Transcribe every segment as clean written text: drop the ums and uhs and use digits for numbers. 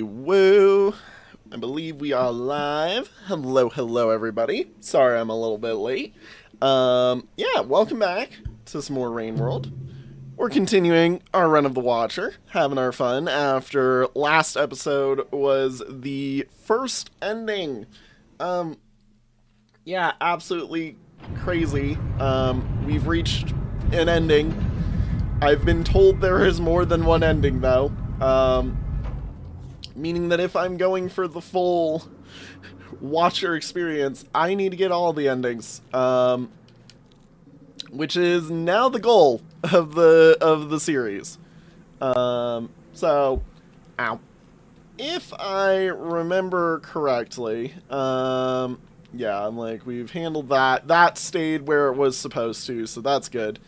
Woo! I believe we are live. Hello, everybody. Sorry I'm a little bit late. Yeah, welcome back to some more Rain World. We're continuing our run of the Watcher, having our fun after last episode was the first ending. Yeah, absolutely crazy. We've reached an ending. I've been told there is more than one ending, though. Meaning that if I'm going for the full Watcher experience, I need to get all the endings, which is now the goal of the series. So, ow. If I remember correctly, yeah, I'm like we've handled that. That stayed where it was supposed to, so that's good.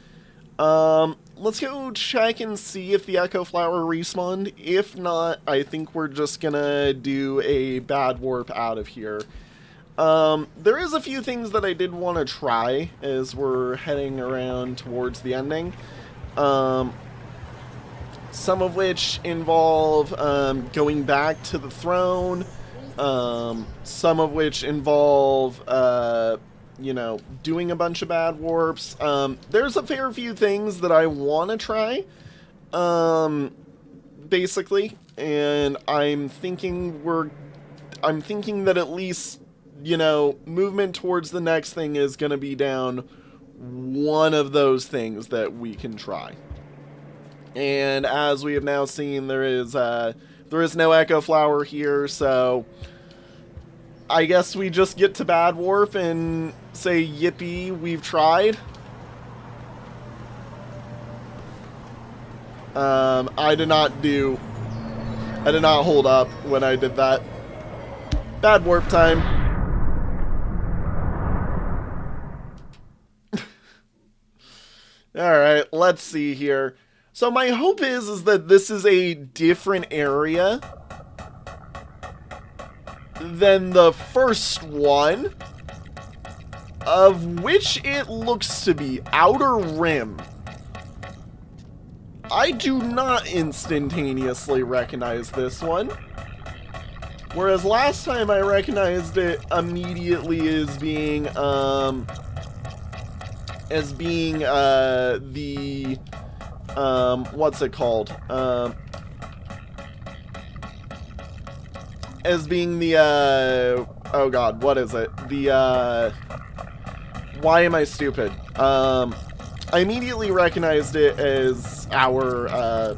Let's go check and see if the Echo Flower respawned. If not, I think we're just gonna do a bad warp out of here. There is a few things that I did want to try as we're heading around towards the ending. Some of which involve, going back to the throne. Some of which involve, doing a bunch of bad warps. There's a fair few things that I want to try, basically, and I'm thinking that at least, movement towards the next thing is going to be down one of those things that we can try. And as we have now seen, there is no Echo Flower here, so I guess we just get to Bad Warp and say, yippee, we've tried. I did not hold up when I did that. Bad Warp time. Alright, let's see here. So my hope is that this is a different area than the first one, of which it looks to be Outer Rim. I do not instantaneously recognize this one, whereas last time I recognized it immediately as being the what's it called? As being the, oh god, what is it? The, why am I stupid? I immediately recognized it as our,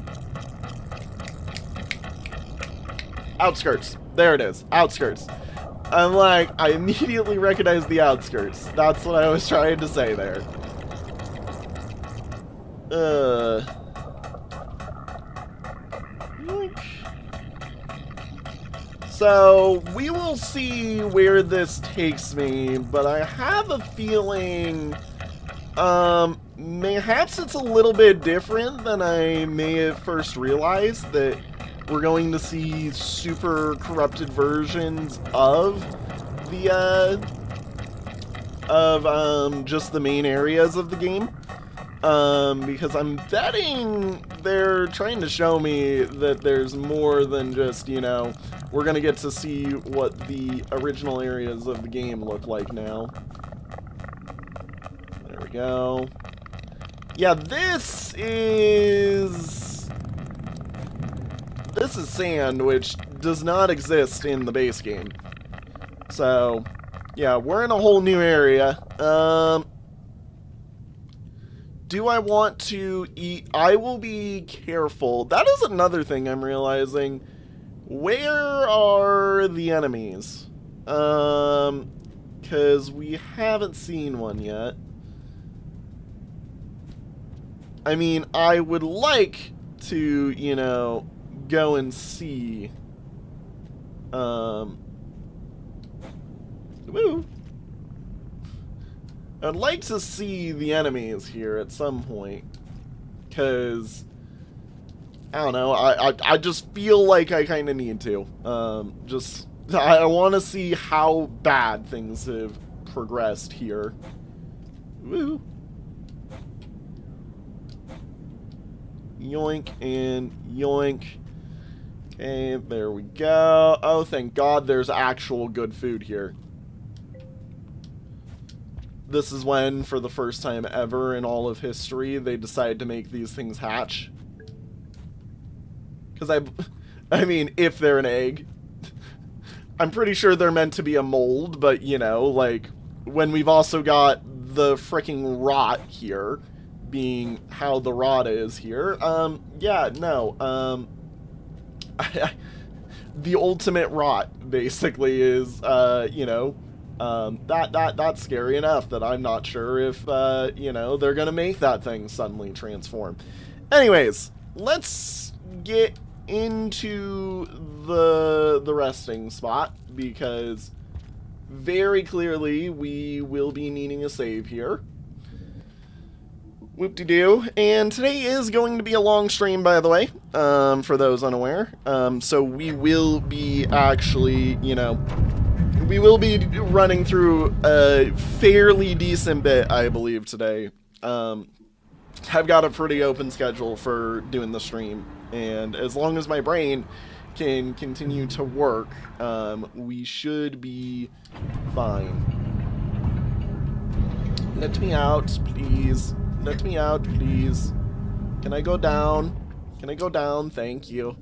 outskirts. There it is, outskirts. I'm like, I immediately recognized the outskirts. That's what I was trying to say there. So, we will see where this takes me, but I have a feeling, mayhaps it's a little bit different than I may have first realized, that we're going to see super corrupted versions of the, just the main areas of the game. Because I'm betting they're trying to show me that there's more than just, we're gonna get to see what the original areas of the game look like now. There we go. Yeah, this is sand, which does not exist in the base game. So, yeah, we're in a whole new area. Do I want to eat? I will be careful. That is another thing I'm realizing. Where are the enemies? Because we haven't seen one yet. I mean, I would like to, go and see. Woo! I'd like to see the enemies here at some point, because, I don't know, I just feel like I kind of need to. I want to see how bad things have progressed here. Woo! Yoink and yoink. Okay, there we go. Oh, thank God there's actual good food here. This is when, for the first time ever in all of history, they decide to make these things hatch. Because I mean, if they're an egg. I'm pretty sure they're meant to be a mold, but, you know, like, when we've also got the freaking rot here, being how the rot is here, yeah, no, the ultimate rot, basically, is, you know, that's scary enough that I'm not sure if, you know, they're gonna make that thing suddenly transform. Anyways, let's get into the resting spot, because very clearly we will be needing a save here. Whoop-de-doo. And today is going to be a long stream, by the way, for those unaware. So we will be actually, you know, we will be running through a fairly decent bit, I believe, today. I've got a pretty open schedule for doing the stream, and as long as my brain can continue to work, we should be fine. Let me out, please. Let me out, please. Can I go down? Can I go down? Thank you.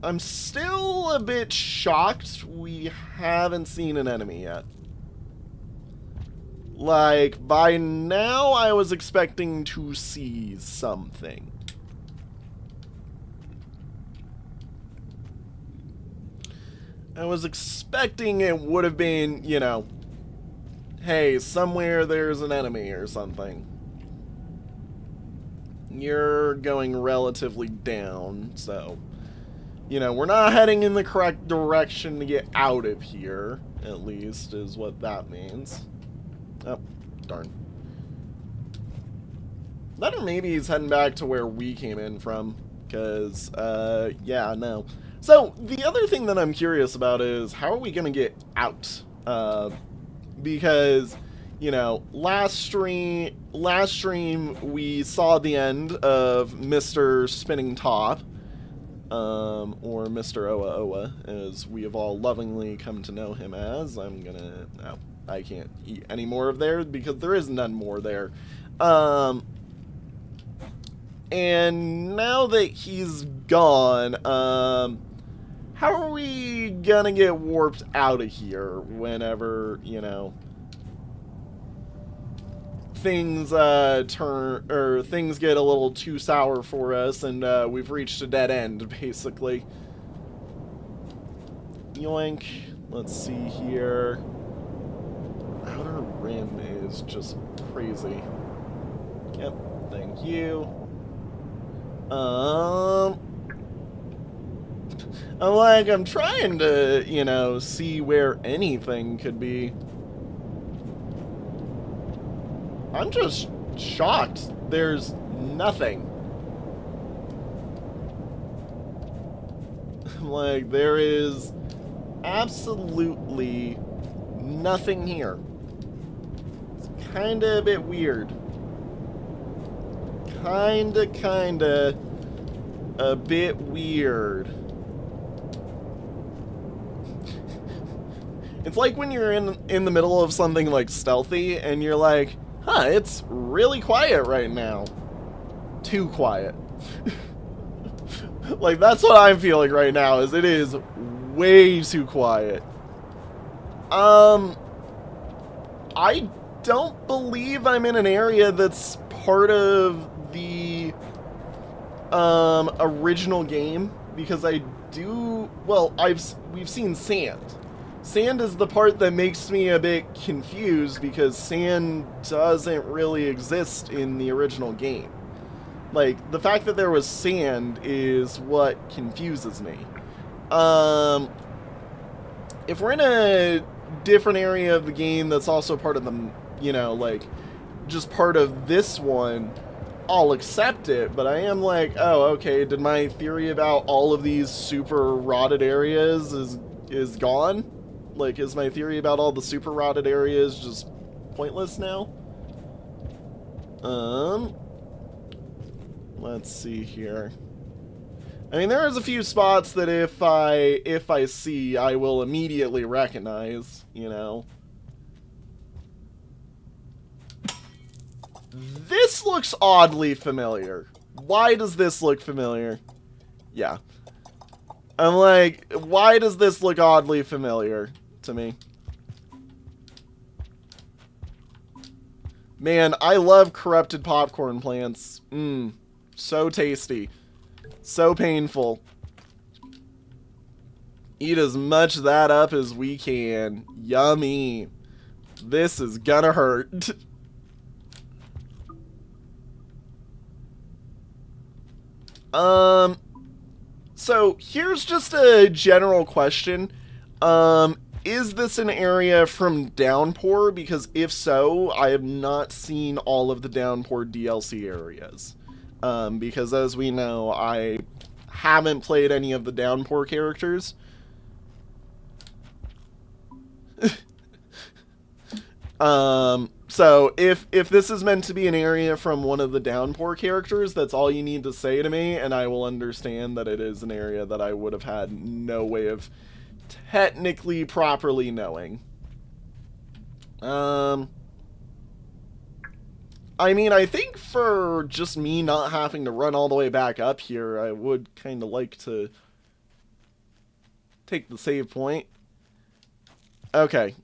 I'm still a bit shocked we haven't seen an enemy yet. Like, by now I was expecting to see something. I was expecting it would have been, you know, hey, somewhere there's an enemy or something. You're going relatively down, so, you know, we're not heading in the correct direction to get out of here, at least, is what that means. Oh, darn. That or maybe he's heading back to where we came in from, because, yeah, no. So, the other thing that I'm curious about is, how are we going to get out? Because, you know, last stream we saw the end of Mr. Spinning Top, or Mr. Oa Oa, as we have all lovingly come to know him as. I'm gonna, no, I can't eat any more of there, because there is none more there. And now that he's gone, how are we gonna get warped out of here whenever, you know, things things get a little too sour for us and we've reached a dead end, basically. Yoink. Let's see here. Outer rim is just crazy. Yep, thank you. I'm trying to, you know, see where anything could be. I'm just shocked. There's nothing. Like, there is absolutely nothing here. It's kinda a bit weird. Kinda a bit weird. It's like when you're in the middle of something like stealthy and you're like, huh, it's really quiet right now. Too quiet. Like, that's what I'm feeling right now, is it is way too quiet. I don't believe I'm in an area that's part of the original game, because I do, well, we've seen sand. Sand is the part that makes me a bit confused, because sand doesn't really exist in the original game. Like, the fact that there was sand is what confuses me. If we're in a different area of the game that's also part of the, you know, like, just part of this one, I'll accept it, but I am like, oh, okay, did my theory about all of these super rotted areas is gone? Like, is my theory about all the super rotted areas just pointless now? Let's see here. I mean, there's a few spots that if I see, I will immediately recognize, you know. This looks oddly familiar. Why does this look familiar? Yeah. I'm like, why does this look oddly familiar to me? Man, I love corrupted popcorn plants. Mmm. So tasty. So painful. Eat as much of that up as we can. Yummy. This is gonna hurt. So here's just a general question. Is this an area from Downpour? Because if so, I have not seen all of the Downpour DLC areas. Because as we know, I haven't played any of the Downpour characters. So if this is meant to be an area from one of the Downpour characters, that's all you need to say to me, and I will understand that it is an area that I would have had no way of technically properly knowing. I mean, I think for just me not having to run all the way back up here, I would kind of like to take the save point. Okay.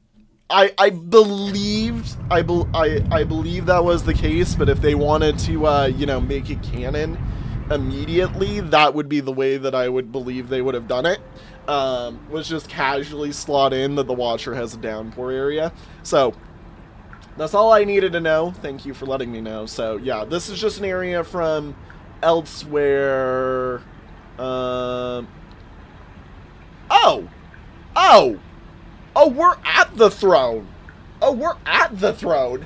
I believe that was the case, but if they wanted to, you know, make it canon immediately, that would be the way that I would believe they would have done it. Was just casually slot in that the Watcher has a Downpour area. So, that's all I needed to know. Thank you for letting me know. So, yeah, this is just an area from elsewhere. Oh! Oh! Oh, we're at the throne. Oh, we're at the throne.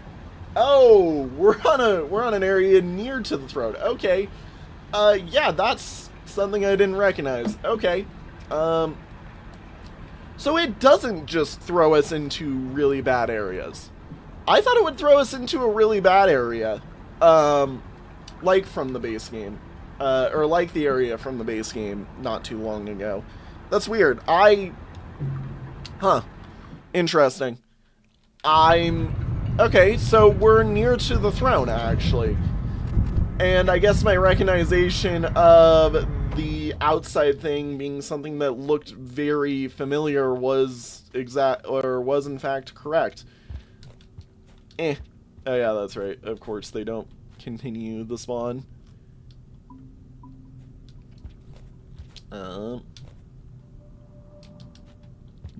Oh, we're on an area near to the throne. Okay. Yeah, that's something I didn't recognize. Okay. So it doesn't just throw us into really bad areas. I thought it would throw us into a really bad area. Like from the base game. Or like the area from the base game not too long ago. That's weird. Huh. Interesting. Okay, so we're near to the throne, actually. And I guess my recognition of the outside thing being something that looked very familiar was in fact correct. Oh yeah, that's right. Of course, they don't continue the spawn.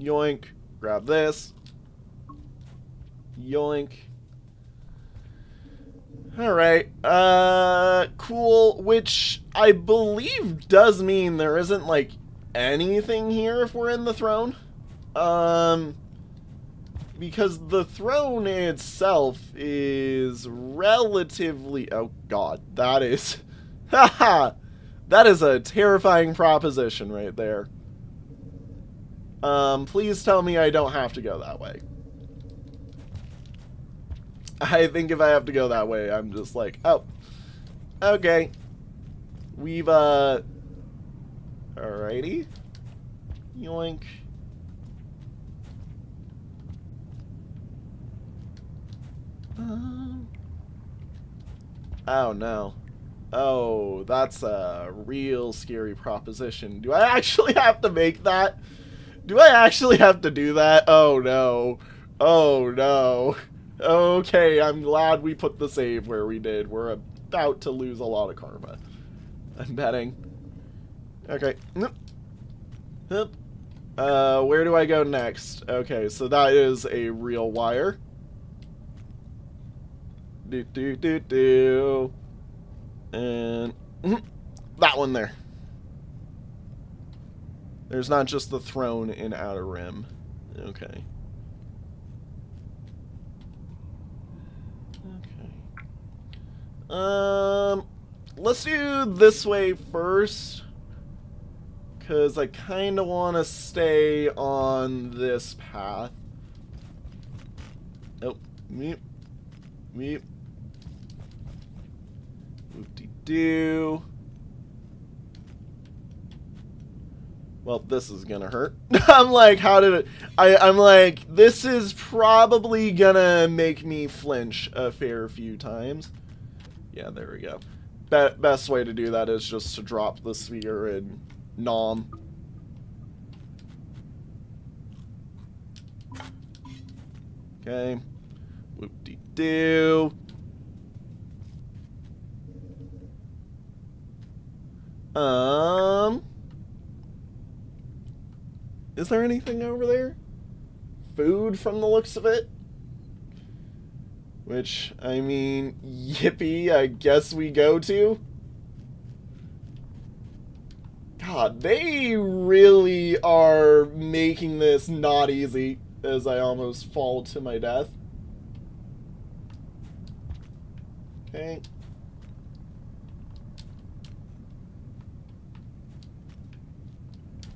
Yoink. Grab this. Yoink. Alright. Cool. Which I believe does mean there isn't, like, anything here if we're in the throne. Because the throne itself is relatively... Oh, God. That is... Haha! That is a terrifying proposition right there. Please tell me I don't have to go that way. I think if I have to go that way, I'm just like, oh, okay. We've, alrighty. Yoink. Oh, no. Oh, that's a real scary proposition. Do I actually have to make that? Do I actually have to do that? Oh, no. Oh, no. Okay, I'm glad we put the save where we did. We're about to lose a lot of karma. I'm betting. Okay. Where do I go next? Okay, so that is a real wire. Do. And that one there. There's not just the throne in Outer Rim. Okay. Let's do this way first. Because I kind of want to stay on this path. Oh, meep. Whoop-de-doo. Well, this is gonna hurt. I'm like, how did it... I'm like, this is probably gonna make me flinch a fair few times. Yeah, there we go. Best way to do that is just to drop the sphere and nom. Okay. Whoop-de-doo. Is there anything over there? Food from the looks of it? Which, I mean, yippee, I guess we go to. God, they really are making this not easy, as I almost fall to my death. Okay.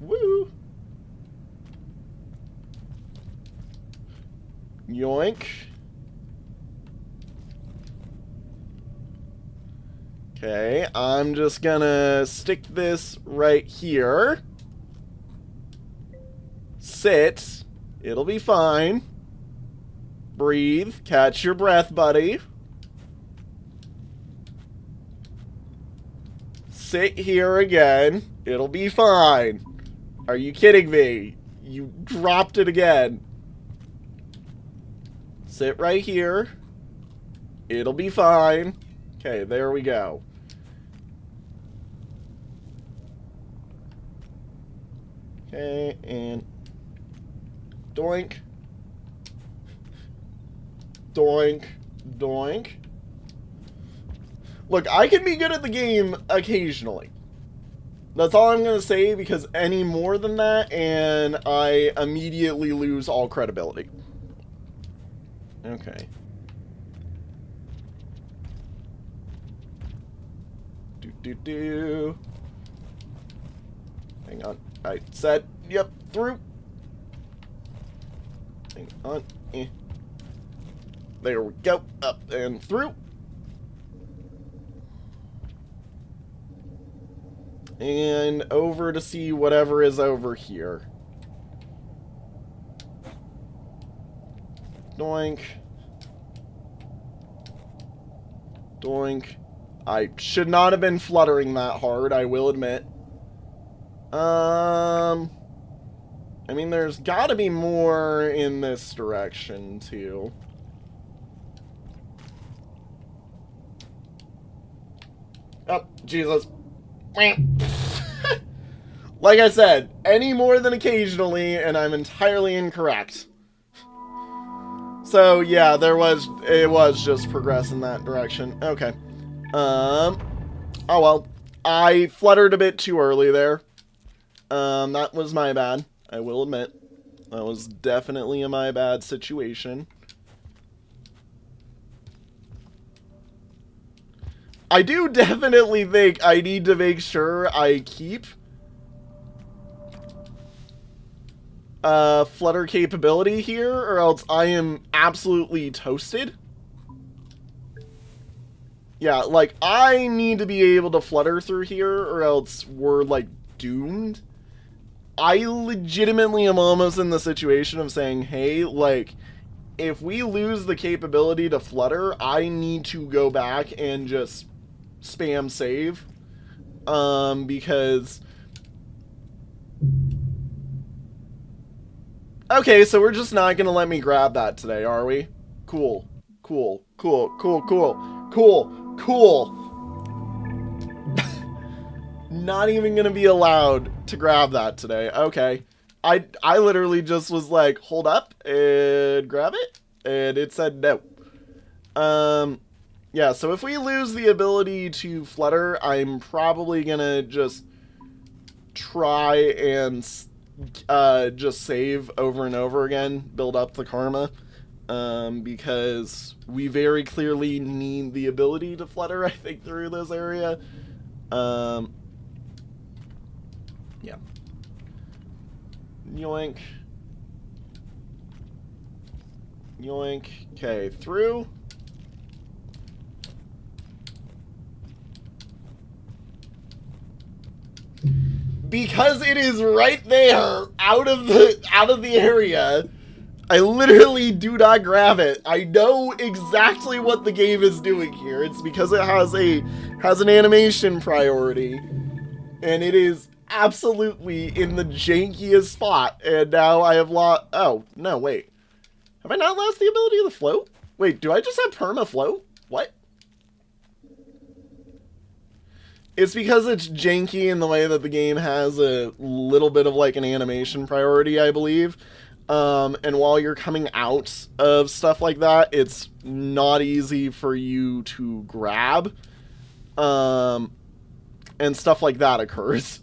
Woo! Yoink. Okay, I'm just gonna stick this right here. Sit. It'll be fine. Breathe. Catch your breath, buddy. Sit here again. It'll be fine. Are you kidding me? You dropped it again. Sit right here. It'll be fine. Okay, there we go. Okay, and doink. Doink. Doink. Look, I can be good at the game occasionally. That's all I'm going to say, because any more than that, and I immediately lose all credibility. Okay. Do. Hang on. I said, yep, through. Hang on. There we go. Up and through. And over to see whatever is over here. Doink. Doink. I should not have been fluttering that hard, I will admit. I mean, there's gotta be more in this direction, too. Oh, Jesus. Like I said, any more than occasionally, and I'm entirely incorrect. So, yeah, it was just progress in that direction. Okay. Oh well. I fluttered a bit too early there. That was my bad, I will admit. That was definitely a my bad situation. I do definitely think I need to make sure I keep flutter capability here, or else I am absolutely toasted. Yeah, like, I need to be able to flutter through here, or else we're, like, doomed. I legitimately am almost in the situation of saying, hey, like, if we lose the capability to flutter, I need to go back and just spam save. Because... Okay, so we're just not gonna let me grab that today, are we? Cool. Cool. Cool. Cool. Cool. Cool. Cool. Not even gonna be allowed to grab that today. Okay. I literally just was like, hold up and grab it, and it said no. Yeah, so if we lose the ability to flutter, I'm probably gonna just try and just save over and over again, build up the karma. Because we very clearly need the ability to flutter, I think, through this area. Yeah. Yoink. Yoink. Okay, through. because it is right there, out of the area, I literally do not grab it. I know exactly what the game is doing here. It's because it has an animation priority, and it is absolutely in the jankiest spot. And now I have lost. Oh no, wait. Have I not lost the ability to float? Wait, do I just have perma float? What? It's because it's janky in the way that the game has a little bit of like an animation priority, I believe. And while you're coming out of stuff like that, it's not easy for you to grab. And stuff like that occurs.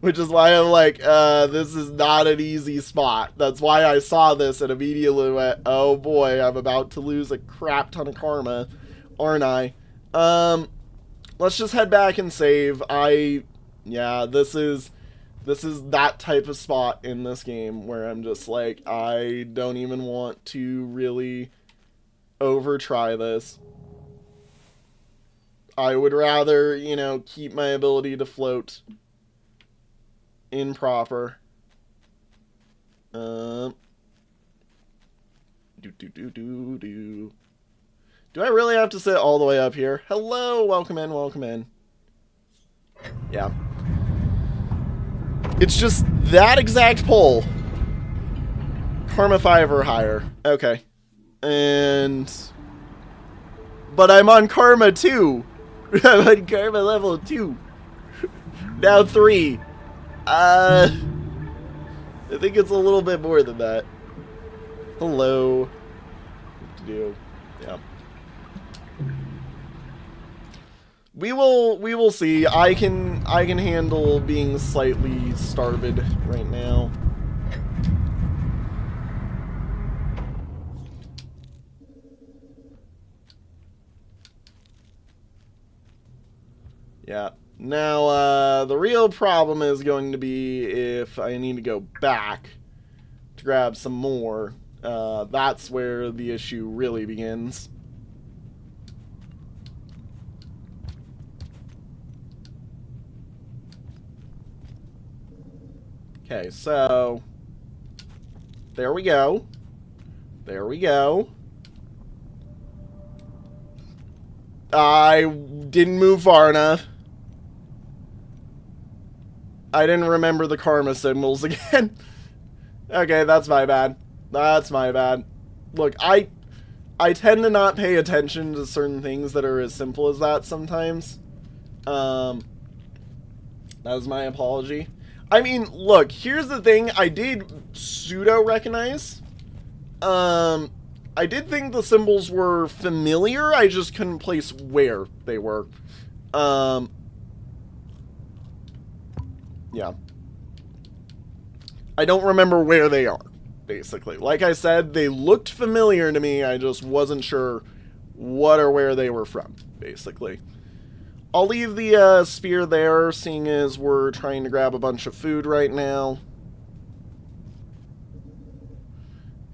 Which is why I'm like, this is not an easy spot. That's why I saw this and immediately went, oh boy, I'm about to lose a crap ton of karma, aren't I? Let's just head back and save. Yeah, this is that type of spot in this game where I'm just like, I don't even want to really over-try this. I would rather, you know, keep my ability to float improper. Do I really have to sit all the way up here? Hello, welcome in, welcome in. Yeah. It's just that exact pole. Karma 5 or higher. Okay. But I'm on Karma 2. I'm on Karma level 2. Now 3. I think it's a little bit more than that. Hello. What to do? Yeah. We will see. I can handle being slightly starved right now. Yeah. Now, the real problem is going to be if I need to go back to grab some more. That's where the issue really begins. Okay, so there we go. There we go. I didn't move far enough. I didn't remember the karma symbols again. Okay, that's my bad. That's my bad. Look, I tend to not pay attention to certain things that are as simple as that sometimes. That is my apology. I mean, look, here's the thing. I did pseudo-recognize. I did think the symbols were familiar. I just couldn't place where they were. Yeah. I don't remember where they are, basically. Like I said, they looked familiar to me. I just wasn't sure what or where they were from, basically. I'll leave the spear there, seeing as we're trying to grab a bunch of food right now.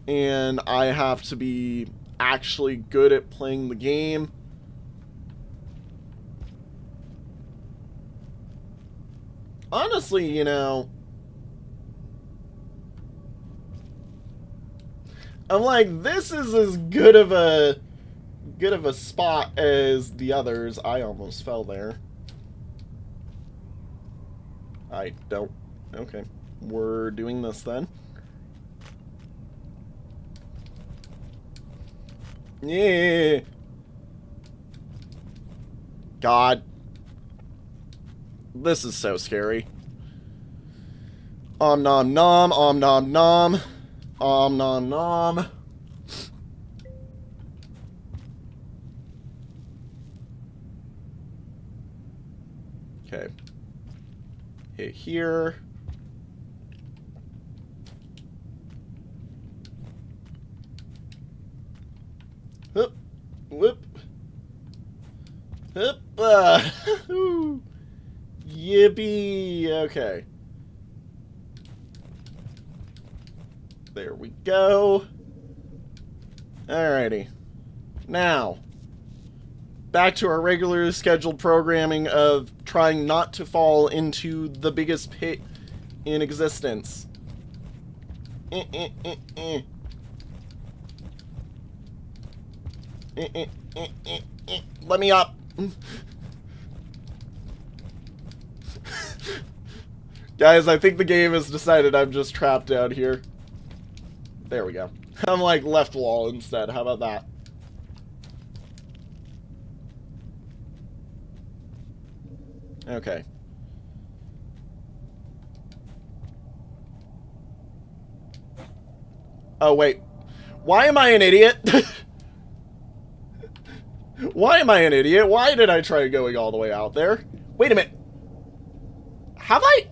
And I have to be actually good at playing the game. Honestly, you know, I'm like, this is as good of a spot as the others. I almost fell there. I don't. Okay, we're doing this then. Yeah. God. This is so scary. Om nom nom, om nom nom, om nom nom. Okay. Hit here. Whoop. Whoop. Whoop. Yippee. Okay. There we go. Alrighty. Now, back to our regularly scheduled programming of trying not to fall into the biggest pit in existence. Eh, eh, eh, eh. Eh, eh, eh, eh, eh. Let me up. Guys, I think the game has decided I'm just trapped down here. There we go. I'm like left wall instead. How about that? Okay. Oh, wait. Why am I an idiot? Why am I an idiot? Why did I try going all the way out there? Wait a minute. Have I?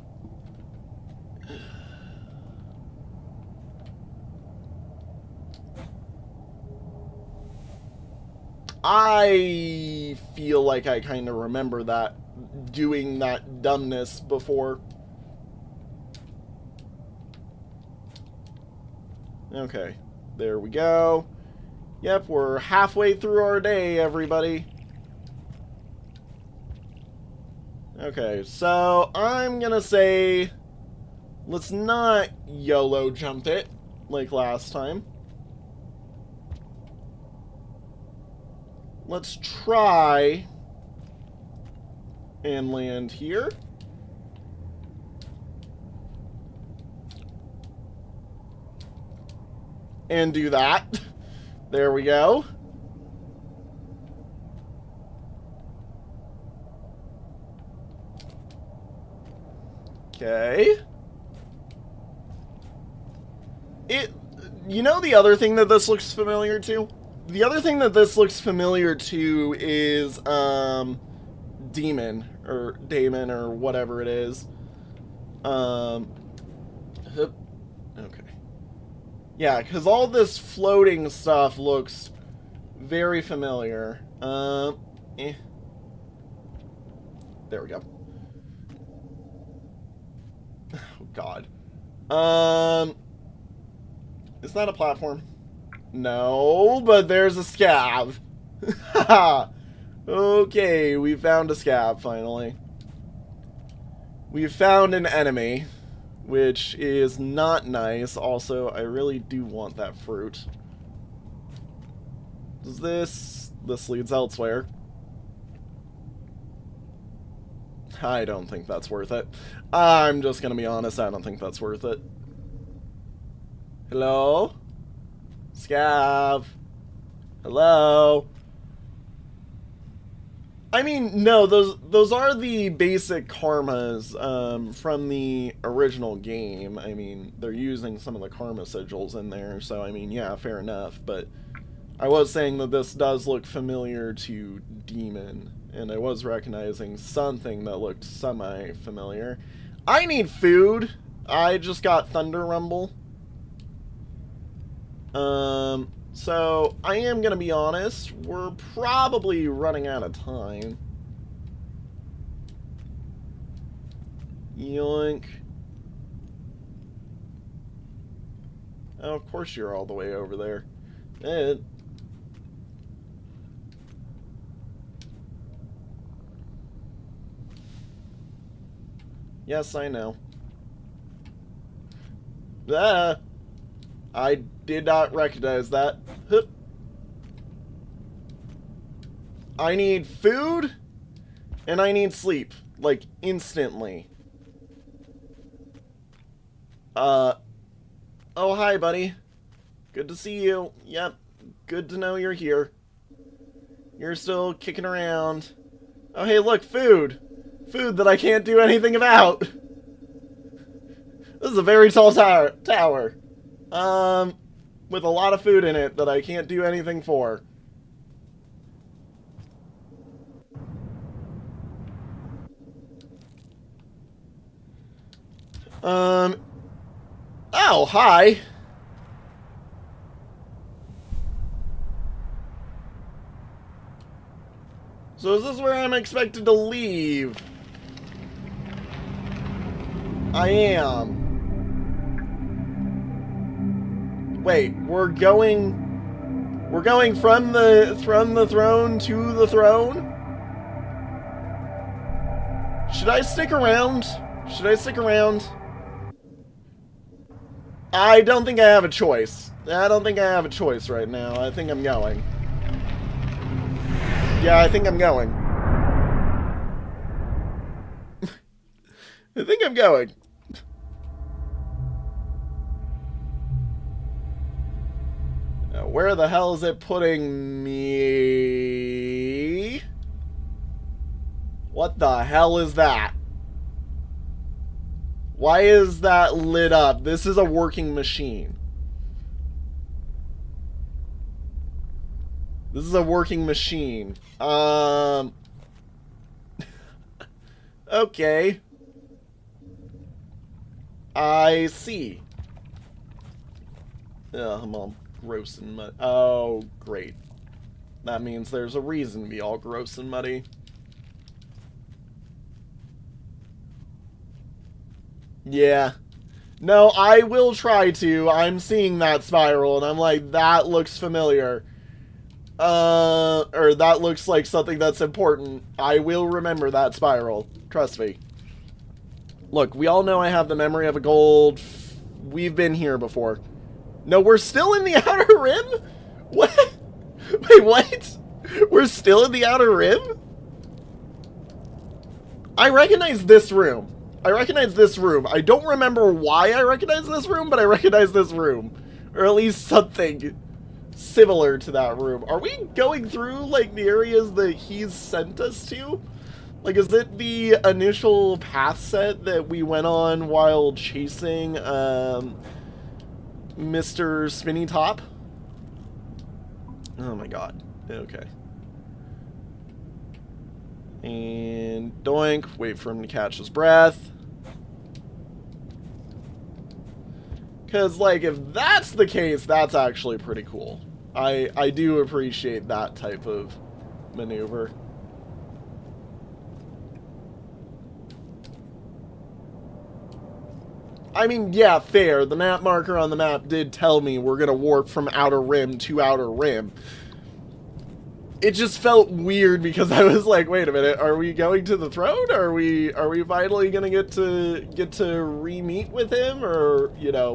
I feel like I kind of remember that, doing that dumbness before. Okay, there we go. Yep, we're halfway through our day, everybody. Okay, so I'm gonna say, let's not YOLO jump it like last time. Let's try and land here. And do that. There we go. Okay. You know the other thing that this looks familiar to? The other thing that this looks familiar to is, Damon, or whatever it is. Okay. Yeah, because all this floating stuff looks very familiar. There we go. Oh, God. Is that a platform? No, but there's a scab. Okay, we found a scab, finally. We found an enemy, which is not nice. Also, I really do want that fruit. Does this leads elsewhere. I don't think that's worth it. I'm just gonna be honest, I don't think that's worth it. Hello? Scav. Hello? I mean, no, those are the basic karmas from the original game. I mean, they're using some of the karma sigils in there, so I mean, yeah, fair enough. But I was saying that this does look familiar to Demon, and I was recognizing something that looked semi-familiar. I need food. I just got Thunder Rumble. So I am gonna be honest, we're probably running out of time. Yoink. Oh, of course you're all the way over there. Yes, I know. Ah! I did not recognize that. Hup. I need food, and I need sleep. Like, instantly. Oh, hi, buddy. Good to see you. Yep, good to know you're here. You're still kicking around. Oh, hey, look, food. Food that I can't do anything about. This is a very tall tower. With a lot of food in it that I can't do anything for. Oh, hi. So is this where I'm expected to leave? I am. Wait, we're going from the throne to the throne? Should I stick around? Should I stick around? I don't think I have a choice. I don't think I have a choice right now. I think I'm going. Yeah, I think I'm going. I think I'm going. Now, where the hell is it putting me? What the hell is that? Why is that lit up? This is a working machine. This is a working machine. Okay. I see. Ugh, I'm all gross and muddy. Oh, great. That means there's a reason to be all gross and muddy. Yeah. No, I will try to. I'm seeing that spiral, and I'm like, that looks familiar. Or that looks like something that's important. I will remember that spiral. Trust me. Look, we all know I have the memory of a gold. We've been here before. No, we're still in the Outer Rim? What? Wait, what? We're still in the Outer Rim? I recognize this room. I recognize this room. I don't remember why I recognize this room, but I recognize this room. Or at least something similar to that room. Are we going through, like, the areas that he's sent us to? Like, is it the initial path set that we went on while chasing, Mr. Spinny Top? Oh my god. Okay. And doink, wait for him to catch his breath. Because, like, if that's the case, that's actually pretty cool. I do appreciate that type of maneuver. I mean, yeah, fair. The map marker on the map did tell me we're gonna warp from Outer Rim to Outer Rim. It just felt weird because I was like, wait a minute, are we going to the throne? Are we finally gonna get to re-meet with him? Or, you know,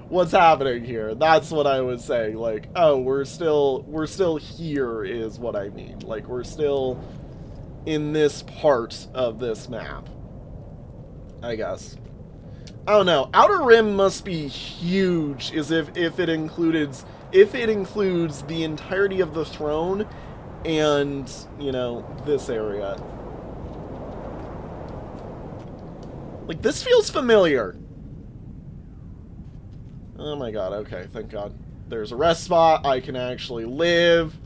what's happening here? That's what I was saying. Like, oh, we're still here is what I mean. Like, we're still in this part of this map, I guess. I don't know. Outer Rim must be huge, as if it includes the entirety of the throne and, you know, this area. Like, this feels familiar. Oh my god, okay, thank god. There's a rest spot. I can actually live.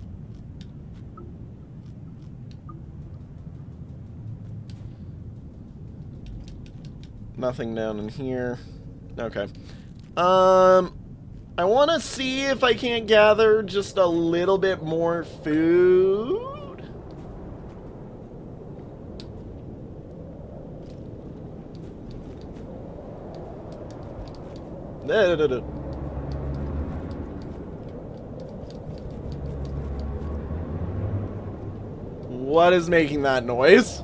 Nothing down in here. Okay. I want to see if I can't gather just a little bit more food. What is making that noise?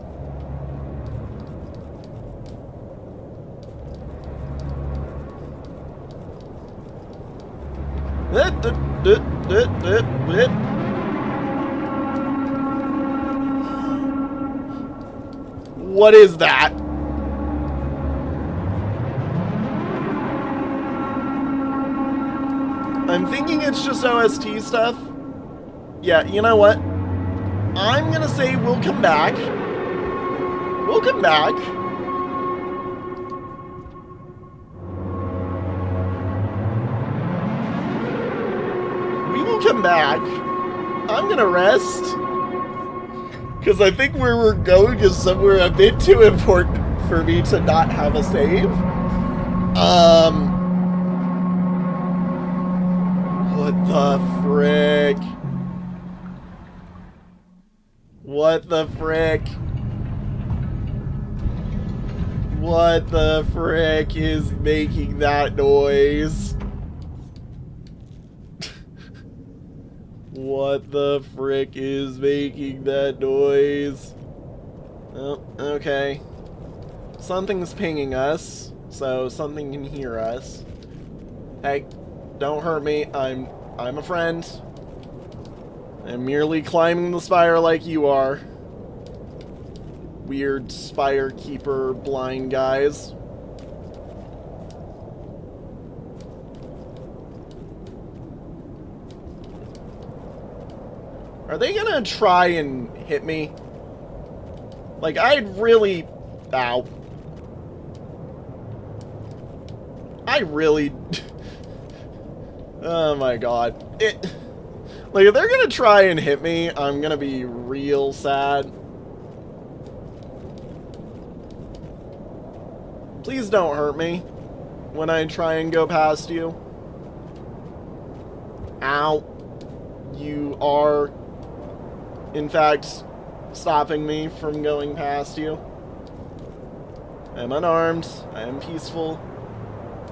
What is that? I'm thinking it's just OST stuff. Yeah, you know what? I'm gonna say we'll come back. We'll come back. Come back. I'm gonna rest because I think where we're going is somewhere a bit too important for me to not have a save. What the frick? What the frick? What the frick is making that noise? What the frick is making that noise? Oh, okay. Something's pinging us, so something can hear us. Hey, don't hurt me. I'm a friend. I'm merely climbing the spire like you are. Weird spire keeper blind guys. Are they gonna try and hit me? Like, I'd really... Ow. I really... Oh my god. Like, if they're gonna try and hit me, I'm gonna be real sad. Please don't hurt me when I try and go past you. Ow. You are, in fact, stopping me from going past you. I'm unarmed. I am peaceful.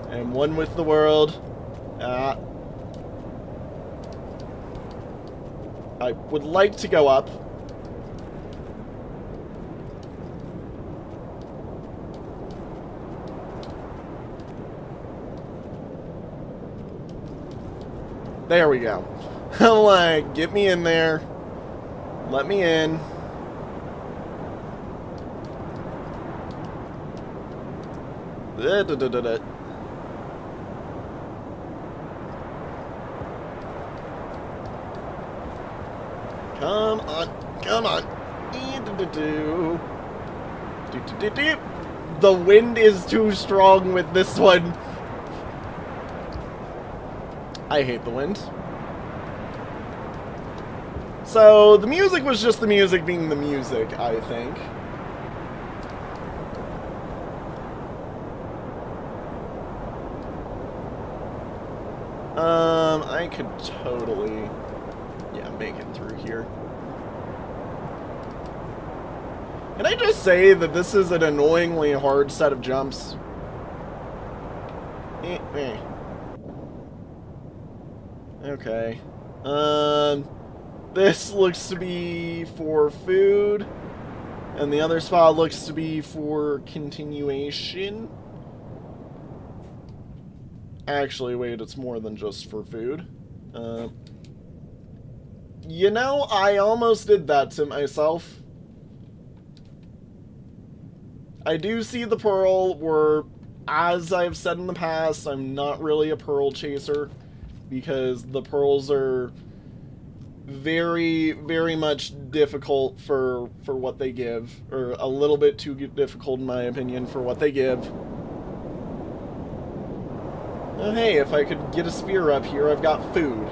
I am one with the world. I would like to go up. There we go. I'm like, get me in there. Let me in. Come on. Come on. The wind is too strong with this one. I hate the wind. So, the music was just the music being the music, I think. I could totally, yeah, make it through here. Can I just say that this is an annoyingly hard set of jumps? Okay. This looks to be for food, and the other spot looks to be for continuation. Actually, wait, it's more than just for food. You know, I almost did that to myself. I do see the pearl, where, as I've said in the past, I'm not really a pearl chaser, because the pearls are very, very much difficult for what they give, or a little bit too difficult in my opinion for what they give. Oh, hey, if I could get a spear up here, I've got food.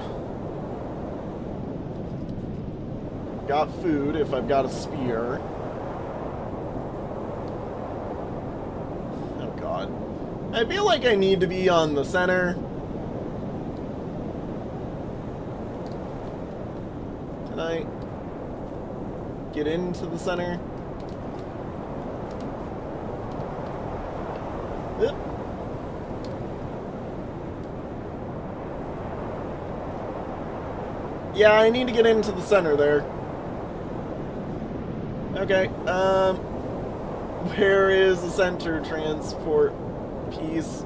Got food if I've got a spear. Oh god. I feel like I need to be on the center. Can I get into the center? Yep. Yeah, I need to get into the center there. Okay, where is the center transport piece?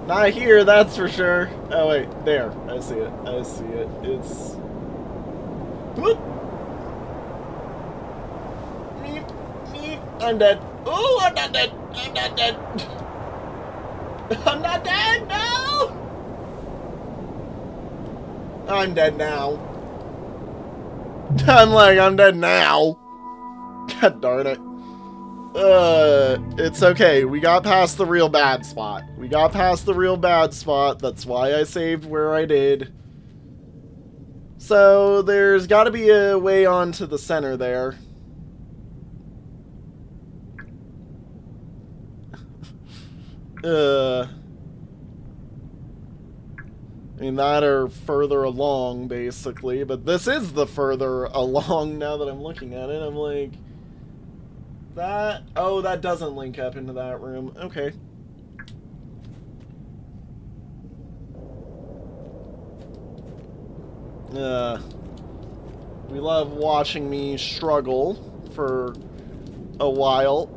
Not here, that's for sure. Oh wait, there. I see it. I see it. It's... Whoop! Meep, meep. I'm dead. Oh, I'm not dead. I'm not dead. I'm not dead, no! I'm dead now. I'm like, I'm dead now. God darn it. It's okay. We got past the real bad spot. We got past the real bad spot. That's why I saved where I did. So, there's gotta be a way onto the center there. I mean, that or further along, basically. But this is the further along now that I'm looking at it. I'm like... That... Oh, that doesn't link up into that room. Okay. We love watching me struggle for a while.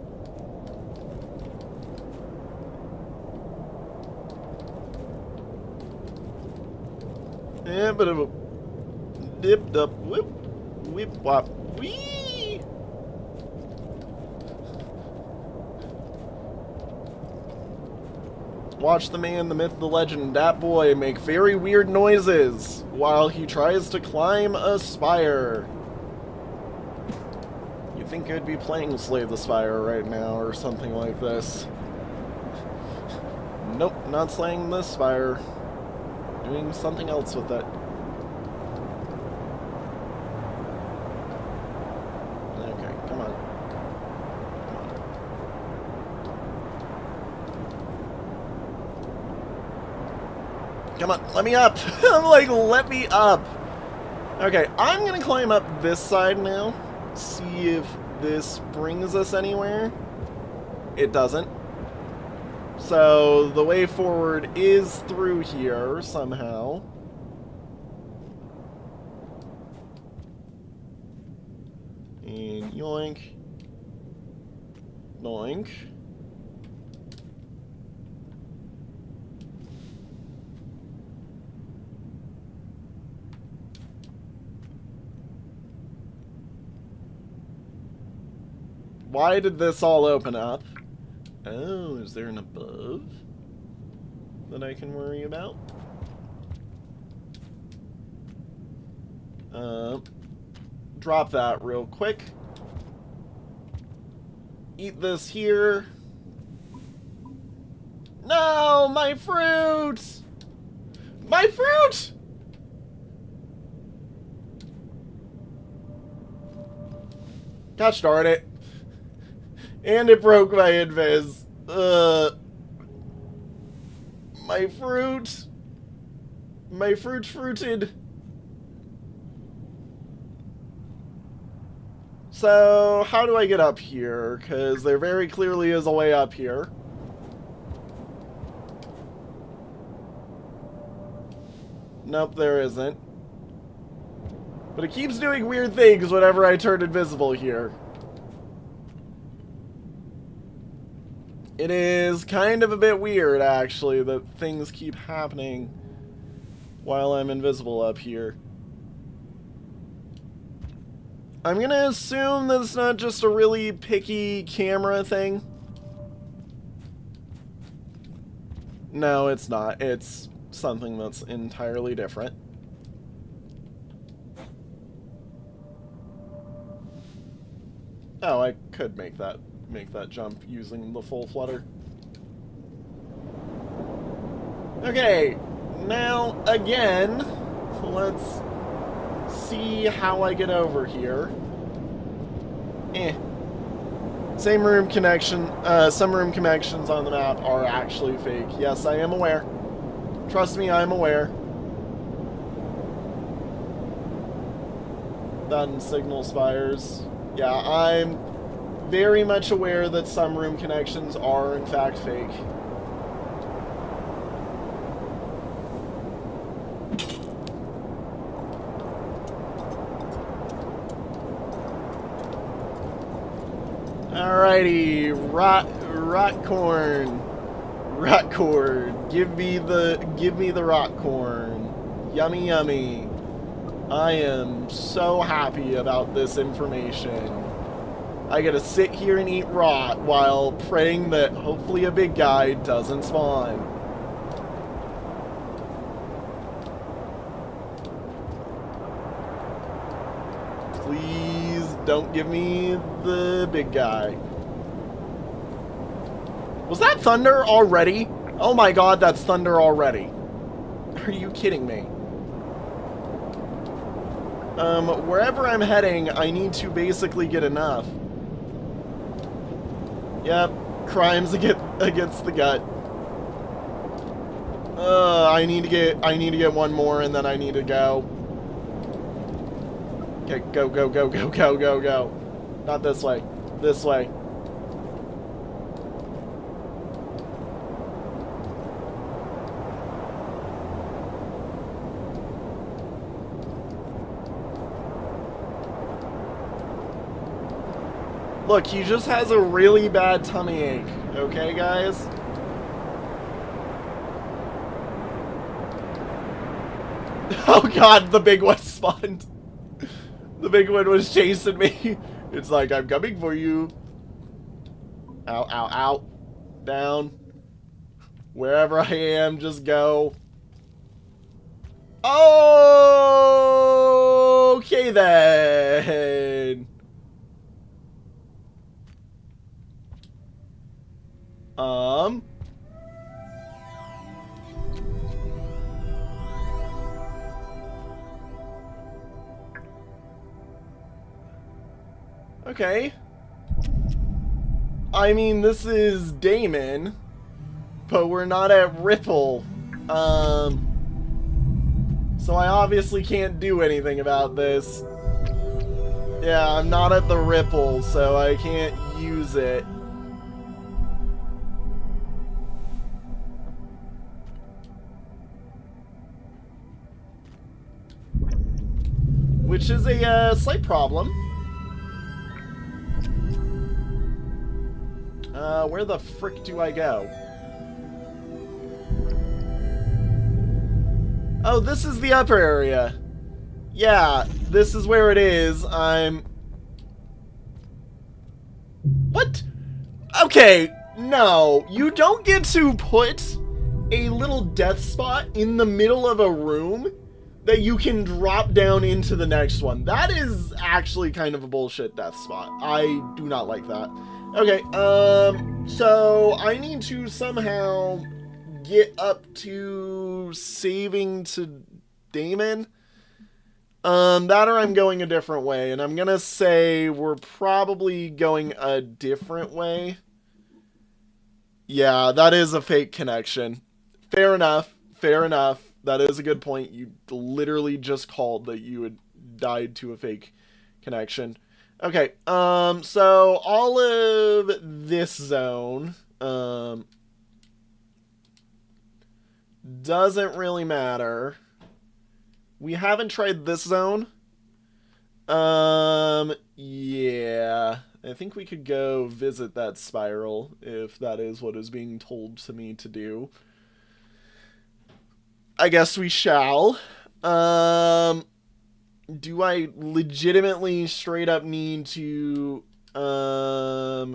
but a dip up, whip, whip, wop, wee. Watch the man, the myth, the legend, that boy make very weird noises while he tries to climb a spire. You think I'd be playing Slay the Spire right now or something like this? Nope, not slaying the spire. Doing something else with it. Okay, come on. Come on, let me up! I'm like, let me up! Okay, I'm gonna climb up this side now. See if this brings us anywhere. It doesn't. So, the way forward is through here, somehow. And yoink. Yoink. Why did this all open up? Oh, is there an above that I can worry about? Drop that real quick. Eat this here. No, my fruit! My fruit! Gosh darn it. And it broke my invis. My fruit. My fruit fruited. So, how do I get up here? Because there very clearly is a way up here. Nope, there isn't. But it keeps doing weird things whenever I turn invisible here. It is kind of a bit weird, actually, that things keep happening while I'm invisible up here. I'm gonna assume that it's not just a really picky camera thing. No, it's not. It's something that's entirely different. Oh, I could make that jump using the full flutter. Okay, now again, let's see how I get over here. Same room connection. Some room connections on the map are actually fake. Yes, I am aware. Trust me, I'm aware. Done signal spires. Yeah, I'm very much aware that some room connections are in fact fake. Alrighty, rot corn. Give me the rot corn. Yummy yummy. I am so happy about this information. I gotta sit here and eat rot while praying that hopefully a big guy doesn't spawn. Please don't give me the big guy. Was that thunder already? Oh my god, that's thunder already. Are you kidding me? Wherever I'm heading, I need to basically get enough. Yep, crimes against the gut. I need to get one more, and then I need to go. Okay, go. Not this way. This way. Look, he just has a really bad tummy ache. Okay, guys? Oh god, the big one spawned. The big one was chasing me. It's like, I'm coming for you. Ow, ow, ow. Down. Wherever I am, just go. Okay then. Okay. I mean, this is Damon, but we're not at Ripple. So I obviously can't do anything about this. Yeah, I'm not at the Ripple, so I can't use it. Which is a slight problem. Where the frick do I go? Oh, this is the upper area. Yeah, this is where it is. What? Okay, no. You don't get to put a little death spot in the middle of a room that you can drop down into the next one. That is actually kind of a bullshit death spot. I do not like that. Okay, so I need to somehow get up to saving to Damon. That or I'm going a different way, and I'm gonna say we're probably going a different way. Yeah, that is a fake connection. Fair enough, fair enough. That is a good point. You literally just called that you had died to a fake connection. Okay, so all of this zone, doesn't really matter. We haven't tried this zone. Yeah. I think we could go visit that spiral if that is what is being told to me to do. I guess we shall. Do I legitimately straight up need to, I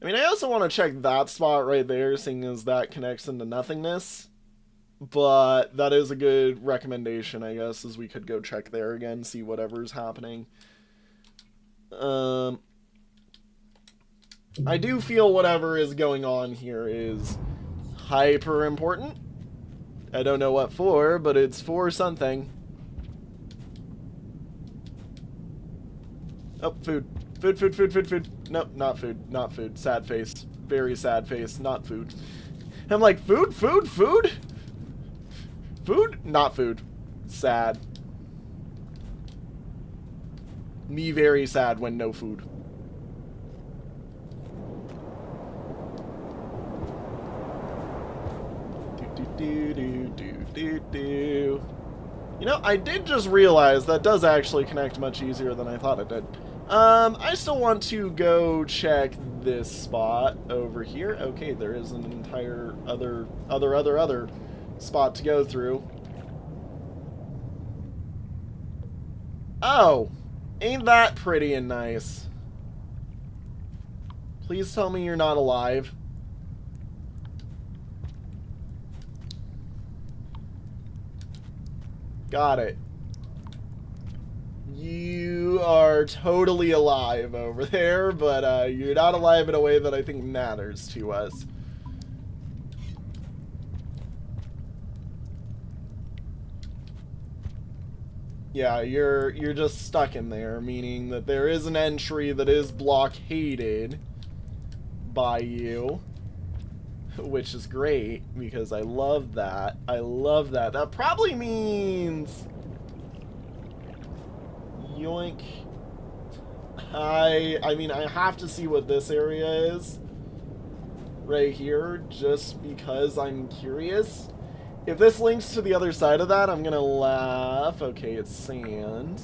mean, I also want to check that spot right there, seeing as that connects into nothingness. But that is a good recommendation, I guess, as we could go check there again, see whatever's happening. I do feel whatever is going on here is hyper important. I don't know what for, but it's for something. Oh, food. Food, food, food, food, food. Nope, not food. Not food. Sad face. Very sad face. Not food. I'm like, food, food, food? Food? Not food. Sad. Me very sad when no food. Do, do, do, do, do. You know, I did just realize that does actually connect much easier than I thought it did. I still want to go check this spot over here. Okay, there is an entire other spot to go through. Oh, ain't that pretty and nice? Please tell me you're not alive. Got it. You are totally alive over there, but you're not alive in a way that I think matters to us. Yeah, you're just stuck in there, meaning that there is an entry that is blockaded by you. Which is great, because I love that. I love that. That probably means... Yoink. I mean, I have to see what this area is. Right here, just because I'm curious. If this links to the other side of that, I'm gonna laugh. Okay, it's sand.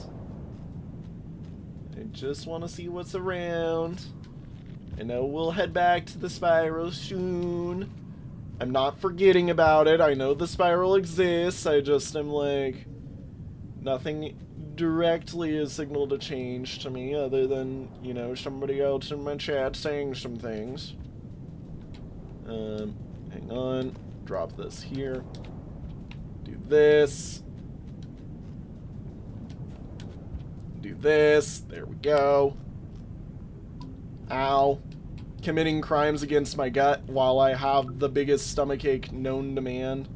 I just want to see what's around. I know we'll head back to the spiral soon. I'm not forgetting about it. I know the spiral exists. I just am like, Nothing directly is signaled a change to me other than, you know, somebody else in my chat saying some things. Hang on. Drop this here. Do this. Do this. There we go. Ow. Committing crimes against my gut while I have the biggest stomachache known to man.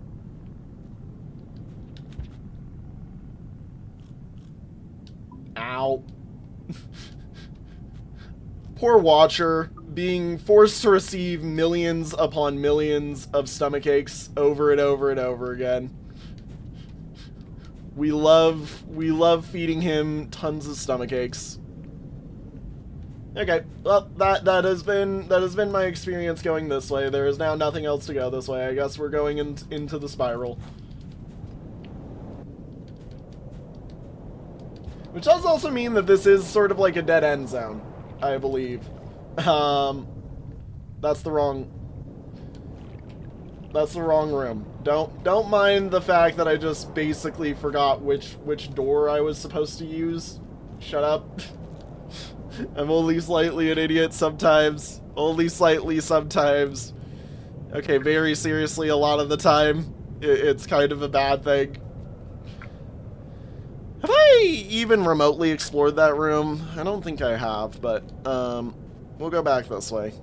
Ow. Poor Watcher, being forced to receive millions upon millions of stomachaches over and over and over again. We love feeding him tons of stomachaches. Okay, well, that has been my experience going this way. There is now nothing else to go this way. I guess we're going into the spiral. Which does also mean that this is sort of like a dead-end zone, I believe. That's the wrong room. Don't mind the fact that I just basically forgot which door I was supposed to use. Shut up. I'm only slightly an idiot sometimes. Only slightly sometimes. Okay, very seriously a lot of the time. It's kind of a bad thing. Have I even remotely explored that room? I don't think I have, but we'll go back this way.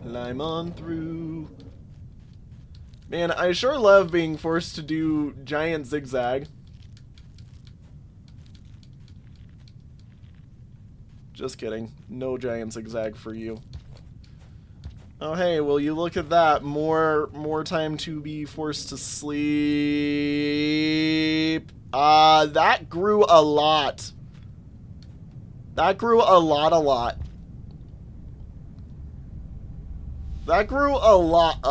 Climb on through. Man, I sure love being forced to do giant zigzag. Just kidding. No giant zigzag for you. Oh hey, will you look at that? More time to be forced to sleep. That grew a lot. That grew a lot. That grew a lot.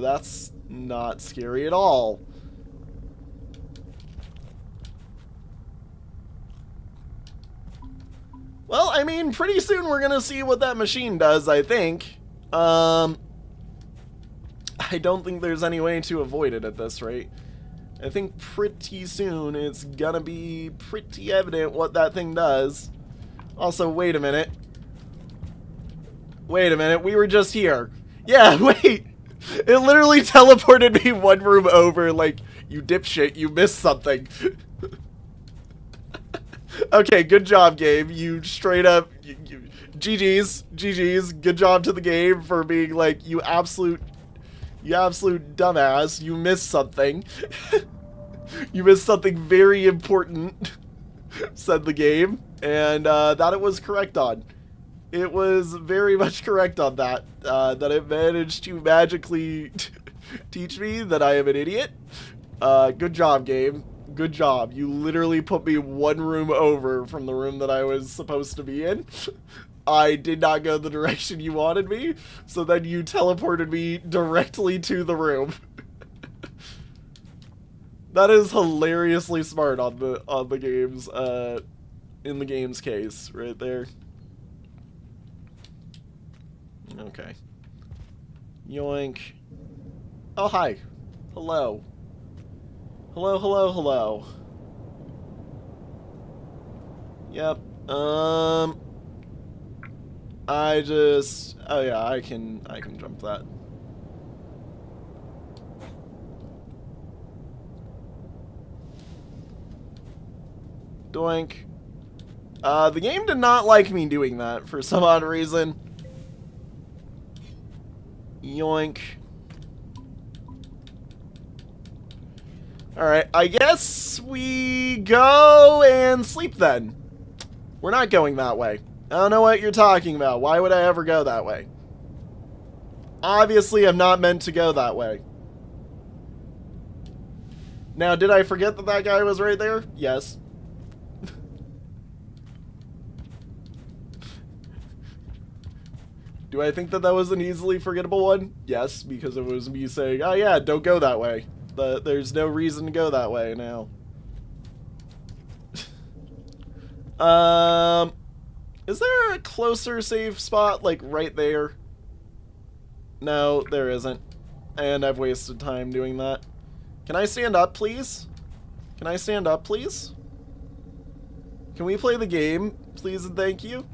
That's not scary at all. Well, I mean, pretty soon we're gonna see what that machine does, I think. I don't think there's any way to avoid it at this rate. I think pretty soon it's gonna be pretty evident what that thing does. Also, wait a minute. Wait a minute, we were just here. Yeah, wait! It literally teleported me one room over, like, you dipshit, you missed something. Okay, good job, game. You straight up... GG's. Good job to the game for being like, you absolute dumbass. You missed something. You missed something very important, said the game. And that it was correct on. It was very much correct on that. That it managed to magically teach me that I am an idiot. Good job, game. Good job. You literally put me one room over from the room that I was supposed to be in. I did not go the direction you wanted me, so then you teleported me directly to the room. That is hilariously smart on the game's in the game's case right there. Okay. Yoink. Oh, hi. Hello. Hello. Yep. I just... Oh yeah, I can jump that. Doink. The game did not like me doing that for some odd reason. Yoink. Alright, I guess we go and sleep then. We're not going that way. I don't know what you're talking about. Why would I ever go that way? Obviously, I'm not meant to go that way. Now, did I forget that that guy was right there? Yes. Do I think that that was an easily forgettable one? Yes, because it was me saying, oh yeah, don't go that way. There's no reason to go that way now. Um, is there a closer save spot, like, right there? No, there isn't. And I've wasted time doing that. Can I stand up, please? Can I stand up, please? Can we play the game, please and thank you?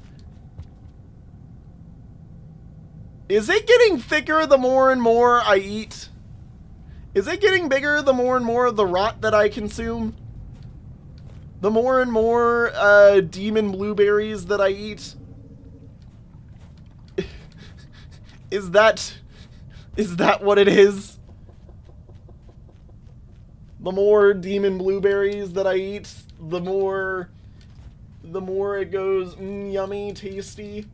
Is it getting thicker the more and more I eat? Is it getting bigger the more and more of the rot that I consume? The more and more demon blueberries that I eat? Is that what it is? The more demon blueberries that I eat, the more it goes yummy, tasty,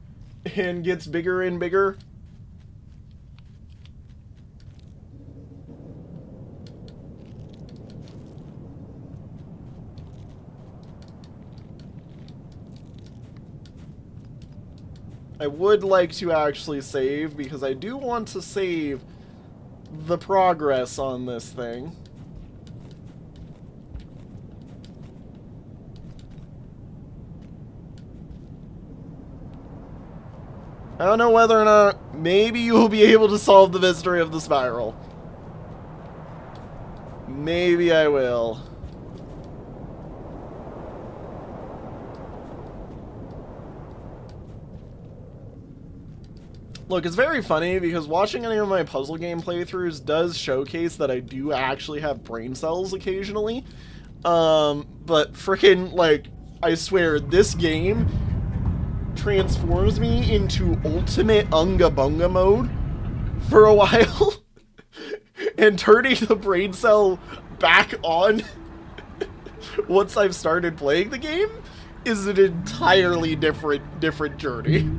and gets bigger and bigger. I would like to actually save, because I do want to save the progress on this thing. I don't know whether or not maybe you will be able to solve the mystery of the spiral. Maybe I will. Look, it's very funny because watching any of my puzzle game playthroughs does showcase that I do actually have brain cells occasionally. But frickin', like, I swear, this game transforms me into ultimate Unga Bunga mode for a while. And turning the brain cell back on once I've started playing the game is an entirely different journey.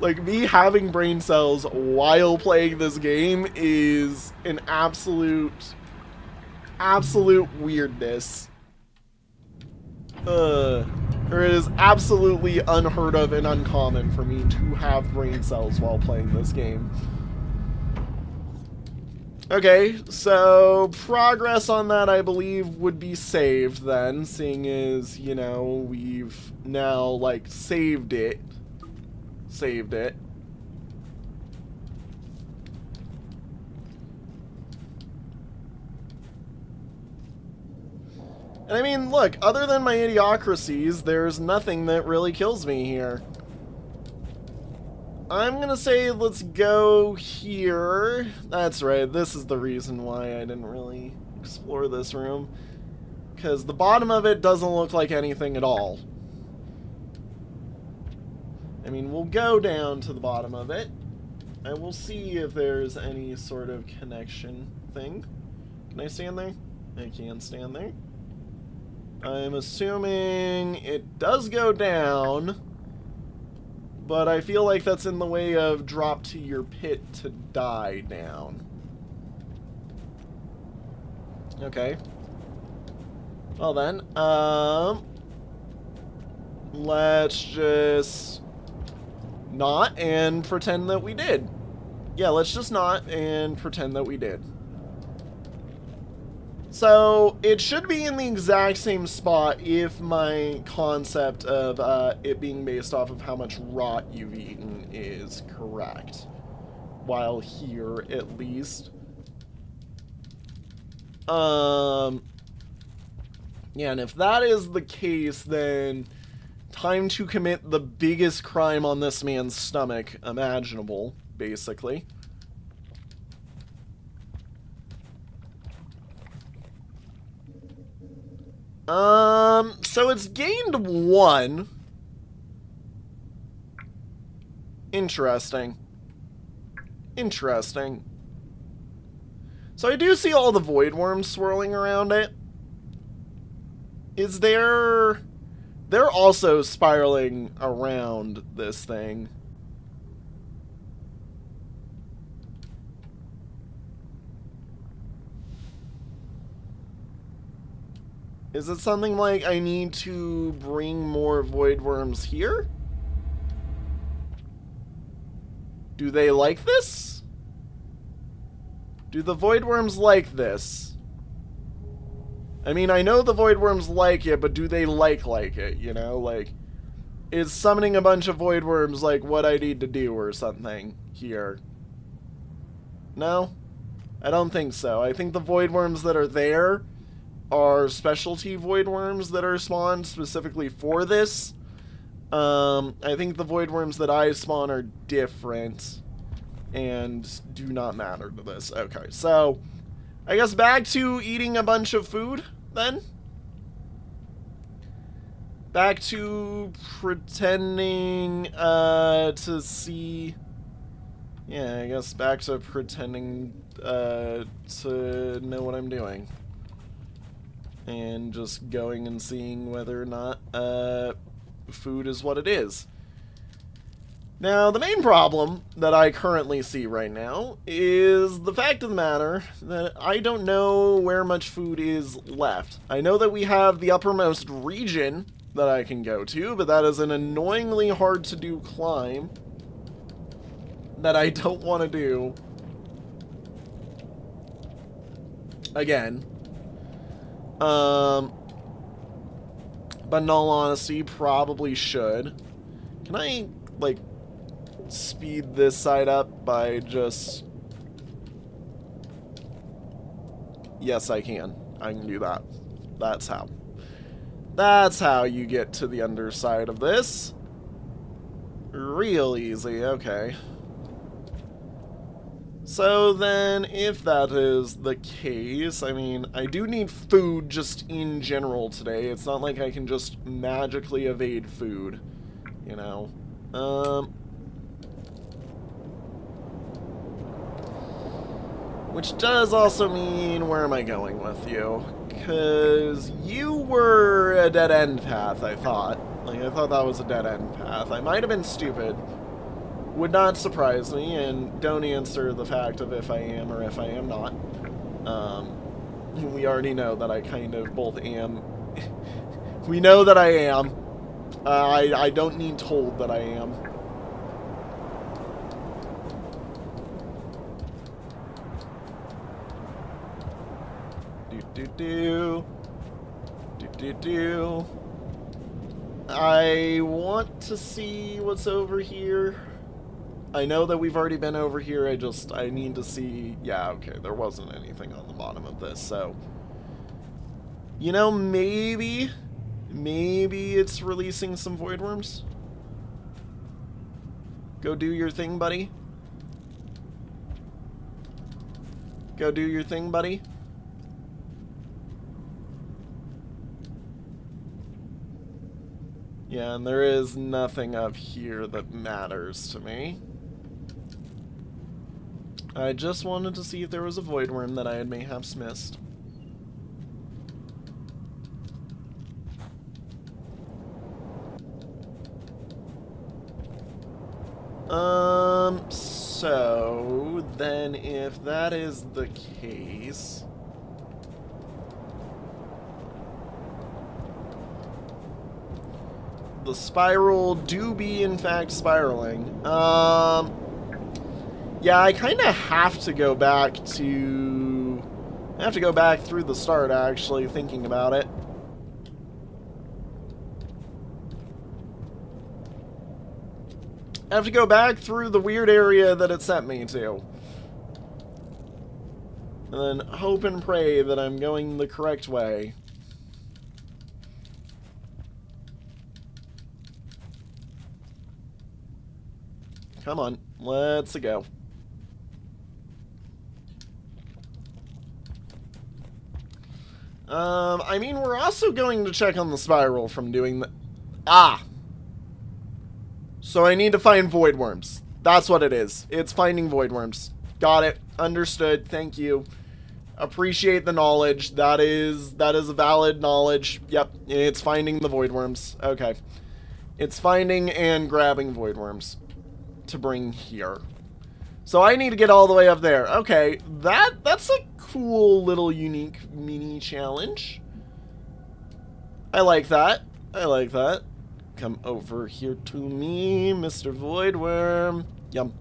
Like, me having brain cells while playing this game is an absolute weirdness. Or it is absolutely unheard of and uncommon for me to have brain cells while playing this game. Okay, so progress on that, I believe, would be saved then, seeing as, you know, we've now, like, saved it. And I mean, look, other than my idiocracies, there's nothing that really kills me here. I'm gonna say let's go here. That's right, this is the reason why I didn't really explore this room. Because the bottom of it doesn't look like anything at all. I mean, we'll go down to the bottom of it, and we'll see if there's any sort of connection thing. Can I stand there? I can stand there. I'm assuming it does go down, but I feel like that's in the way of drop to your pit to die down. Okay. Well then, let's just not and pretend that we did. Yeah, let's just not and pretend that we did. So, it should be in the exact same spot if my concept of it being based off of how much rot you've eaten is correct. While here, at least. Yeah, and if that is the case, then time to commit the biggest crime on this man's stomach imaginable, basically. So it's gained 1. Interesting. Interesting. So I do see all the void worms swirling around it. Is there... They're also spiraling around this thing. Is it something like I need to bring more void worms here? Do they like this? Do the void worms like this? I mean, I know the void worms like it, but do they like it, you know? Like, is summoning a bunch of void worms like what I need to do or something here? No? I don't think so. I think the void worms that are there are specialty void worms that are spawned specifically for this. I think the void worms that I spawn are different and do not matter to this. Okay, so I guess back to eating a bunch of food then. Back to pretending to see. Yeah, I guess back to pretending to know what I'm doing. And just going and seeing whether or not food is what it is. Now, the main problem that I currently see right now is the fact of the matter that I don't know where much food is left. I know that we have the uppermost region that I can go to, but that is an annoyingly hard to do climb that I don't want to do again. But in all honesty, probably should. Can I, like, speed this side up by just... Yes, I can. I can do that. That's how. That's how you get to the underside of this. Real easy, okay. So then, if that is the case, I mean, I do need food just in general today. It's not like I can just magically evade food, you know. Which does also mean, where am I going with you? Because you were a dead-end path, I thought. Like, I thought that was a dead-end path. I might have been stupid. Would not surprise me, and don't answer the fact of if I am or if I am not. We already know that I kind of both am. We know that I am. I don't need told that I am. Do. I want to see what's over here. I know that we've already been over here, I need to see... Yeah, okay, there wasn't anything on the bottom of this, so... You know, maybe it's releasing some void worms? Go do your thing, buddy. Go do your thing, buddy. Yeah, and there is nothing up here that matters to me. I just wanted to see if there was a void worm that I had mayhaps missed. So then if that is the case... The spiral do be, in fact, spiraling. Yeah, I kind of have to go back to... I have to go back through the start, actually, thinking about it. I have to go back through the weird area that it sent me to. And then hope and pray that I'm going the correct way. Come on, let's go. I mean, we're also going to check on the spiral from doing the... Ah! So I need to find void worms. That's what it is. It's finding void worms. Got it. Understood. Thank you. Appreciate the knowledge. That is a valid knowledge. Yep, it's finding the void worms. Okay. It's finding and grabbing void worms to bring here. So I need to get all the way up there. Okay, that's a cool little unique mini challenge. I like that. I like that. Come over here to me, Mr. Voidworm. Yum.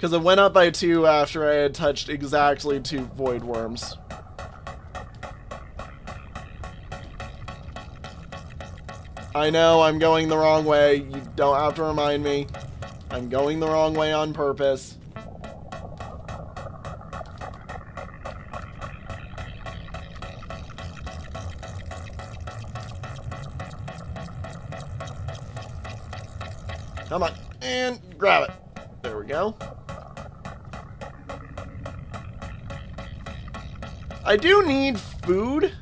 Because it went up by 2 after I had touched exactly 2 void worms. I know, I'm going the wrong way. You don't have to remind me. I'm going the wrong way on purpose. Come on, and grab it. There we go. I do need food,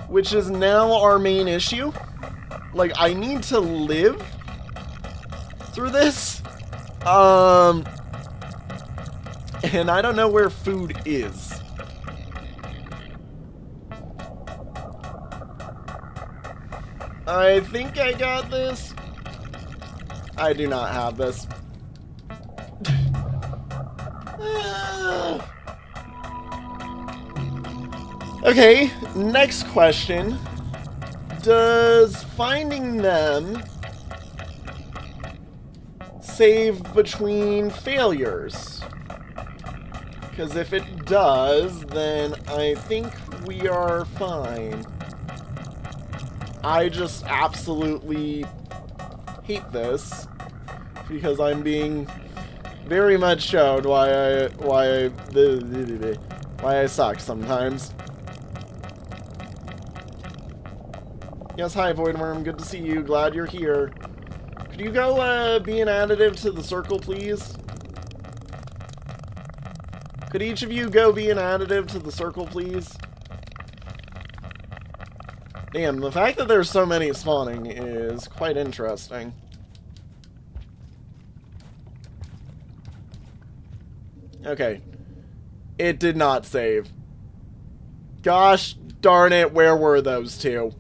which is now our main issue. Like, I need to live through this. And I don't know where food is. I think I got this. I do not have this. Okay, next question. Does finding them save between failures? Because if it does, then I think we are fine. I just absolutely hate this because I'm being very much showed why I suck sometimes. Yes, hi Voidworm, good to see you, glad you're here. Could you go be an additive to the circle, please? Could each of you go be an additive to the circle, please? Damn, the fact that there's so many spawning is quite interesting. Okay. It did not save. Gosh darn it, where were those two?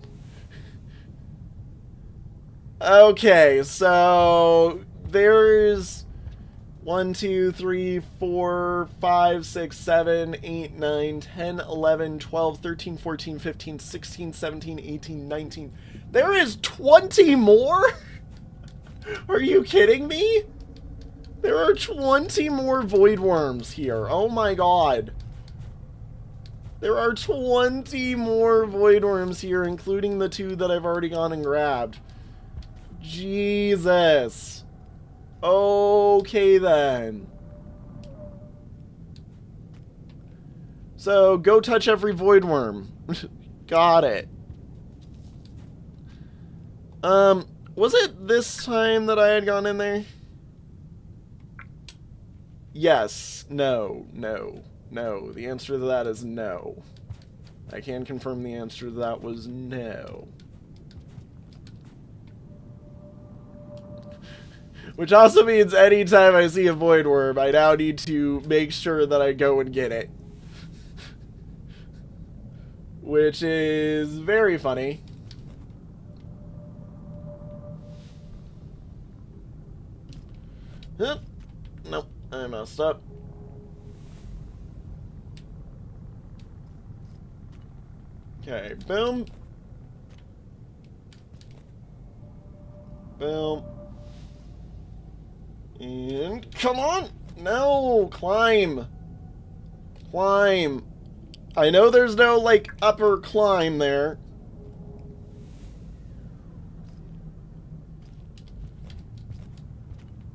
Okay, so there's 1, 2, 3, 4, 5, 6, 7, 8, 9, 10, 11, 12, 13, 14, 15, 16, 17, 18, 19. There is 20 more? Are you kidding me? There are 20 more void worms here. Oh my god. There are 20 more void worms here, including the 2 that I've already gone and grabbed. Jesus. Okay then. So go touch every void worm. Got it. Was it this time that I had gone in there? Yes. No. No. No. The answer to that is no. I can confirm the answer to that was no. Which also means anytime I see a void worm, I now need to make sure that I go and get it. Which is very funny. Nope, I messed up. Okay, boom. Boom. And come on! No! Climb! Climb! I know there's no, like, upper climb there.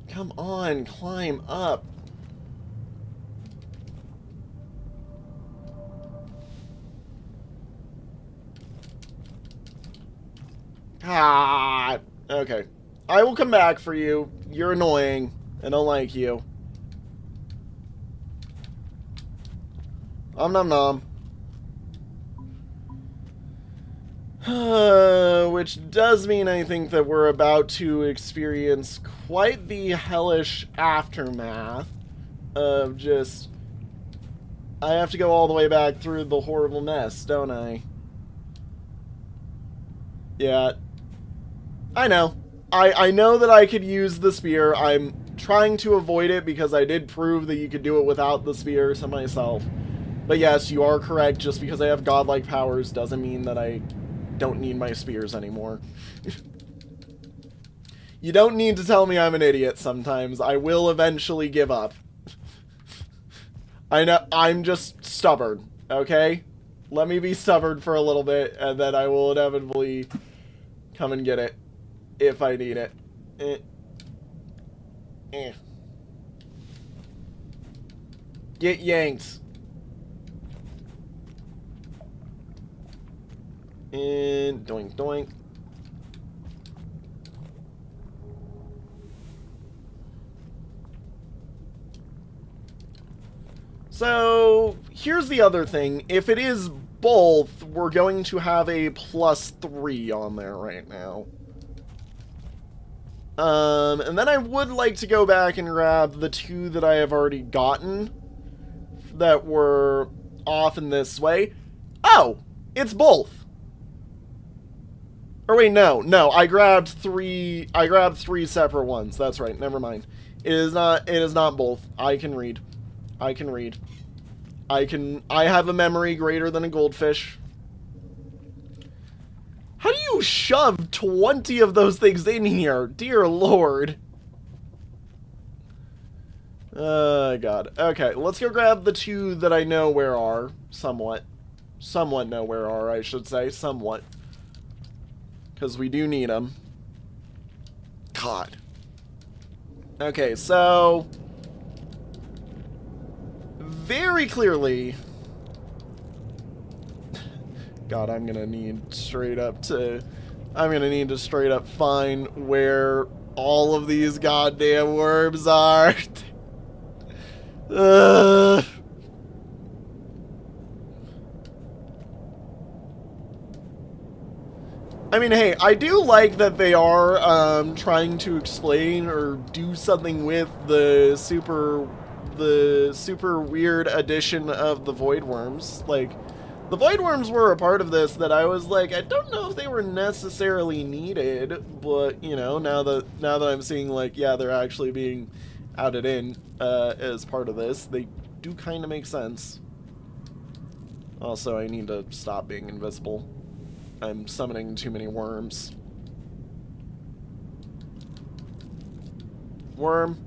Come on, climb up. Ah! Okay. I will come back for you. You're annoying. I don't like you. Nom nom. Which does mean I think that we're about to experience quite the hellish aftermath of just... I have to go all the way back through the horrible mess, don't I? Yeah. I know. I know that I could use the spear. I'm trying to avoid it because I did prove that you could do it without the spear to myself. But yes, you are correct. Just because I have godlike powers doesn't mean that I don't need my spears anymore. You don't need to tell me I'm an idiot sometimes. I will eventually give up. I know, I'm just stubborn, okay? Let me be stubborn for a little bit, and then I will inevitably come and get it if I need it. Get yanked. And doink doink. So, here's the other thing. If it is both, we're going to have a +3 on there right now. And then I would like to go back and grab the 2 that I have already gotten that were off in this way. Oh! It's both! Or wait, no, I grabbed 3 separate ones. That's right, never mind. It is not both. I can read. I have a memory greater than a goldfish. How do you shove 20 of those things in here? Dear Lord. God. Okay, let's go grab the 2 that I know where are. Somewhat know where are, I should say. Somewhat. Because we do need them. God. Okay, so... very clearly... God, I'm gonna need to straight up find where all of these goddamn worms are. I mean, hey, I do like that they are trying to explain or do something with the super weird addition of the void worms. Like, the void worms were a part of this that I was like, I don't know if they were necessarily needed, but you know, now that I'm seeing, like, yeah, they're actually being added in as part of this, they do kind of make sense. Also, I need to stop being invisible. I'm summoning too many worms. Worm.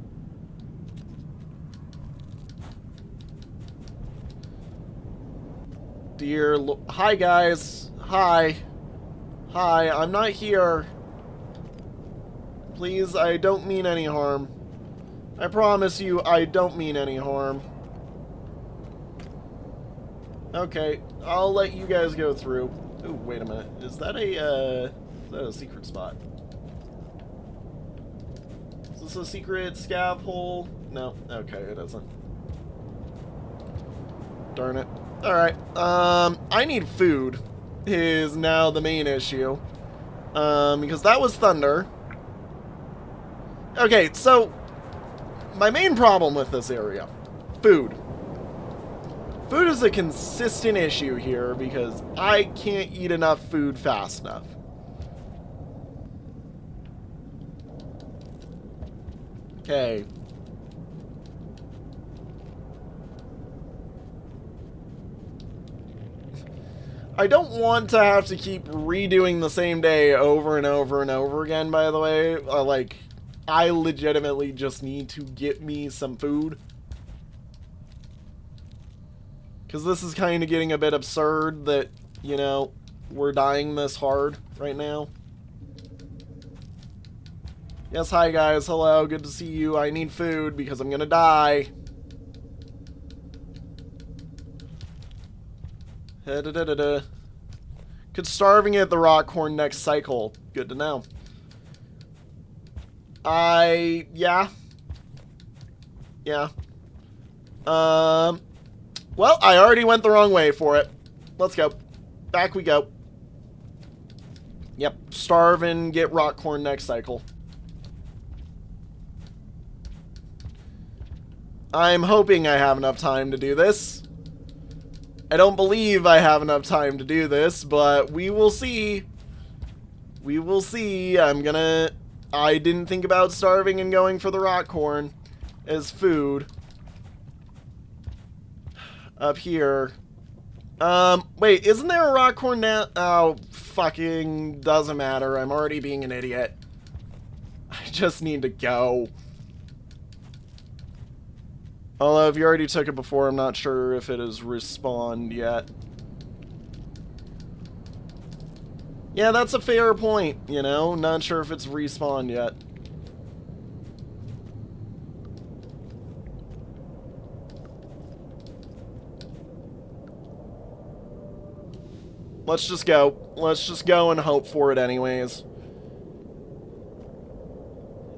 Hi, guys. Hi. Hi, I'm not here. Please, I don't mean any harm. I promise you, I don't mean any harm. Okay, I'll let you guys go through. Ooh, wait a minute. Is that a secret spot? Is this a secret scav hole? No. Okay, it isn't. Darn it. Alright, I need food is now the main issue. Because that was thunder. Okay, so my main problem with this area, food. Food is a consistent issue here because I can't eat enough food fast enough. Okay. I don't want to have to keep redoing the same day over and over and over again, by the way. Like, I legitimately just need to get me some food. Because this is kind of getting a bit absurd that, you know, we're dying this hard right now. Yes, hi guys, hello, good to see you. I need food because I'm gonna die. Could starving at the Rockhorn next cycle. Good to know. Yeah. Well, I already went the wrong way for it. Let's go. Back we go. Yep, starve and get Rockhorn next cycle. I'm hoping I have enough time to do this. I don't believe I have enough time to do this, but we will see. We will see. I didn't think about starving and going for the Rockhorn as food. Up here. Wait, isn't there a Rockhorn now? Oh, fucking doesn't matter. I'm already being an idiot. I just need to go. Although, if you already took it before, I'm not sure if it has respawned yet. Yeah, that's a fair point, you know? Not sure if it's respawned yet. Let's just go. Let's just go and hope for it anyways.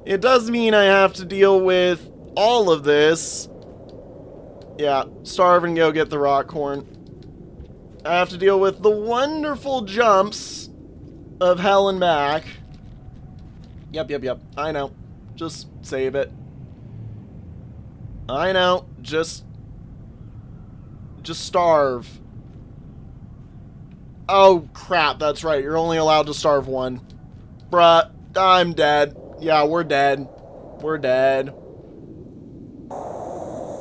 It does mean I have to deal with all of this. Yeah, starve and go get the rock horn. I have to deal with the wonderful jumps of hell and back. Yep. I know. Just save it. I know. Just starve. Oh, crap. That's right. You're only allowed to starve one. Bruh, I'm dead. Yeah, we're dead. We're dead.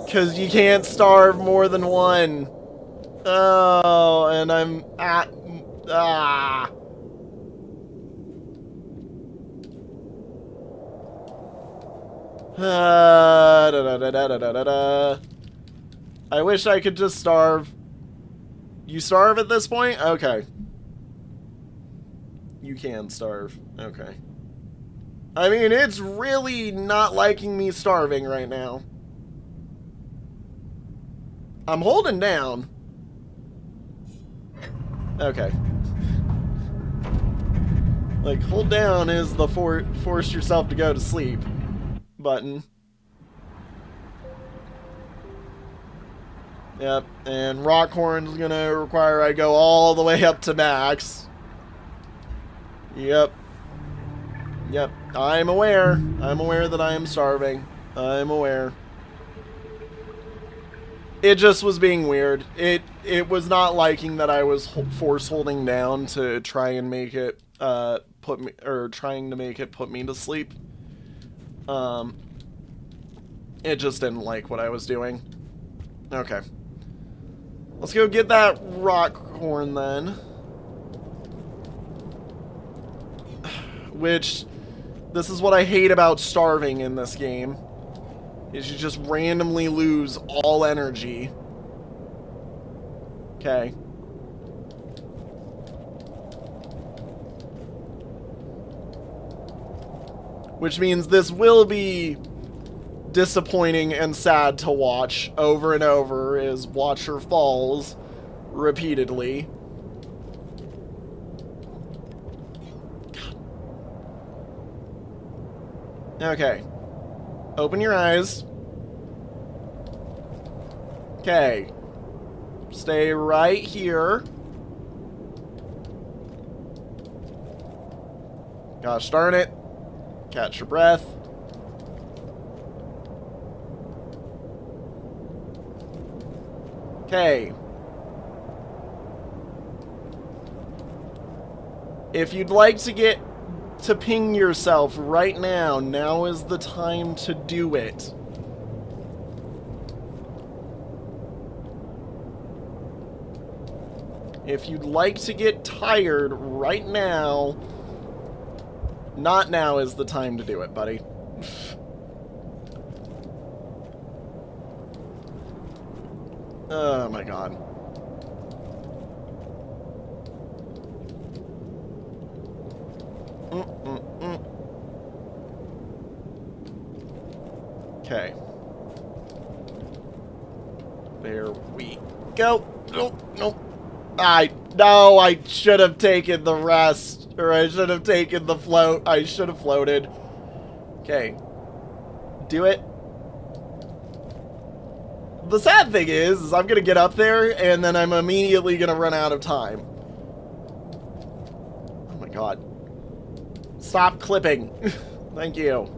Because you can't starve more than one. Oh, and I'm at... Ah. I wish I could just starve. You starve at this point? Okay. You can starve. Okay. I mean, it's really not liking me starving right now. I'm holding down. Okay. Like, hold down is the force yourself to go to sleep button. Yep, and Rockhorn's gonna require I go all the way up to max. Yep. Yep, I'm aware. I'm aware that I am starving. I'm aware. It just was being weird. It was not liking that I was force holding down to try and make it put me to sleep. It just didn't like what I was doing. Okay. Let's go get that rock horn then. Which, this is what I hate about starving in this game. Is you just randomly lose all energy. Okay. Which means this will be disappointing and sad to watch over and over as Watcher falls repeatedly. Okay. Open your eyes. Okay. Stay right here. Gosh darn it. Catch your breath. Okay. If you'd like to get to ping yourself right now, now is the time to do it. If you'd like to get tired right now, not now is the time to do it, buddy. Oh my god. Okay. There we go. Nope. I should have taken the rest. Or I should have taken the float. I should have floated. Okay. Do it. The sad thing is I'm gonna get up there and then I'm immediately gonna run out of time. Oh my god. Stop clipping. Thank you.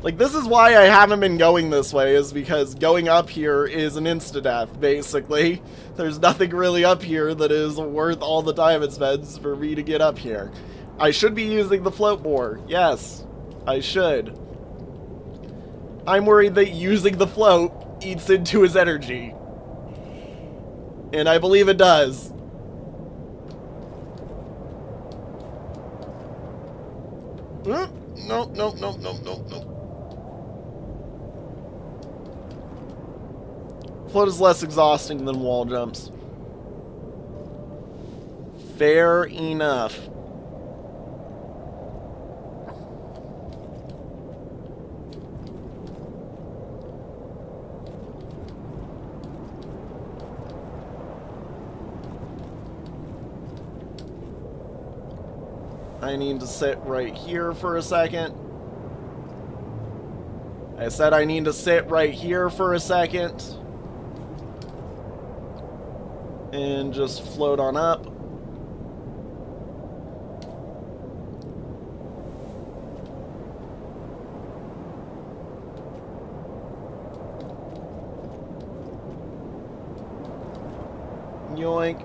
Like, this is why I haven't been going this way, is because going up here is an insta-death, basically. There's nothing really up here that is worth all the time it spends for me to get up here. I should be using the float more. Yes, I should. I'm worried that using the float eats into his energy. And I believe it does. No. Float is less exhausting than wall jumps. Fair enough. I need to sit right here for a second. I said I need to sit right here for a second. And just float on up. Yoink.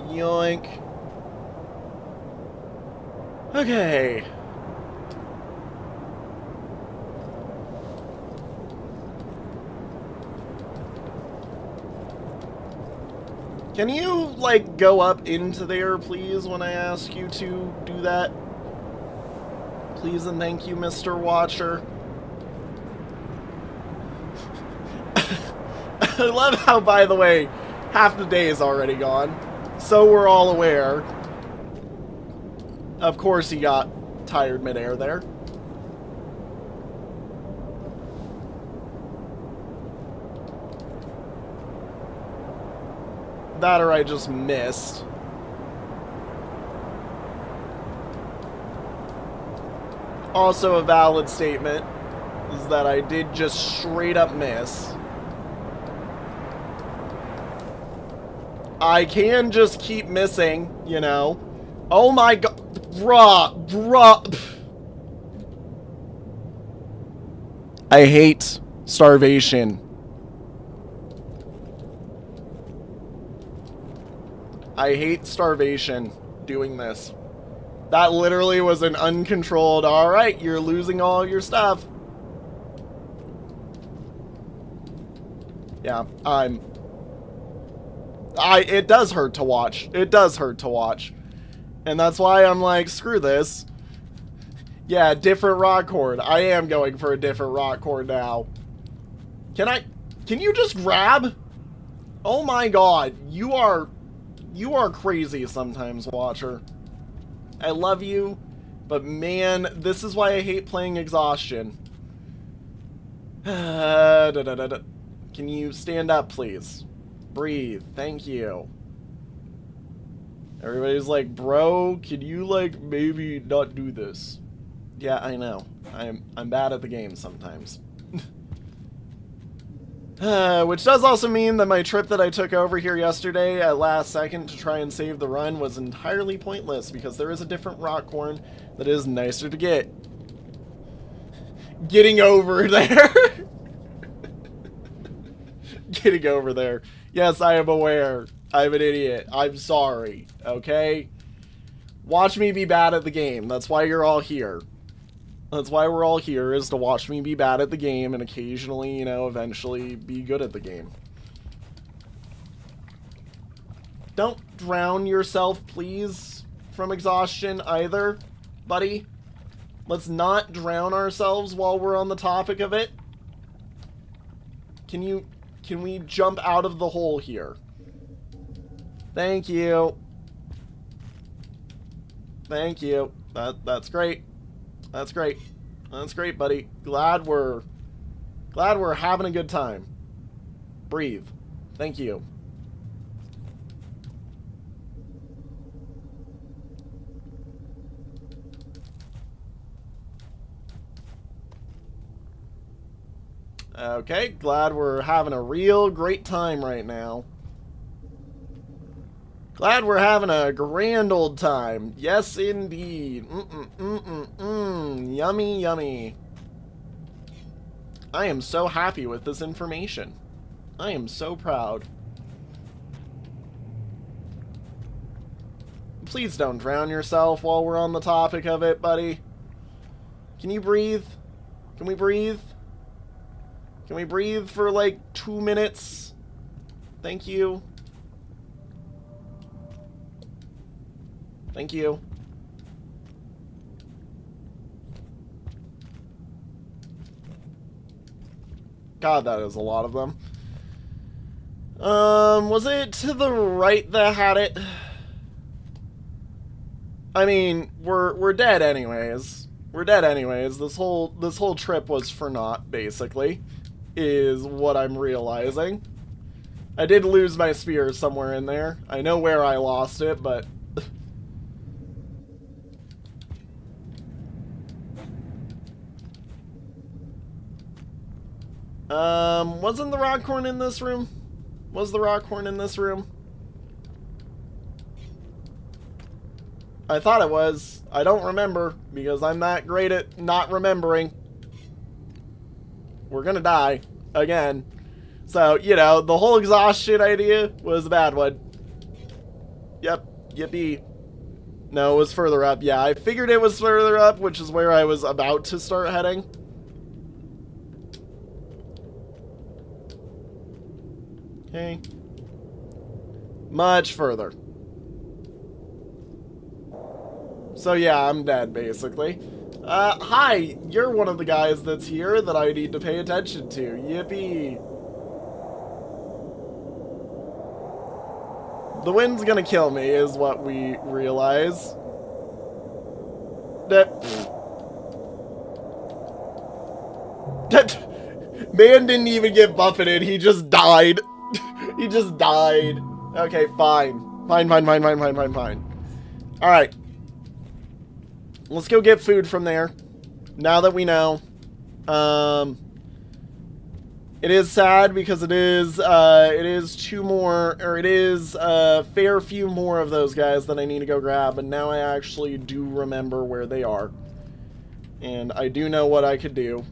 Yoink. Okay. Can you, like, go up into there, please, when I ask you to do that? Please and thank you, Mr. Watcher. I love how, by the way, half the day is already gone. So we're all aware. Of course he got tired midair there. That or I just missed. Also a valid statement is that I did just straight up miss. I can just keep missing, you know. Oh my god. Bruh. I hate starvation. I hate starvation doing this. That literally was an uncontrolled, alright, you're losing all your stuff. Yeah, it does hurt to watch. It does hurt to watch. And that's why I'm like, screw this. Yeah, different rock chord. I am going for a different rock chord now. Can you just grab? Oh my god, you are crazy sometimes, Watcher. I love you, but man, this is why I hate playing Exhaustion. Can you stand up, please? Breathe. Thank you. Everybody's like, bro, can you, like, maybe not do this? Yeah, I know. I'm bad at the game sometimes. Which does also mean that my trip that I took over here yesterday at last second to try and save the run was entirely pointless because there is a different rock horn that is nicer to get. Getting over there. Getting over there. Yes, I am aware. I'm an idiot. I'm sorry. Okay? Watch me be bad at the game. That's why you're all here. That's why we're all here, is to watch me be bad at the game and occasionally, you know, eventually be good at the game. Don't drown yourself, please, from exhaustion either, buddy. Let's not drown ourselves while we're on the topic of it. Can we jump out of the hole here? Thank you. Thank you. That's great. That's great. That's great, buddy. Glad we're having a good time. Breathe. Thank you. Okay, glad we're having a real great time right now. Glad we're having a grand old time. Yes, indeed. Yummy, yummy. I am so happy with this information. I am so proud. Please don't drown yourself while we're on the topic of it, buddy. Can you breathe? Can we breathe? Can we breathe for like 2 minutes? Thank you. Thank you. God, that is a lot of them. Was it to the right that had it? I mean, we're dead anyways. We're dead anyways. This whole trip was for naught, basically, is what I'm realizing. I did lose my spear somewhere in there. I know where I lost it, but wasn't the rock horn in this room? Was the rock horn in this room? I thought it was. I don't remember, because I'm not great at not remembering. We're gonna die. Again. So, you know, the whole exhaustion idea was a bad one. Yep. Yippee. No, it was further up. Yeah, I figured it was further up, which is where I was about to start heading. Okay. Much further. So yeah, I'm dead, basically. Hi, you're one of the guys that's here that I need to pay attention to. Yippee. The wind's gonna kill me, is what we realize. That man didn't even get buffeted, he just died. He just died. Okay, fine. Fine. Alright. Let's go get food from there. Now that we know. It is sad because it is two more, or it is a fair few more of those guys that I need to go grab, and now I actually do remember where they are. And I do know what I could do.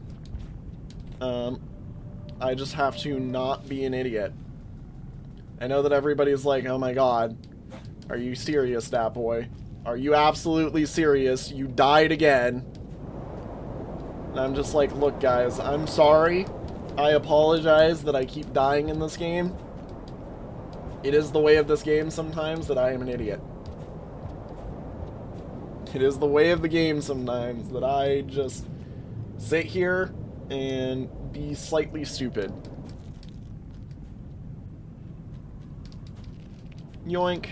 I just have to not be an idiot. I know that everybody's like, oh my god, are you serious, that boy? Are you absolutely serious? You died again. And I'm just like, look guys, I'm sorry. I apologize that I keep dying in this game. It is the way of this game sometimes that I am an idiot. It is the way of the game sometimes that I just sit here and be slightly stupid. Yoink.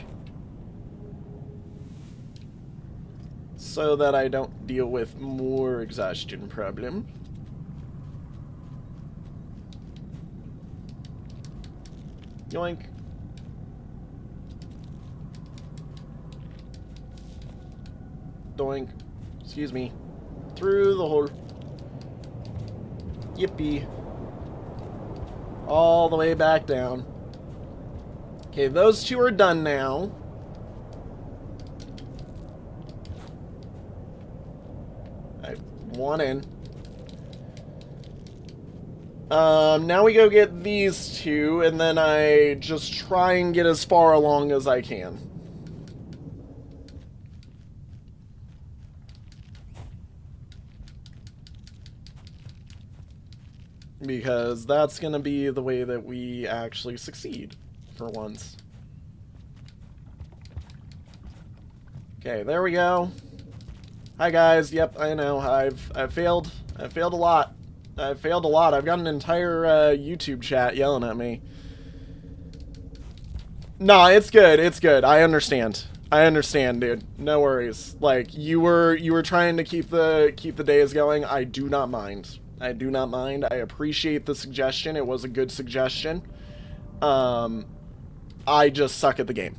So that I don't deal with more exhaustion problem. Yoink. Doink. Excuse me. Through the hole. Yippee. All the way back down. Okay, those two are done now. I want in. Now we go get these two, and then I just try and get as far along as I can. Because that's gonna be the way that we actually succeed, for once. Okay, there we go. Hi guys, yep, I know, I've failed. I've failed a lot. I've failed a lot. I've got an entire YouTube chat yelling at me. No, it's good. It's good. I understand. I understand, dude. No worries. Like you were trying to keep the days going. I do not mind. I do not mind. I appreciate the suggestion. It was a good suggestion. I just suck at the game.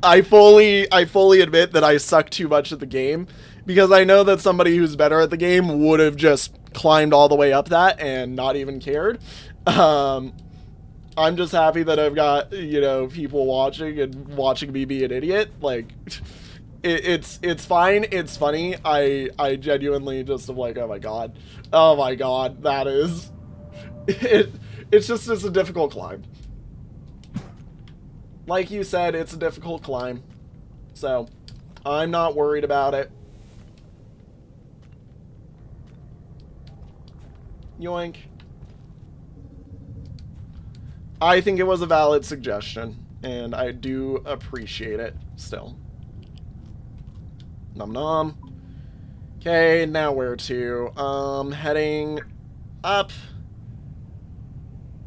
I fully admit that I suck too much at the game, because I know that somebody who's better at the game would have just climbed all the way up that and not even cared. I'm just happy that I've got, you know, people watching and watching me be an idiot. Like, it's fine. It's funny. I genuinely just am like, oh my god, that is it's just a difficult climb. Like you said, it's a difficult climb. So, I'm not worried about it. Yoink. I think it was a valid suggestion, and I do appreciate it still. Nom nom. Okay, now where to? Heading up.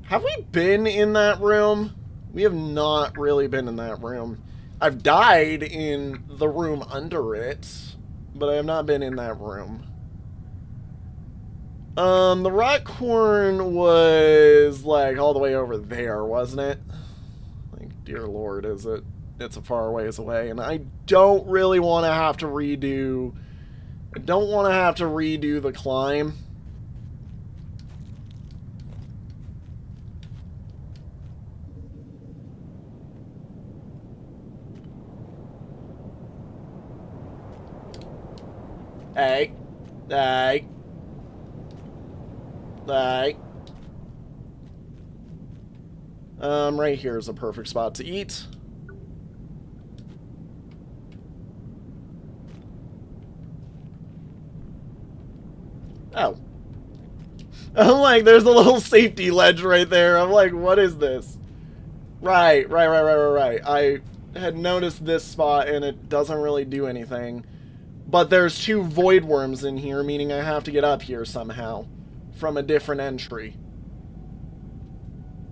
Have we been in that room? We have not really been in that room. I've died in the room under it, but I have not been in that room. The rock horn was, like, all the way over there, wasn't it? Like, dear lord, is it? It's a far ways away, and I don't really want to have to redo... I don't want to have to redo the climb. Hey. Hey. Hey. Right here is a perfect spot to eat. Oh. I'm like, there's a little safety ledge right there. I'm like, what is this? Right. I had noticed this spot and it doesn't really do anything. But there's 2 void worms in here, meaning I have to get up here somehow from a different entry.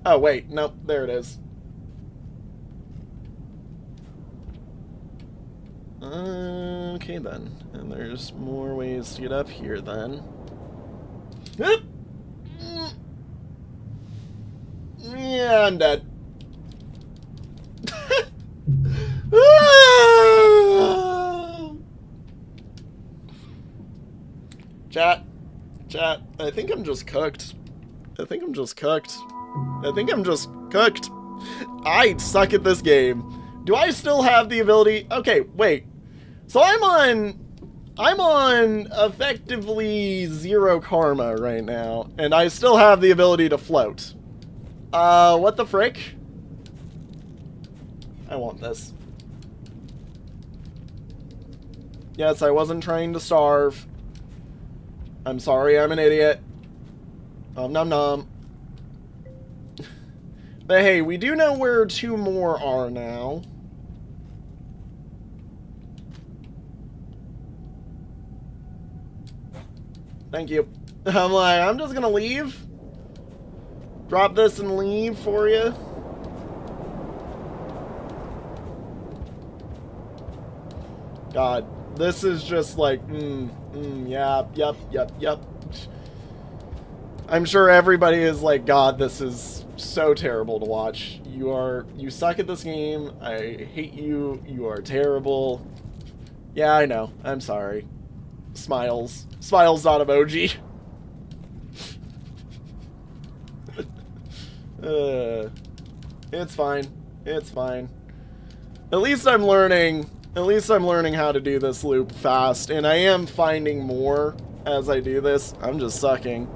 Oh, wait. Nope. There it is. Okay, then. And there's more ways to get up here, then. Yeah, I'm dead. Chat, I think I'm just cooked. I think I'm just cooked. I suck at this game. Do I still have the ability? Okay, wait. So I'm on effectively 0 karma right now, and I still have the ability to float. What the frick? I want this. Yes, I wasn't trying to starve. I'm sorry, I'm an idiot. Nom nom. But hey, we do know where 2 more are now. Thank you. I'm like, I'm just gonna leave. Drop this and leave for you. God, this is just like, yep. I'm sure everybody is like, God, this is so terrible to watch. You suck at this game. I hate you. You are terrible. Yeah, I know. I'm sorry. Smiles. Smiles not emoji. It's fine. It's fine. At least I'm learning how to do this loop fast, and I am finding more as I do this. I'm just sucking.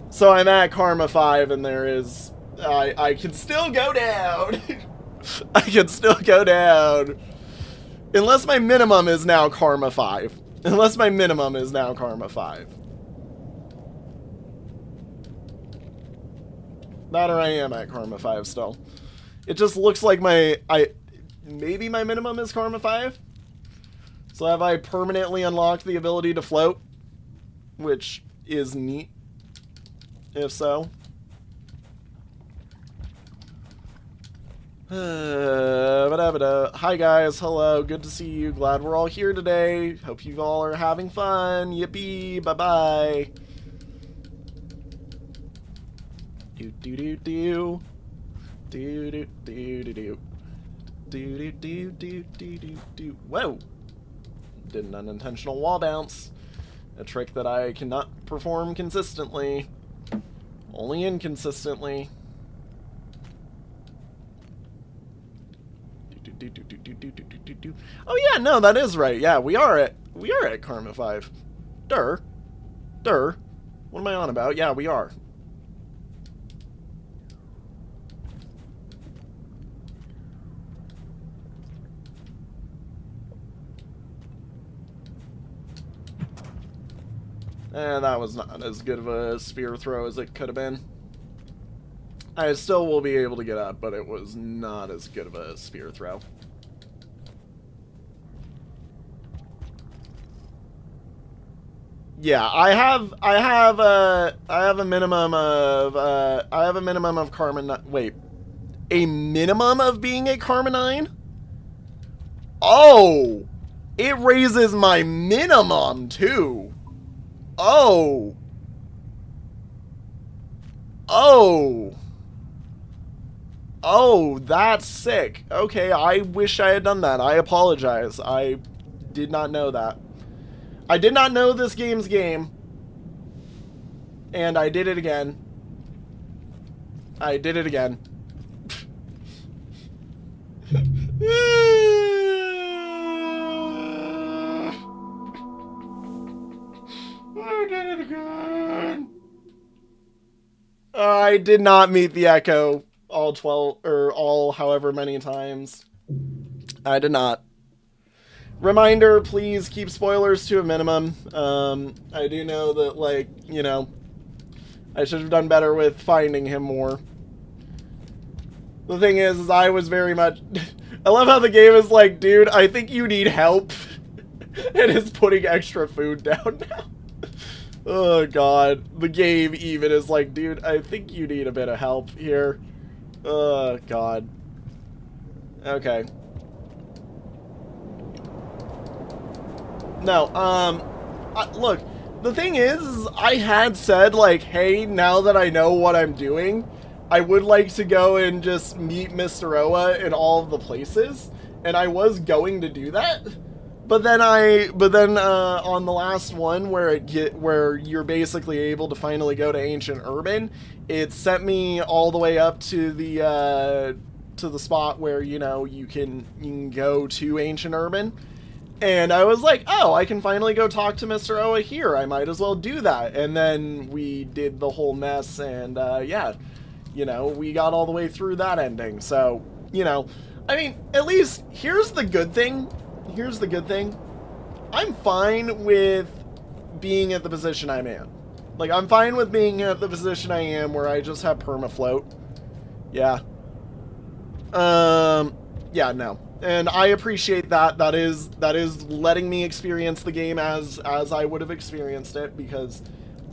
So I'm at Karma 5, and there is... I can still go down. I can still go down. Unless my minimum is now Karma 5. Unless my minimum is now Karma 5. That or I am at Karma 5 still. It just looks like maybe my minimum is Karma 5? So have I permanently unlocked the ability to float? Which is neat. If so. Hi guys, hello, good to see you. Glad we're all here today. Hope you all are having fun. Yippee, bye-bye. Do-do-do-do. Do-do-do-do-do. Do-do-do-do-do-do. Whoa! Did an unintentional wall bounce. A trick that I cannot perform consistently. Only inconsistently. Oh yeah, no, that is right. Yeah, we are at Karma 5. What am I on about? Yeah, we are. That was not as good of a spear throw as it could have been. I still will be able to get up, but it was not as good of a spear throw. Yeah, I have a minimum of Carmen. Wait, a minimum of being a Carmenine? Oh, it raises my minimum too. Oh, oh, oh, that's sick. Okay, I wish I had done that. I apologize. I did not know that. I did not know this game's game, and I did it again. I did it again. I did it again. I did not meet the Echo all 12 or all however many times. I did not. Reminder, please keep spoilers to a minimum. I do know that, like, you know, I should have done better with finding him more. The thing is I was very much... I love how the game is like, dude, I think you need help. And is putting extra food down now. Oh, God. The game even is like, dude, I think you need a bit of help here. Oh, God. Okay. No, look, the thing is, I had said, like, hey, now that I know what I'm doing, I would like to go and just meet Mr. Oa in all of the places, and I was going to do that, but then on the last one where you're basically able to finally go to Ancient Urban, it sent me all the way up to the spot where, you know, you can go to Ancient Urban. And I was like, oh, I can finally go talk to Mr. Oa here. I might as well do that. And then we did the whole mess, and yeah, you know, we got all the way through that ending. So, you know, I mean, at least here's the good thing. Here's the good thing. I'm fine with being at the position I'm in. Like, I'm fine with being at the position I am where I just have permafloat. Yeah. Yeah, no. And I appreciate that. That is letting me experience the game as I would have experienced it, because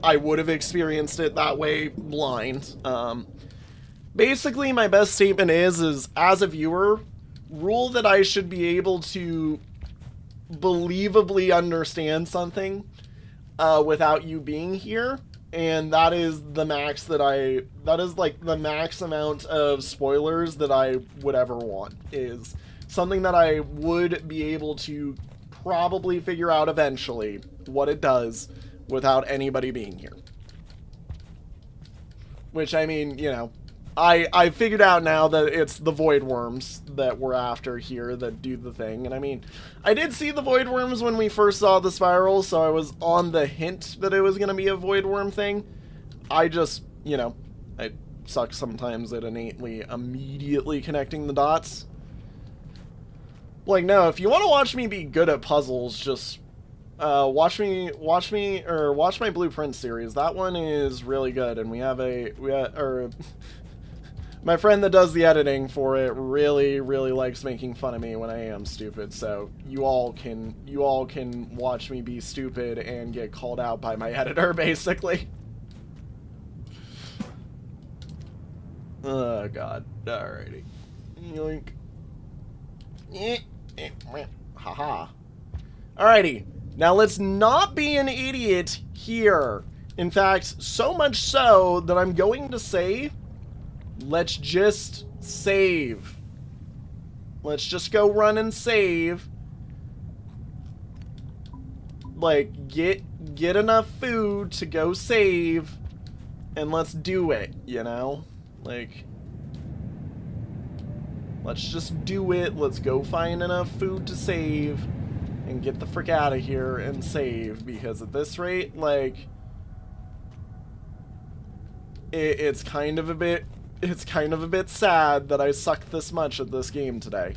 I would have experienced it that way blind. Basically, my best statement is as a viewer, rule that I should be able to believably understand something without you being here. And that is the max that is like the max amount of spoilers that I would ever want, is something that I would be able to probably figure out eventually what it does without anybody being here. Which, I mean, you know, I figured out now that it's the void worms that we're after here that do the thing. And I mean, I did see the void worms when we first saw the spiral, so I was on the hint that it was going to be a void worm thing. I just, you know, I suck sometimes at innately immediately connecting the dots. Like, no, if you want to watch me be good at puzzles, just watch my Blueprint series. That one is really good, and my friend that does the editing for it really likes making fun of me when I am stupid. So you all can watch me be stupid and get called out by my editor, basically. Oh God. Alrighty. Yoink. Haha. Alrighty. Now let's not be an idiot here. In fact, so much so that I'm going to say, let's just save. Let's just go run and save. Like, get enough food to go save, and let's do it, you know? Like, let's just do it. Let's go find enough food to save and get the frick out of here and save, because at this rate, like, it's kind of a bit sad that I suck this much at this game today.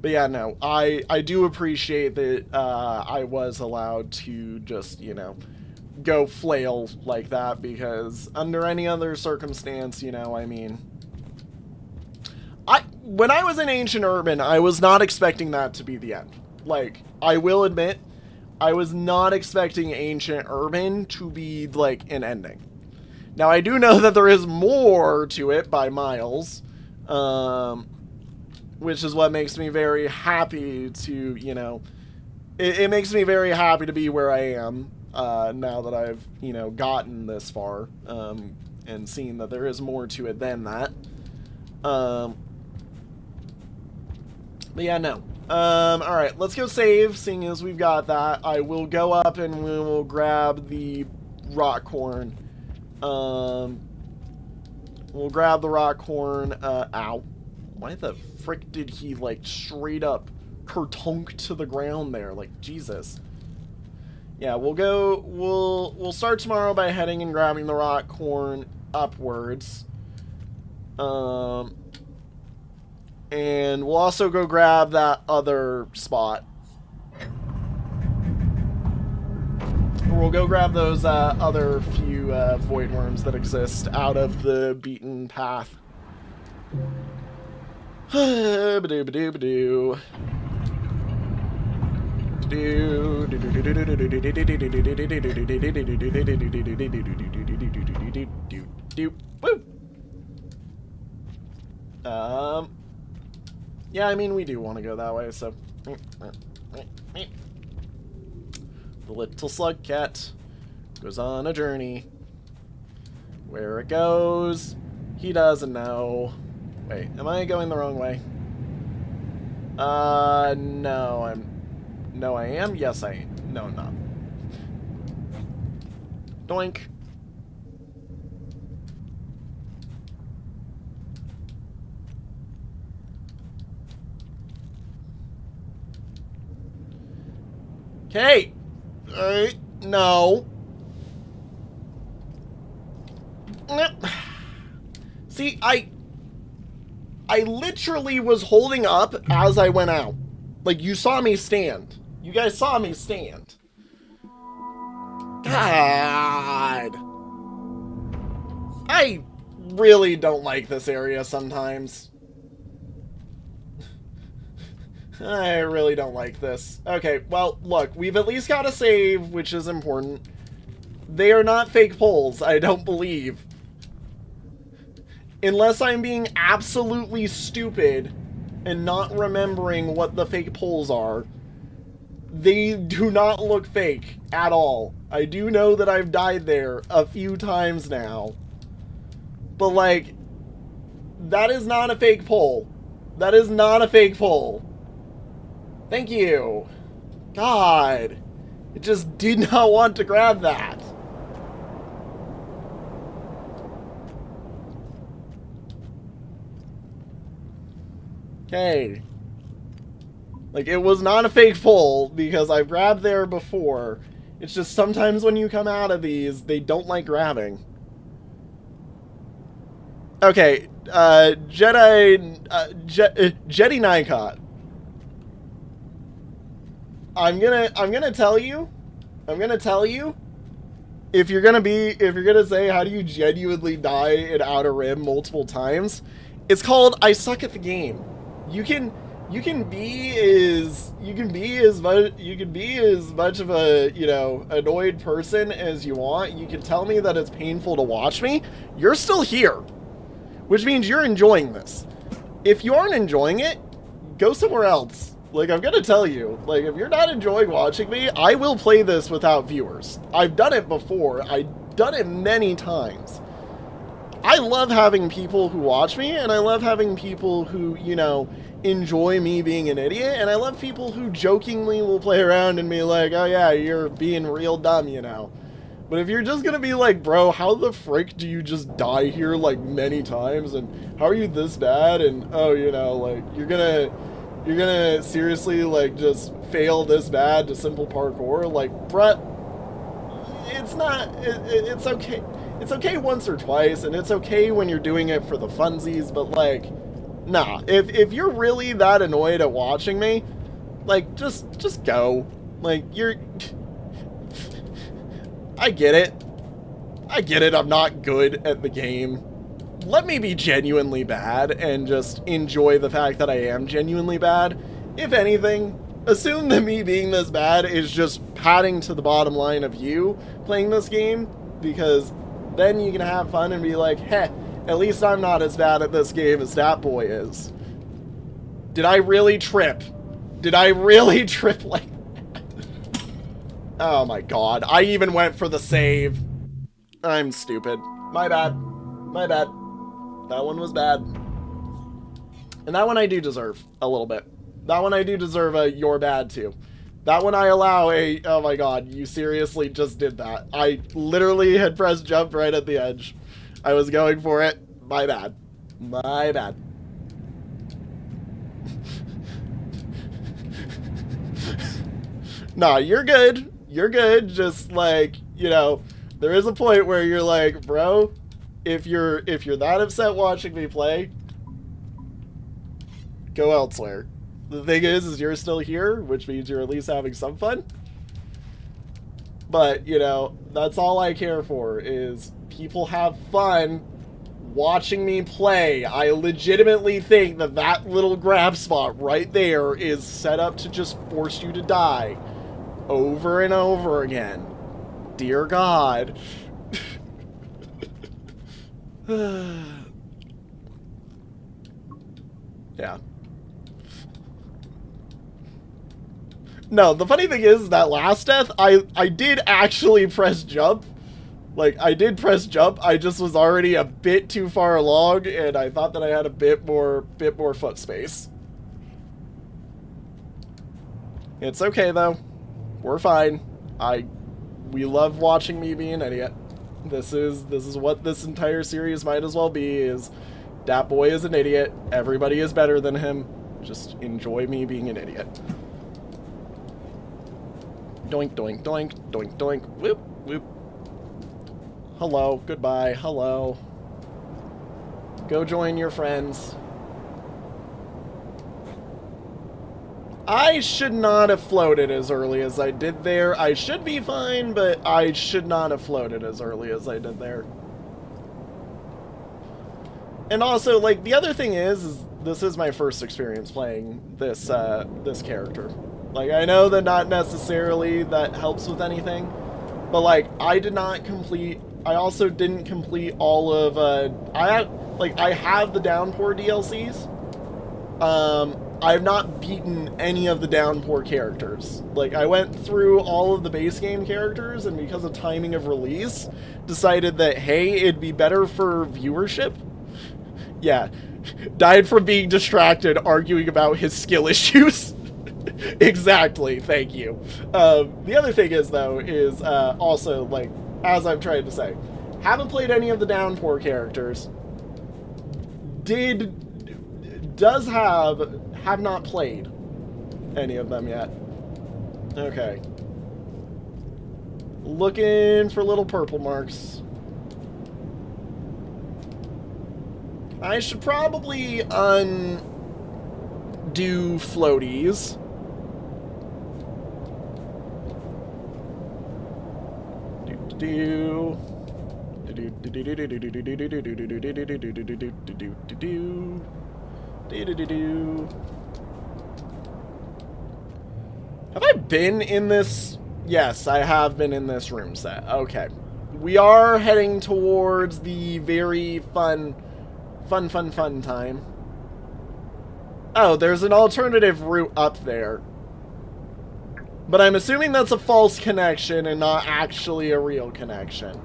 But yeah, no, I do appreciate that I was allowed to just, you know, go flail like that, because under any other circumstance, you know, I mean, when I was in Ancient Urban, I was not expecting that to be the end. Like, I will admit, I was not expecting Ancient Urban to be, like, an ending. Now, I do know that there is more to it by miles, which is what makes me very happy to, you know, it makes me very happy to be where I am, now that I've, you know, gotten this far, and seen that there is more to it than that. But yeah, no. Alright, let's go save, seeing as we've got that. I will go up and we will grab the rock horn. We'll grab the rock horn, ow. Why the frick did he, like, straight up kertunk to the ground there? Like, Jesus. Yeah, we'll start tomorrow by heading and grabbing the rock horn upwards. And we'll also go grab that other spot. We'll go grab those other few void worms that exist out of the beaten path. Ba-doo-ba-doo-ba-doo. Woo! Yeah, I mean, we do want to go that way, so... The little slug cat goes on a journey. Where it goes, he doesn't know. Wait, am I going the wrong way? No, No, I am? Yes, I am. No, I'm not. Doink. Okay. Alright. No. See, I literally was holding up as I went out. Like, you saw me stand. You guys saw me stand. God. I really don't like this area sometimes. I really don't like this. Okay, well, look, we've at least got a save, which is important. They are not fake poles, I don't believe. Unless I'm being absolutely stupid and not remembering what the fake poles are. They do not look fake at all. I do know that I've died there a few times now. But, like, that is not a fake pole. That is not a fake pole. Thank you. God. It just did not want to grab that. Okay. Like, it was not a fake pole because I've grabbed there before. It's just sometimes when you come out of these, they don't like grabbing. Okay, Jedi Nycot. I'm gonna tell you, if you're gonna say how do you genuinely die in Outer Rim multiple times, it's called I suck at the game. You can be as much of a, you know, annoyed person as you want. You can tell me that it's painful to watch me. You're still here, which means you're enjoying this. If you aren't enjoying it, go somewhere else. Like, I'm gonna tell you, like, if you're not enjoying watching me, I will play this without viewers. I've done it before. I've done it many times. I love having people who watch me, and I love having people who, you know, enjoy me being an idiot, and I love people who jokingly will play around and be like, oh yeah, you're being real dumb, you know. But if you're just gonna be like, bro, how the frick do you just die here, like, many times, and how are you this bad, and, oh, you know, like, you're gonna seriously, like, just fail this bad to simple parkour? Like, bruh, it's not, it's okay. It's okay once or twice, and it's okay when you're doing it for the funsies, but, like, nah. If you're really that annoyed at watching me, like, just go. Like, I get it. I'm not good at the game. Let me be genuinely bad and just enjoy the fact that I am genuinely bad. If anything, assume that me being this bad is just padding to the bottom line of you playing this game, because then you can have fun and be like, heh, at least I'm not as bad at this game as that boy is. Did I really trip? Did I really trip like that? Oh my god, I even went for the save. I'm stupid. My bad. My bad. That one was bad. And that one I do deserve a little bit. That one I do deserve a you're bad too. That one I allow a, oh my god, you seriously just did that. I literally had pressed jump right at the edge. I was going for it. My bad. My bad. Nah, you're good. You're good. Just like, you know, there is a point where you're like, bro, if you're that upset watching me play, go elsewhere. The thing is you're still here, which means you're at least having some fun. But, you know, that's all I care for, is people have fun watching me play. I legitimately think that that little grab spot right there is set up to just force you to die over and over again. Dear God. Yeah. No, the funny thing is, that last death, I did actually press jump. Like, I did press jump, I just was already a bit too far along, and I thought that I had a bit more foot space. It's okay, though. We're fine. We love watching me be an idiot. This is what this entire series might as well be, is that boy is an idiot, everybody is better than him, just enjoy me being an idiot. Doink, doink, doink, doink, doink, whoop, whoop. Hello, goodbye, hello. Go join your friends. I should not have floated as early as I did there. I should be fine, but I should not have floated as early as I did there. And also, like, the other thing is this is my first experience playing this this character. Like, I know that not necessarily that helps with anything, but like, I also didn't complete all of, I have the Downpour DLCs. I have not beaten any of the Downpour characters. Like, I went through all of the base game characters, and because of timing of release, decided that, hey, it'd be better for viewership. Yeah, died from being distracted arguing about his skill issues. Exactly, thank you. The other thing is, though, is also, like, as I'm trying to say, haven't played any of the Downpour characters. Have not played any of them yet. Okay. Looking for little purple marks. I should probably undo floaties. Have I been in this? Yes, I have been in this room set. Okay. We are heading towards the very fun time. Oh, there's an alternative route up there. But I'm assuming that's a false connection and not actually a real connection.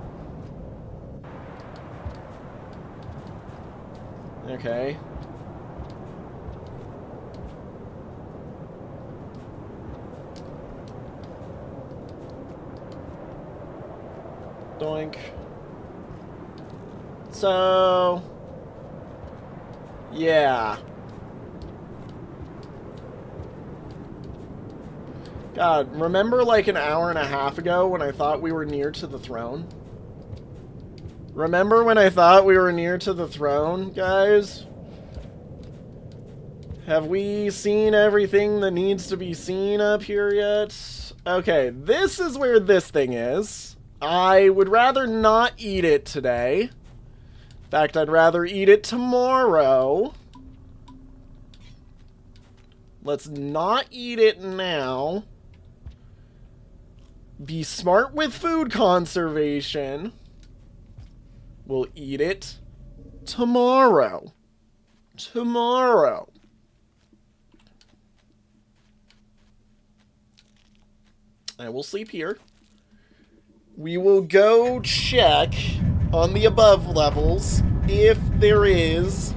Okay. Doink. So... yeah. God, remember like an hour and a half ago when I thought we were near to the throne? Remember when I thought we were near to the throne, guys? Have we seen everything that needs to be seen up here yet? Okay, this is where this thing is. I would rather not eat it today. In fact, I'd rather eat it tomorrow. Let's not eat it now. Be smart with food conservation. We'll eat it tomorrow. Tomorrow. I will sleep here. We will go check on the above levels if there is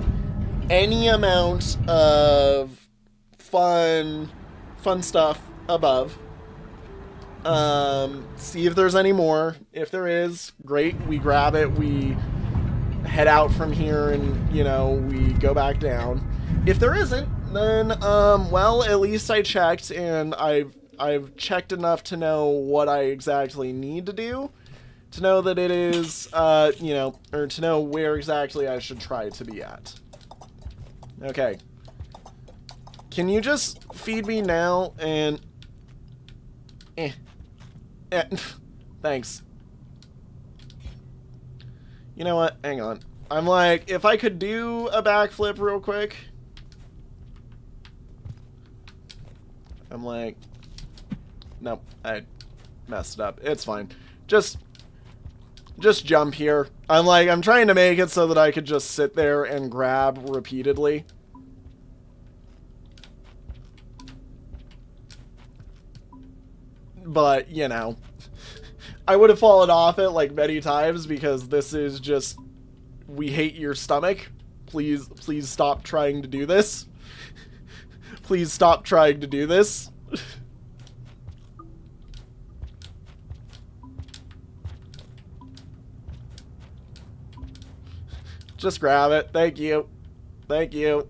any amount of fun stuff above. See if there's any more. If there is, great. We grab it. We head out from here and, you know, we go back down. If there isn't, then, well, at least I checked and I've checked enough to know what I exactly need to do. To know that it is, you know, or to know where exactly I should try to be at. Okay. Can you just feed me now and... Thanks. You know what? Hang on. I'm like, if I could do a backflip real quick. I'm like... Nope, I messed it up. It's fine. Just jump here. I'm like, I'm trying to make it so that I could just sit there and grab repeatedly. But, you know, I would have fallen off it like many times because this is just, we hate your stomach. Please stop trying to do this. Please stop trying to do this. Just grab it. Thank you. Thank you.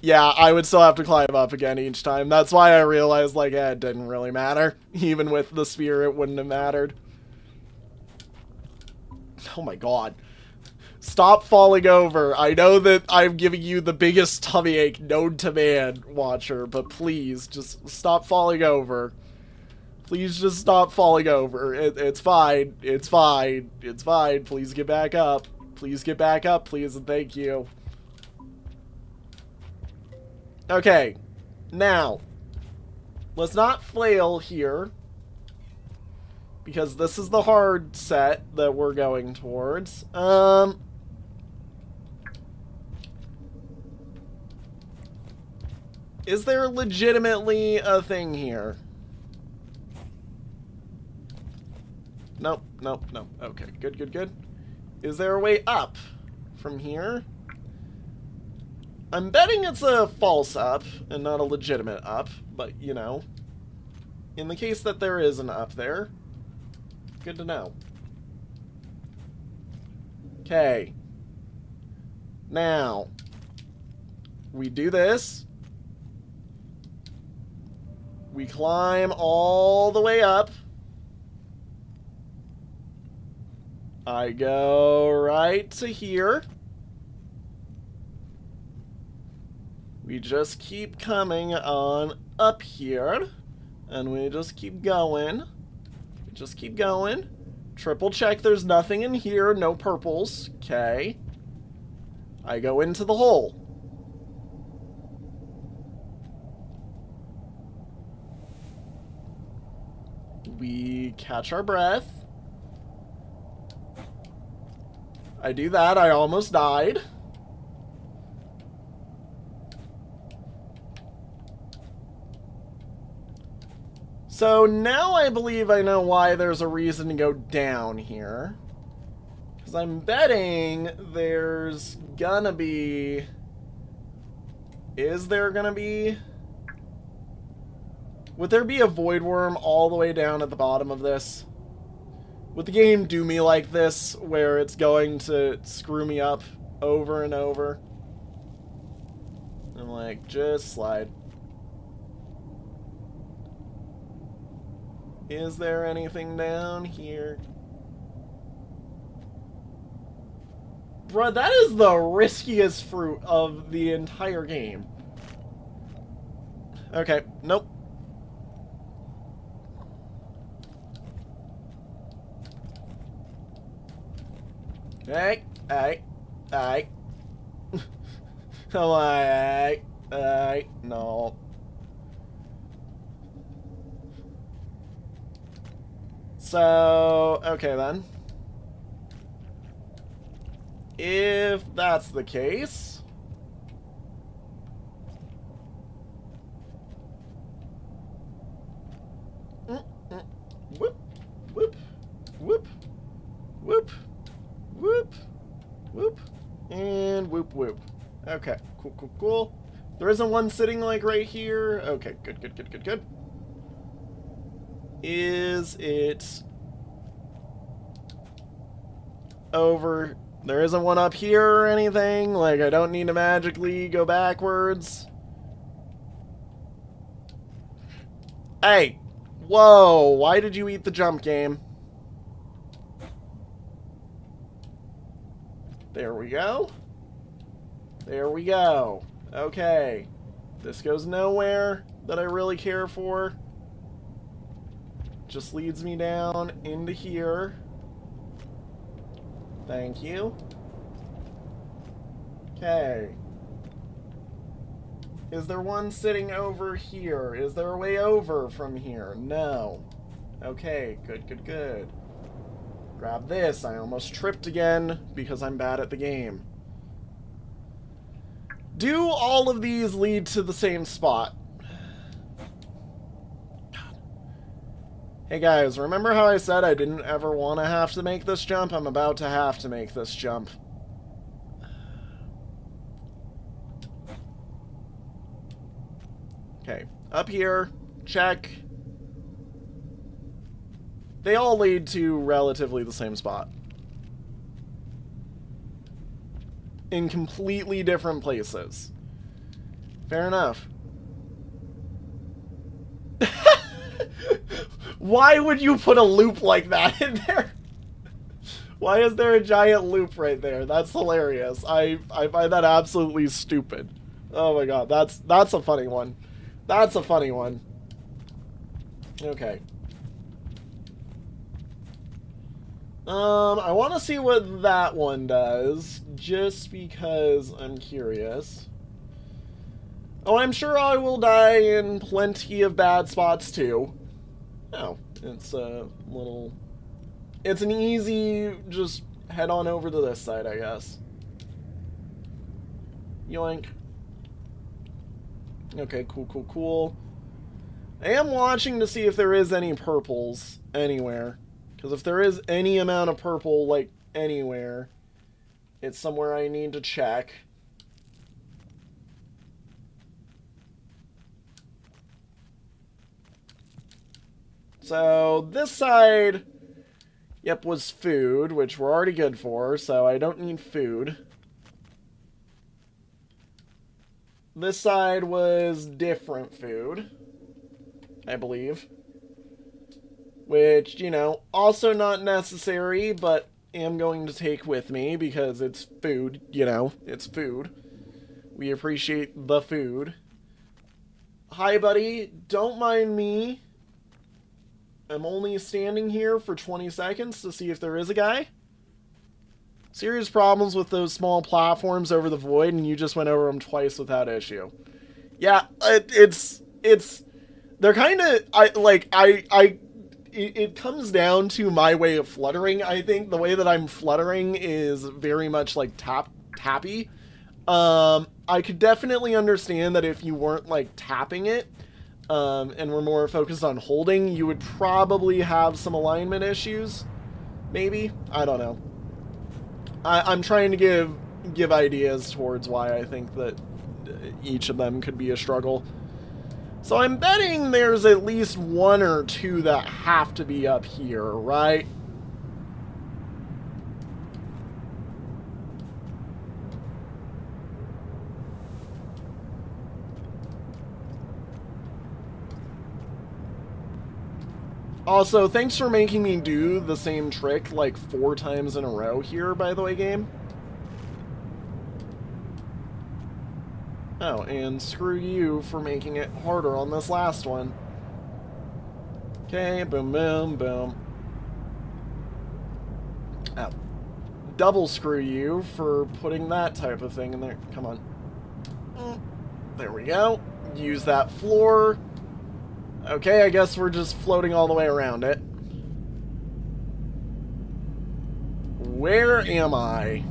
Yeah, I would still have to climb up again each time. That's why I realized, like, it didn't really matter. Even with the spear, it wouldn't have mattered. Oh my god. Stop falling over. I know that I'm giving you the biggest tummy ache known to man, Watcher, but please, just stop falling over. Please just stop falling over. It's fine. It's fine. It's fine. Please get back up. Please get back up, please, and thank you. Okay. Now, let's not flail here. Because this is the hard set that we're going towards. Is there legitimately a thing here? Nope, nope, nope. Okay, good, good, good. Is there a way up from here? I'm betting it's a false up and not a legitimate up, but, you know. In the case that there is an up there, good to know. Okay. Now, we do this. We climb all the way up. I go right to here. We just keep coming on up here. And we just keep going. Just keep going. Triple check there's nothing in here. No purples. Okay. I go into the hole. We catch our breath. I do that. I almost died. So now I believe I know why there's a reason to go down here. Because I'm betting there's gonna be... Is there gonna be... Would there be a void worm all the way down at the bottom of this? Would the game do me like this, where it's going to screw me up over and over? I'm like, just slide. Is there anything down here? Bruh, that is the riskiest fruit of the entire game. Okay, nope. Hey. Come on, no. So, okay then. If that's the case... Whoop, whoop, whoop, whoop, whoop, whoop, and whoop, whoop. Okay, cool, cool, cool. There isn't one sitting, like, right here. Okay, good, good, good, good, good. Is it over? There isn't one up here or anything? Like, I don't need to magically go backwards? Hey! Whoa! Why did you eat the jump game? There we go. There we go. Okay. This goes nowhere that I really care for. Just leads me down into here. Thank you. Okay. Is there one sitting over here? Is there a way over from here? No. Okay, good, good, good. Grab this. I almost tripped again because I'm bad at the game. Do all of these lead to the same spot? God. Hey guys, remember how I said I didn't ever want to have to make this jump? I'm about to have to make this jump. Okay, up here, check. They all lead to relatively the same spot. In completely different places. Fair enough. Why would you put a loop like that in there? Why is there a giant loop right there? That's hilarious. I find that absolutely stupid. Oh my god, that's a funny one. That's a funny one. Okay. I want to see what that one does, just because I'm curious. Oh, I'm sure I will die in plenty of bad spots, too. Oh, it's a little... It's an easy, just head on over to this side, I guess. Yoink. Okay, cool, cool, cool. I am watching to see if there is any purples anywhere. Because if there is any amount of purple, like, anywhere, it's somewhere I need to check. So, this side, yep, was food, which we're already good for, so I don't need food. This side was different food, I believe. Which, you know, also not necessary, but am going to take with me because it's food, you know, it's food. We appreciate the food. Hi, buddy. Don't mind me. I'm only standing here for 20 seconds to see if there is a guy. Serious problems with those small platforms over the void, and you just went over them twice without issue. Yeah, they're kind of, it comes down to my way of fluttering, I think. The way that I'm fluttering is very much like tappy. I could definitely understand that if you weren't like tapping it, and were more focused on holding, you would probably have some alignment issues. Maybe? I don't know. I'm trying to give ideas towards why I think that each of them could be a struggle. So I'm betting there's at least one or two that have to be up here, right? Also, thanks for making me do the same trick like 4 times in a row here, by the way, game. Oh, and screw you for making it harder on this last one. Okay, boom, boom, boom. Oh. Double screw you for putting that type of thing in there. Come on. There we go. Use that floor. Okay, I guess we're just floating all the way around it. Where am I?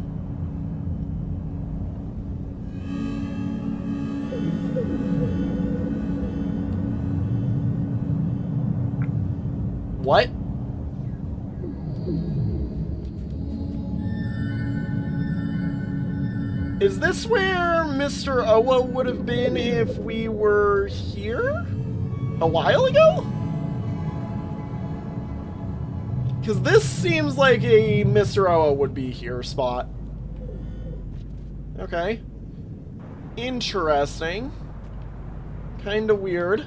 What? Is this where Mr. Owo would have been if we were here a while ago? Because this seems like a Mr. Owo would be here spot. Okay. Interesting. Kinda weird.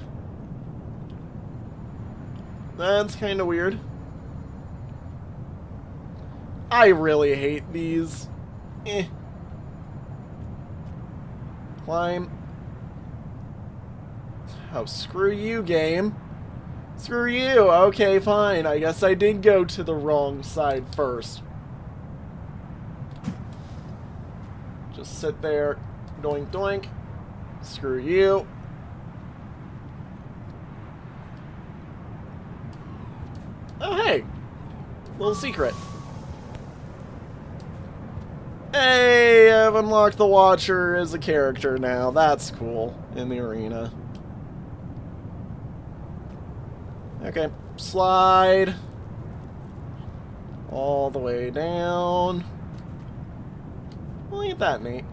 That's kinda weird. I really hate these. Eh. Climb. Oh, screw you, game. Screw you. Okay, fine. I guess I did go to the wrong side first. Just sit there. Doink, doink. Screw you. Oh, hey. Little secret. Hey, I've unlocked the Watcher as a character now. That's cool in the arena. Okay, slide all the way down. Well, ain't that neat?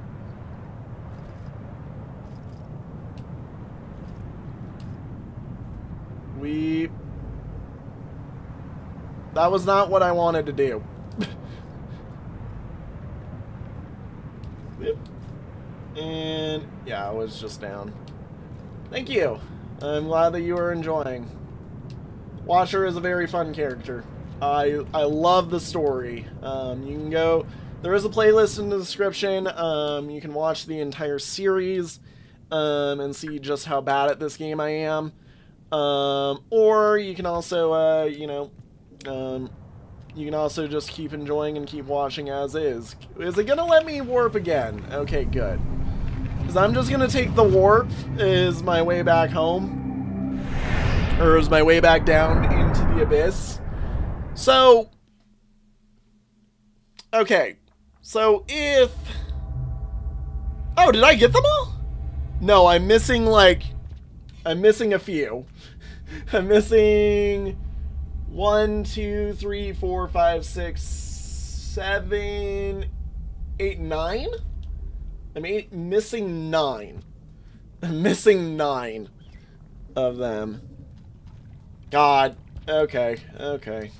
That was not what I wanted to do. And yeah, I was just down. Thank you. I'm glad that you are enjoying. Watcher is a very fun character. I love the story. You can go. There is a playlist in the description. You can watch the entire series and see just how bad at this game I am. Or you can also, you can also just keep enjoying and keep watching as is. Is it gonna let me warp again? Okay, good. Because I'm just gonna take the warp as my way back home. Or as my way back down into the abyss. So... okay. So if... oh, did I get them all? No, I'm missing, like... I'm missing a few. I'm missing... 1, 2, 3, 4, 5, 6, 7, 8, 9? I'm missing 9. I'm missing 9 of them. God. Okay. Okay.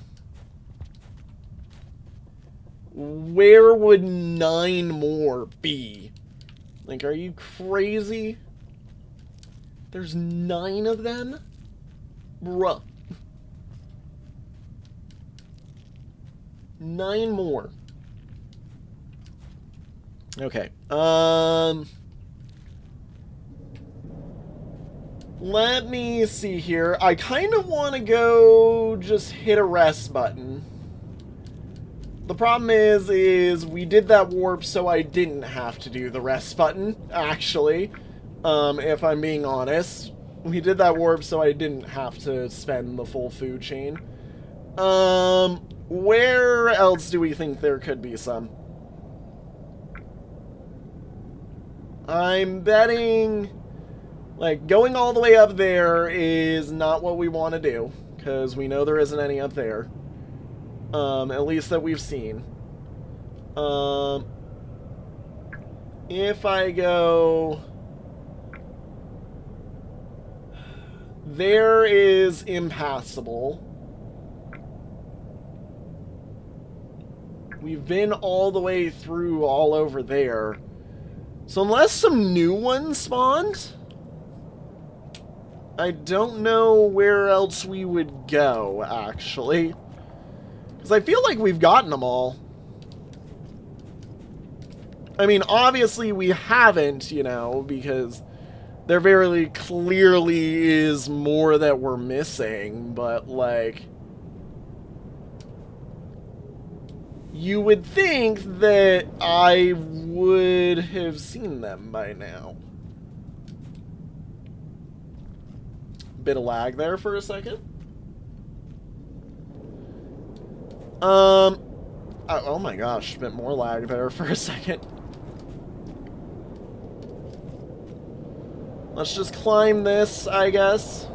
Where would 9 more be? Like, are you crazy? There's 9 of them? Bruh. 9 more. Okay. Let me see here. I kind of want to go just hit a rest button. The problem is we did that warp so I didn't have to do the rest button, actually. If I'm being honest. We did that warp so I didn't have to spend the full food chain. Where else do we think there could be some? I'm betting, like, going all the way up there is not what we want to do, because we know there isn't any up there. At least that we've seen. If I go... there is impassable. We've been all the way through all over there. So unless some new ones spawned, I don't know where else we would go, actually. Because I feel like we've gotten them all. I mean, obviously we haven't, you know, because there very clearly is more that we're missing, but, like... you would think that I would have seen them by now. bit of lag there for a second. Oh my gosh, a bit more lag there for a second. Let's just climb this, I guess.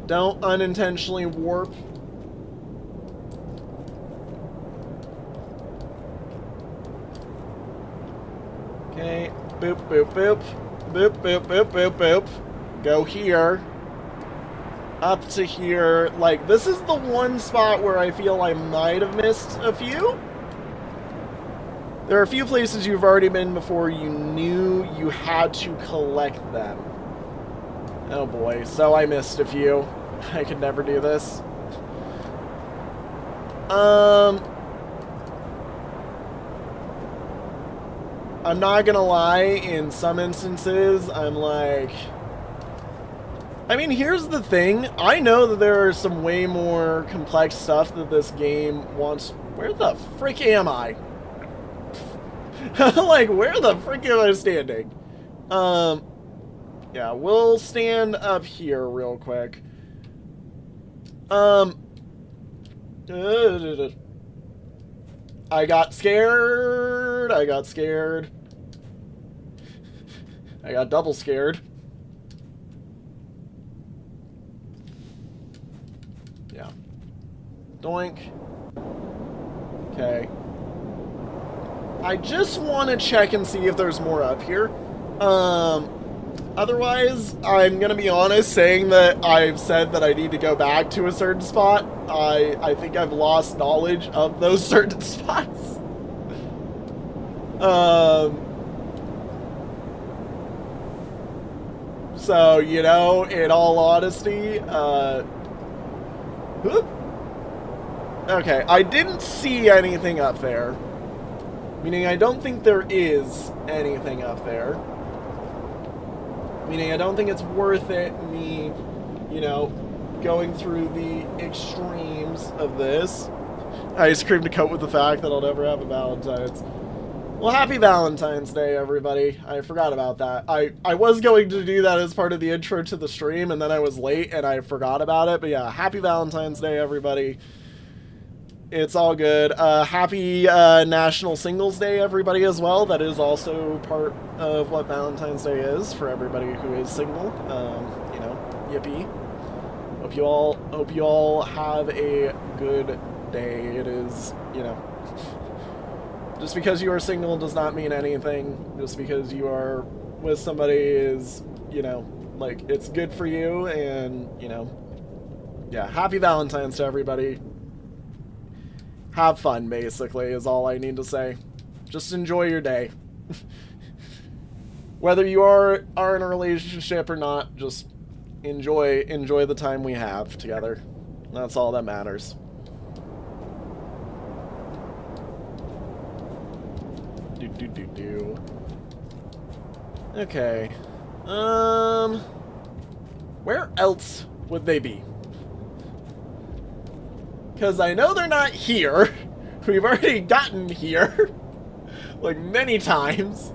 Don't unintentionally warp. Okay, boop, boop, boop. Boop, boop, boop, boop, boop. Go here. Up to here. Like, this is the one spot where I feel I might have missed a few. There are a few places you've already been before you knew you had to collect them. Oh boy, so I missed a few. I could never do this. I'm not gonna lie, in some instances, I'm like... I mean, here's the thing. I know that there are some way more complex stuff that this game wants... Where the frick am I? Like, where the frick am I standing? Yeah, we'll stand up here real quick. I got scared. I got scared. I got double scared. Yeah. Doink. Okay. I just want to check and see if there's more up here. Otherwise, I'm going to be honest saying that I've said that I need to go back to a certain spot. I think I've lost knowledge of those certain spots. So, you know, in all honesty, okay, I didn't see anything up there. Meaning I don't think there is anything up there. Meaning I don't think it's worth it me, you know, going through the extremes of this. Ice cream to cope with the fact that I'll never have a Valentine's. Well, happy Valentine's Day, everybody. I forgot about that. I was going to do that as part of the intro to the stream, and then I was late and I forgot about it. But yeah, happy Valentine's Day, everybody. It's all good. Happy National Singles Day, everybody, as well. That is also part of what Valentine's Day is for everybody who is single. You know, yippee. Hope you all have a good day. It is, you know, just because you are single does not mean anything. Just because you are with somebody is, you know, like, it's good for you, and, you know, yeah, happy Valentine's to everybody. Have fun, basically, is all I need to say. Just enjoy your day. Whether you are in a relationship or not, just enjoy the time we have together. That's all that matters. Okay. Where else would they be? Because I know they're not here. We've already gotten here. Like, many times.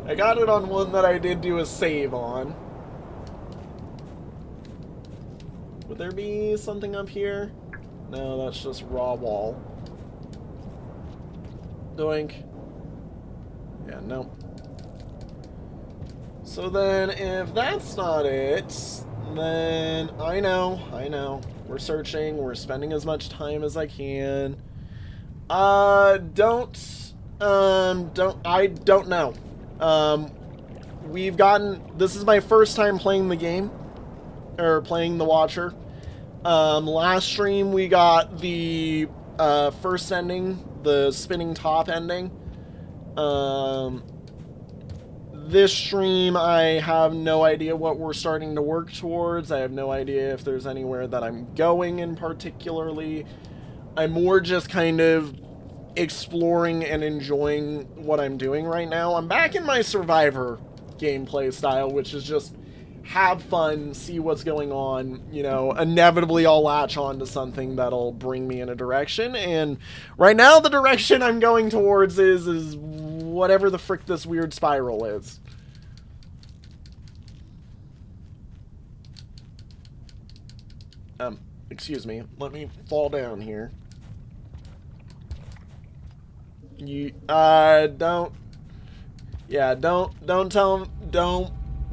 I got it on one that I did do a save on. Would there be something up here? No, that's just raw wall. Doink. Yeah, no. So then, if that's not it, then I know. We're searching, we're spending as much time as I can. I don't know. This is my first time playing the game, or playing The Watcher. Last stream we got the first ending, the spinning top ending. This stream, I have no idea what we're starting to work towards. I have no idea if there's anywhere that I'm going in particularly. I'm more just kind of exploring and enjoying what I'm doing right now. I'm back in my Survivor gameplay style, which is just have fun, see what's going on, you know, inevitably I'll latch on to something that'll bring me in a direction, and right now the direction I'm going towards is whatever the frick this weird spiral is. Excuse me, let me fall down here. You, don't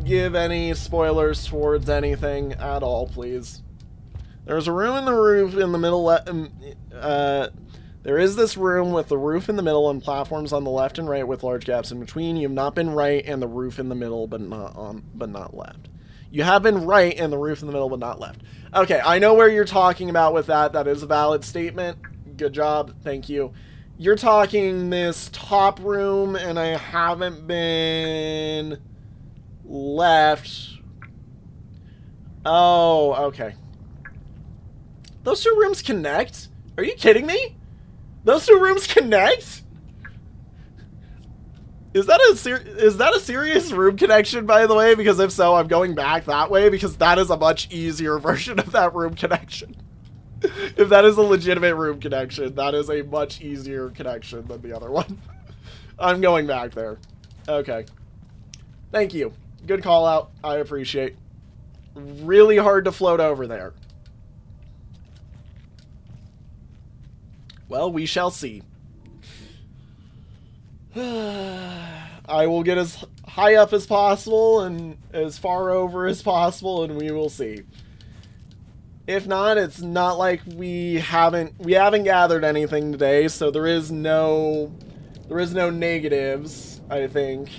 give any spoilers towards anything at all, please. There's a room in the roof in the middle, there is this room with the roof in the middle and platforms on the left and right with large gaps in between. You have not been right and the roof in the middle, but not left. You have been right and the roof in the middle, but not left. Okay, I know where you're talking about with that. That is a valid statement. Good job. Thank you. You're talking this top room, and I haven't been left. Oh, okay. Those two rooms connect? Are you kidding me? Those two rooms connect? Is that a serious room connection, by the way? Because if so, I'm going back that way, because that is a much easier version of that room connection. If that is a legitimate room connection, that is a much easier connection than the other one. I'm going back there. Okay. Thank you. Good call out. I appreciate. Really hard to float over there. Well, we shall see. I will get as high up as possible and as far over as possible, and we will see. If not, it's not like we haven't gathered anything today, so there is no negatives, I think.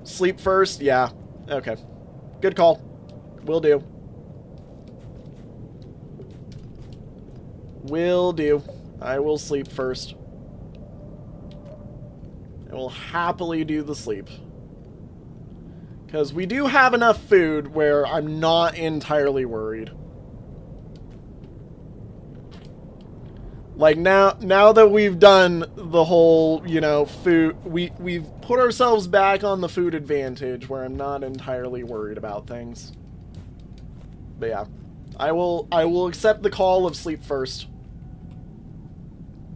Sleep first? Yeah. Okay. Good call. Will do. Will do. I will sleep first. I will happily do the sleep. Because we do have enough food where I'm not entirely worried. Like, now that we've done the whole, you know, food, we've put ourselves back on the food advantage where I'm not entirely worried about things. But yeah, I will accept the call of sleep first.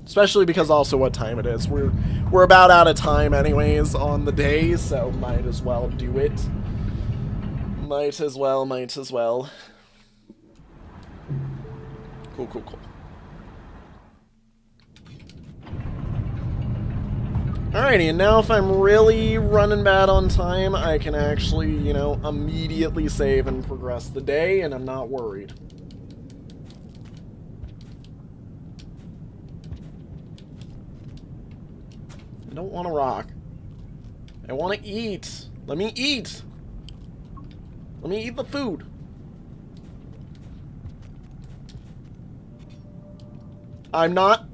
Especially because also what time it is. We're about out of time anyways on the day, so might as well do it. Might as well. Cool. Alrighty, and now if I'm really running bad on time, I can actually, you know, immediately save and progress the day, and I'm not worried. I don't want to rock. I want to eat. Let me eat. Let me eat the food. I'm not...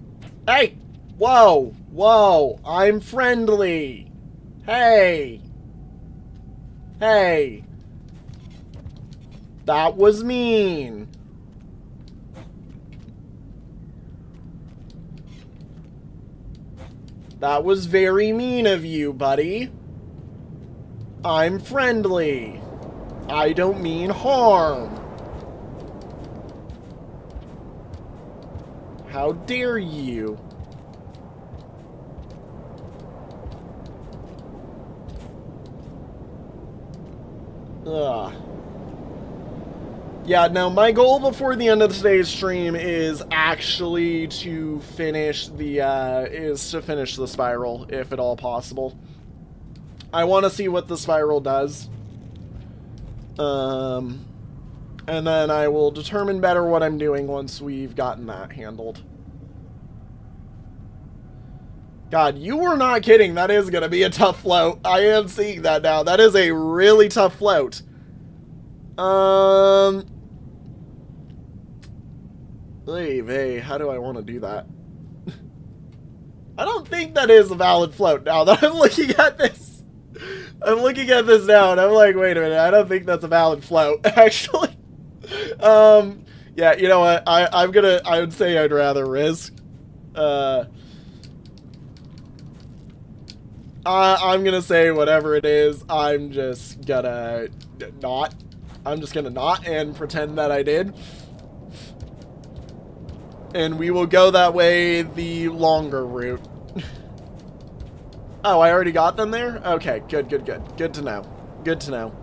Hey! Whoa! Whoa! I'm friendly! Hey! Hey! That was mean. That was very mean of you, buddy. I'm friendly. I don't mean harm. How dare you? Ugh. Yeah, now my goal before the end of today's stream is actually to finish the spiral, if at all possible. I want to see what the spiral does. And then I will determine better what I'm doing once we've gotten that handled. God, you were not kidding. That is going to be a tough float. I am seeing that now. That is a really tough float. Hey, how do I want to do that? I don't think that is a valid float now that I'm looking at this. I'm looking at this now and I'm like, wait a minute, I don't think that's a valid float, actually. Yeah, you know what, I would say I'd rather risk. I'm gonna say whatever it is. I'm just gonna not. I'm just gonna not and pretend that I did. And we will go that way, the longer route. Oh, I already got them there? Okay, good, good, good. Good to know. Good to know.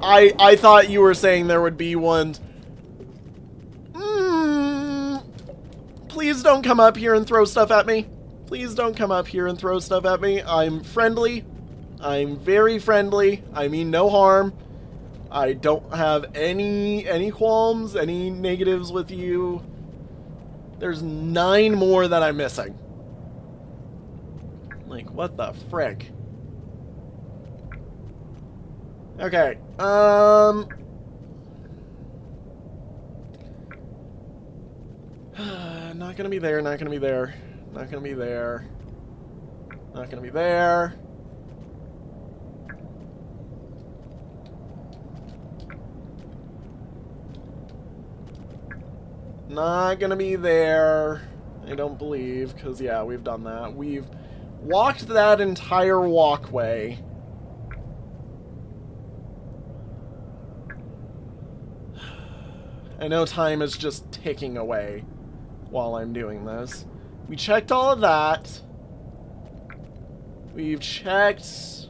I thought you were saying there would be ones. Please don't come up here and throw stuff at me. Please don't come up here and throw stuff at me. I'm friendly. I'm very friendly. I mean no harm. I don't have any qualms, any negatives with you. There's 9 more that I'm missing. Like, what the frick? Okay, not gonna be there, not gonna be there. Not gonna be there. Not gonna be there. Not gonna be there. I don't believe, because, yeah, we've done that. We've walked that entire walkway. I know time is just ticking away while I'm doing this. We checked all of that. We've checked...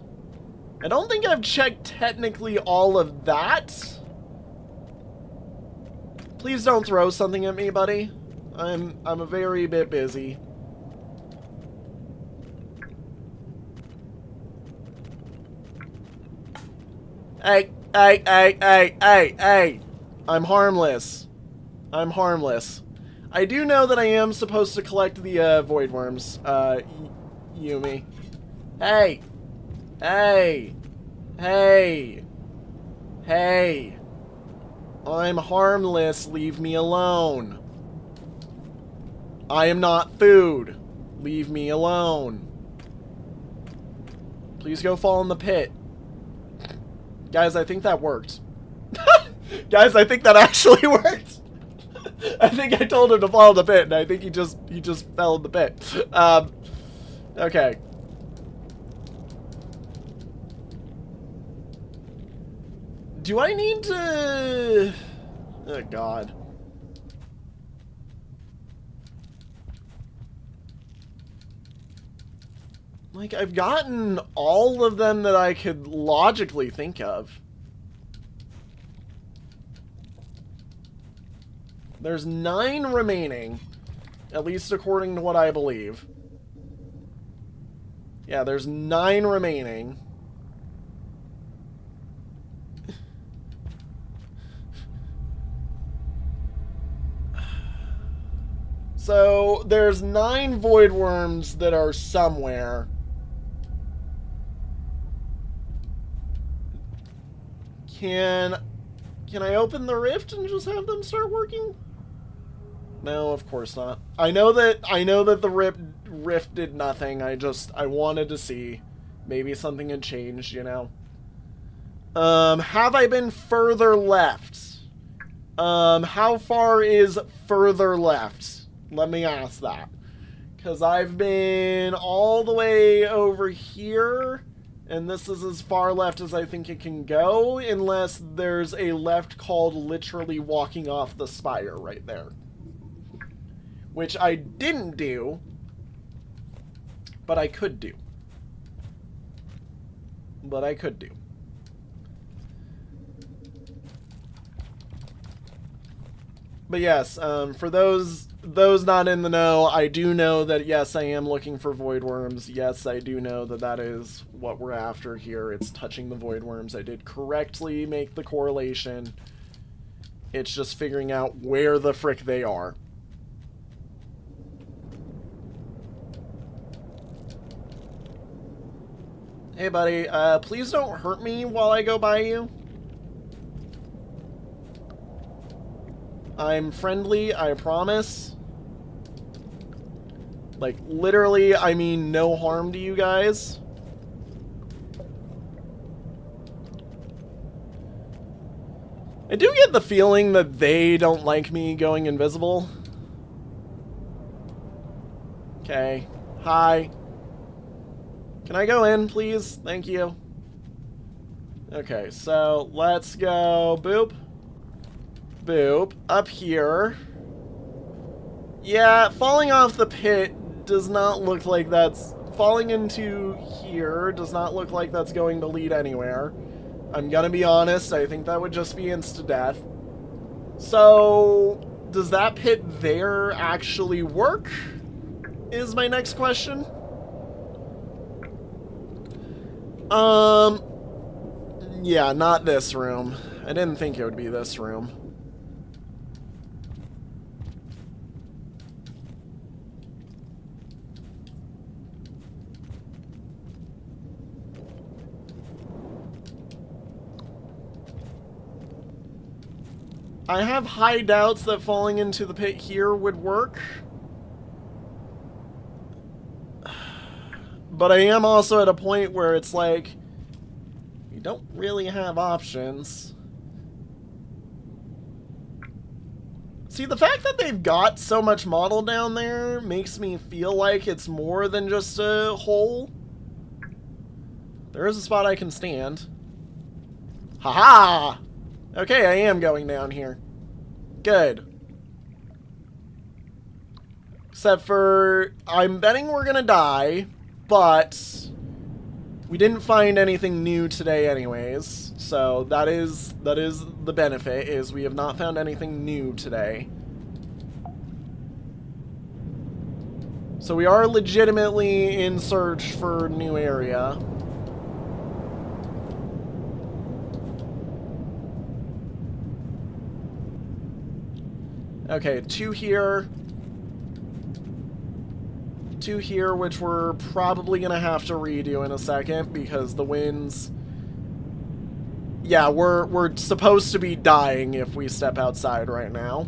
I don't think I've checked technically all of that. Please don't throw something at me, buddy. I'm a very bit busy. Hey, hey, hey, hey, hey, hey. I'm harmless. I'm harmless. I do know that I am supposed to collect the void worms, Yumi. Hey. Hey. Hey. Hey. I'm harmless. Leave me alone. I am not food. Leave me alone. Please go fall in the pit. Guys, I think that worked. Guys, I think that actually worked. I think I told him to fall in the pit, and I think he just fell in the pit. Okay. Do I need to... Oh, God. Like, I've gotten all of them that I could logically think of. There's 9 remaining, at least according to what I believe. Yeah, there's 9 remaining. So, there's 9 void worms that are somewhere. Can I open the rift and just have them start working? No, of course not. I know that the rift did nothing. I wanted to see. Maybe something had changed, you know. Have I been further left? How far is further left? Let me ask that. Because I've been all the way over here, and this is as far left as I think it can go, unless there's a left called literally walking off the spire right there. Which I didn't do, but I could do. But I could do. But yes, for those not in the know, I do know that, yes, I am looking for void worms. Yes, I do know that that is what we're after here. It's touching the void worms. I did correctly make the correlation. It's just figuring out where the frick they are. Hey, buddy, please don't hurt me while I go by you. I'm friendly, I promise. Like, literally, I mean no harm to you guys. I do get the feeling that they don't like me going invisible. Okay. Hi. Can I go in, please? Thank you. Okay, so let's go boop. Boop. Up here. Yeah, falling off the pit does not look like that's... Falling into here does not look like that's going to lead anywhere. I'm gonna be honest, I think that would just be insta-death. So, does that pit there actually work? Is my next question. Yeah, not this room. I didn't think it would be this room. I have high doubts that falling into the pit here would work. But I am also at a point where it's like, you don't really have options. See, the fact that they've got so much model down there makes me feel like it's more than just a hole. There is a spot I can stand. Haha! Okay, I am going down here. Good. Except for, I'm betting we're gonna die, but we didn't find anything new today anyways. So that is the benefit, is we have not found anything new today. So we are legitimately in search for a new area. Okay, two here, which we're probably gonna have to redo in a second because the winds. Yeah, we're supposed to be dying if we step outside right now.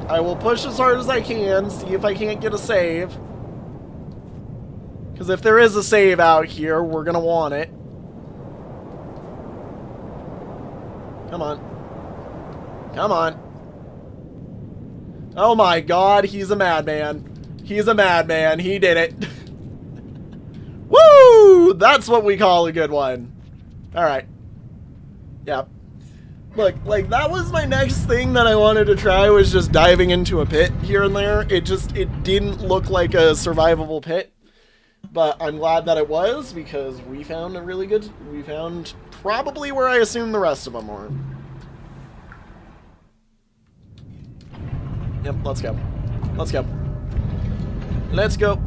I will push as hard as I can, see if I can't get a save. Because if there is a save out here, we're going to want it. Come on. Come on. Oh my god, he's a madman. He's a madman. He did it. Woo! That's what we call a good one. Alright. Yep. Look, like, that was my next thing that I wanted to try, was just diving into a pit here and there. It didn't look like a survivable pit. But I'm glad that it was, because we found we found probably where I assumed the rest of them were. Yep, let's go. Let's go. Let's go.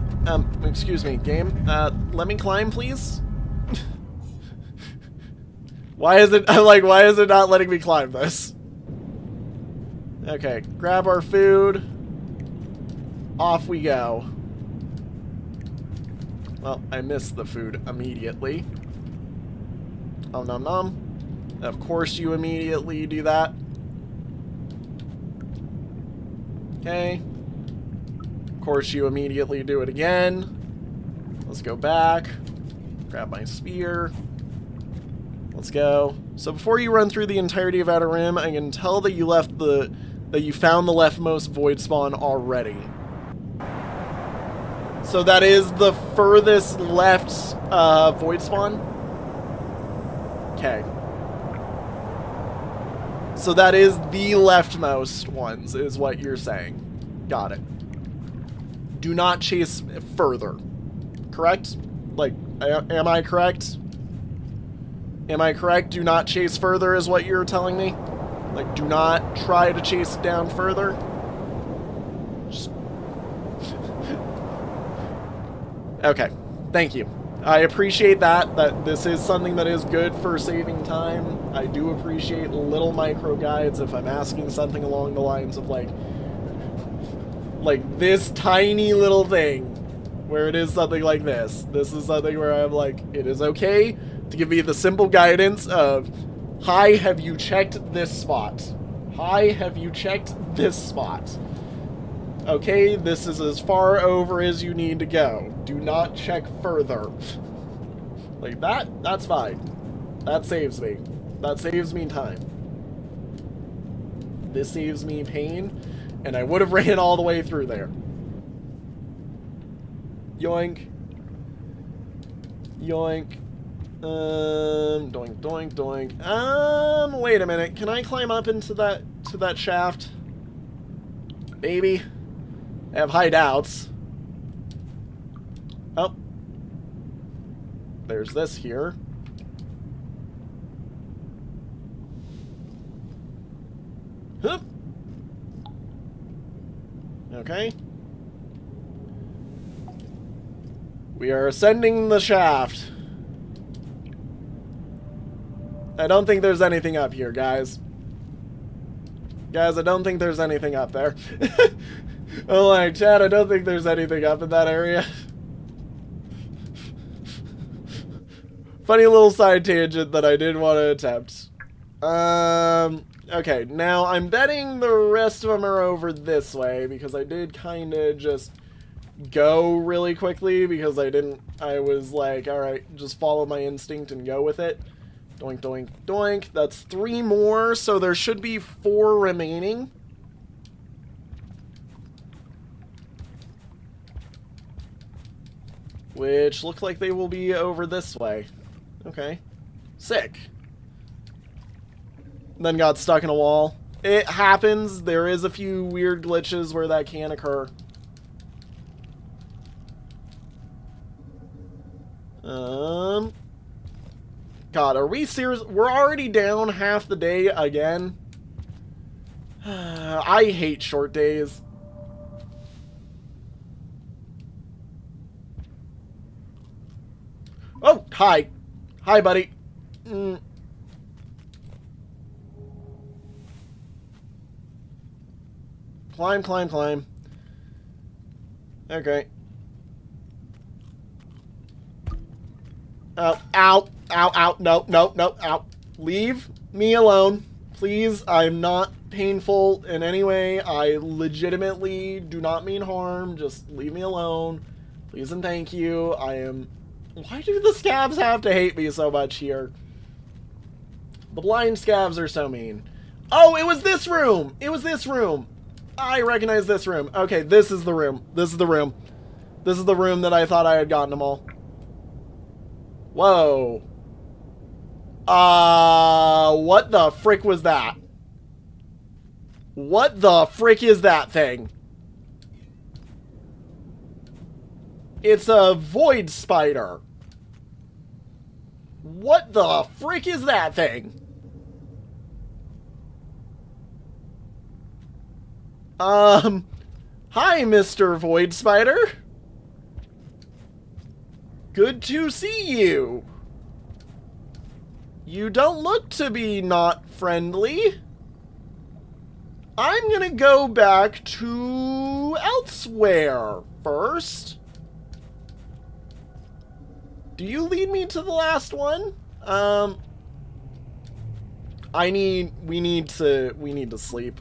Excuse me, game. Let me climb, please? Why is it not letting me climb this? Okay, grab our food. Off we go. Well, I missed the food immediately. Oh, nom nom. Of course you immediately do that. Okay. Of course you immediately do it again. Let's go back. Grab my spear. Let's go. So before you run through the entirety of Outer Rim, I can tell that you found the leftmost void spawn already. So that is the furthest left void spawn? Okay. So that is the leftmost ones, is what you're saying. Got it. Do not chase further. Correct? Like, am I correct? Am I correct? Do not chase further is what you're telling me? Like, do not try to chase it down further? Just... Okay. Thank you. I appreciate that this is something that is good for saving time. I do appreciate little micro guides if I'm asking something along the lines of like this tiny little thing where it is something like this. This is something where I'm like, it is okay to give me the simple guidance of, hi, have you checked this spot? Hi, have you checked this spot? Okay, this is as far over as you need to go. Do not check further. Like that's fine. That saves me. That saves me time. This saves me pain, and I would have ran all the way through there. Yoink. Yoink. Doink, doink, doink. Wait a minute. Can I climb up into that shaft? Maybe. I have high doubts. Oh. There's this here. Hup. Okay. We are ascending the shaft. I don't think there's anything up here, guys. Guys, I don't think there's anything up there. Oh, like, Chad, I don't think there's anything up in that area. Funny little side tangent that I did want to attempt. Okay, now I'm betting the rest of them are over this way, because I did kind of just go really quickly, because I was like, alright, just follow my instinct and go with it. Doink, doink, doink. That's 3 more, so there should be 4 remaining. Which look like they will be over this way. Okay. Sick. Then got stuck in a wall. It happens. There is a few weird glitches where that can occur. God, are we serious? We're already down half the day again? I hate short days. Oh, hi. Hi, buddy. Climb, climb, climb. Okay. Ow, ow, ow, ow, no, no, no, ow. Leave me alone. Please, I'm not painful in any way. I legitimately do not mean harm. Just leave me alone. Please and thank you. Why do the scabs have to hate me so much here? The blind scabs are so mean. Oh, it was this room! It was this room! I recognize this room. Okay, this is the room. This is the room. This is the room that I thought I had gotten them all. Whoa. What the frick was that? What the frick is that thing? It's a void spider. What the frick is that thing? Hi, Mr. Void Spider. Good to see you. You don't look to be not friendly. I'm gonna go back to elsewhere first. Do you lead me to the last one? We need to sleep.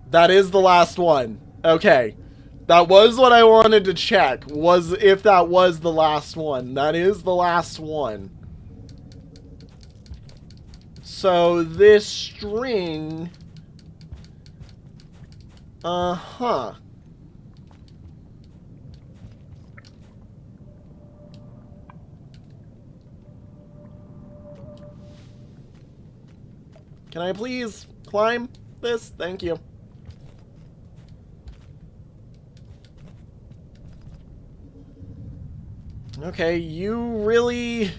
That is the last one. Okay. That was what I wanted to check, was if that was the last one. That is the last one. So this string... Uh-huh. Can I please climb this? Thank you. Okay, you really...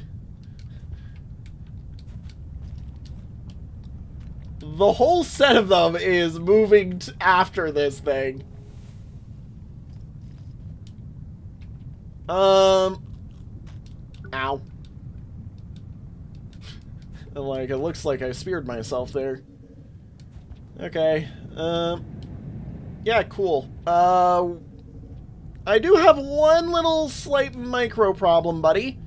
The whole set of them is moving after this thing. Ow. And like, it looks like I speared myself there. Okay. Yeah, cool. I do have one little slight micro problem, buddy.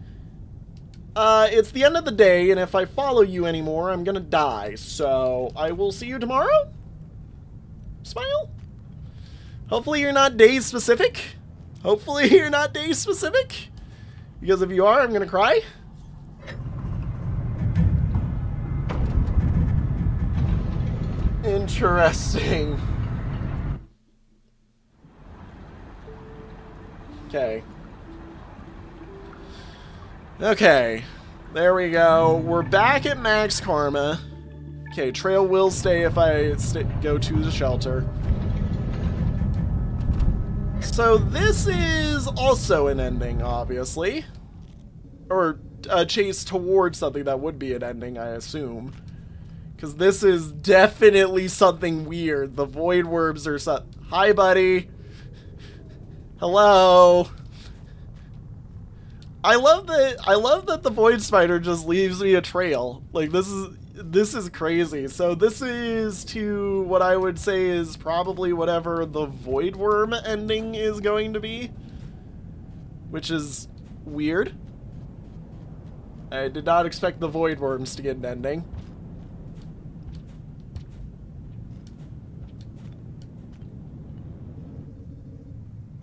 It's the end of the day, and if I follow you anymore, I'm gonna die. So, I will see you tomorrow? Smile? Hopefully you're not day specific. Hopefully you're not day specific. Because if you are, I'm gonna cry. Interesting. Okay. Okay. There we go. We're back at max karma. Okay, trail will stay if I go to the shelter. So this is also an ending, obviously. Or a chase towards something that would be an ending, I assume. Because this is definitely something weird. The void worms are Hi, buddy. Hello. I love that the void spider just leaves me a trail. Like, this is crazy. So this is to what I would say is probably whatever the void worm ending is going to be. Which is weird. I did not expect the void worms to get an ending.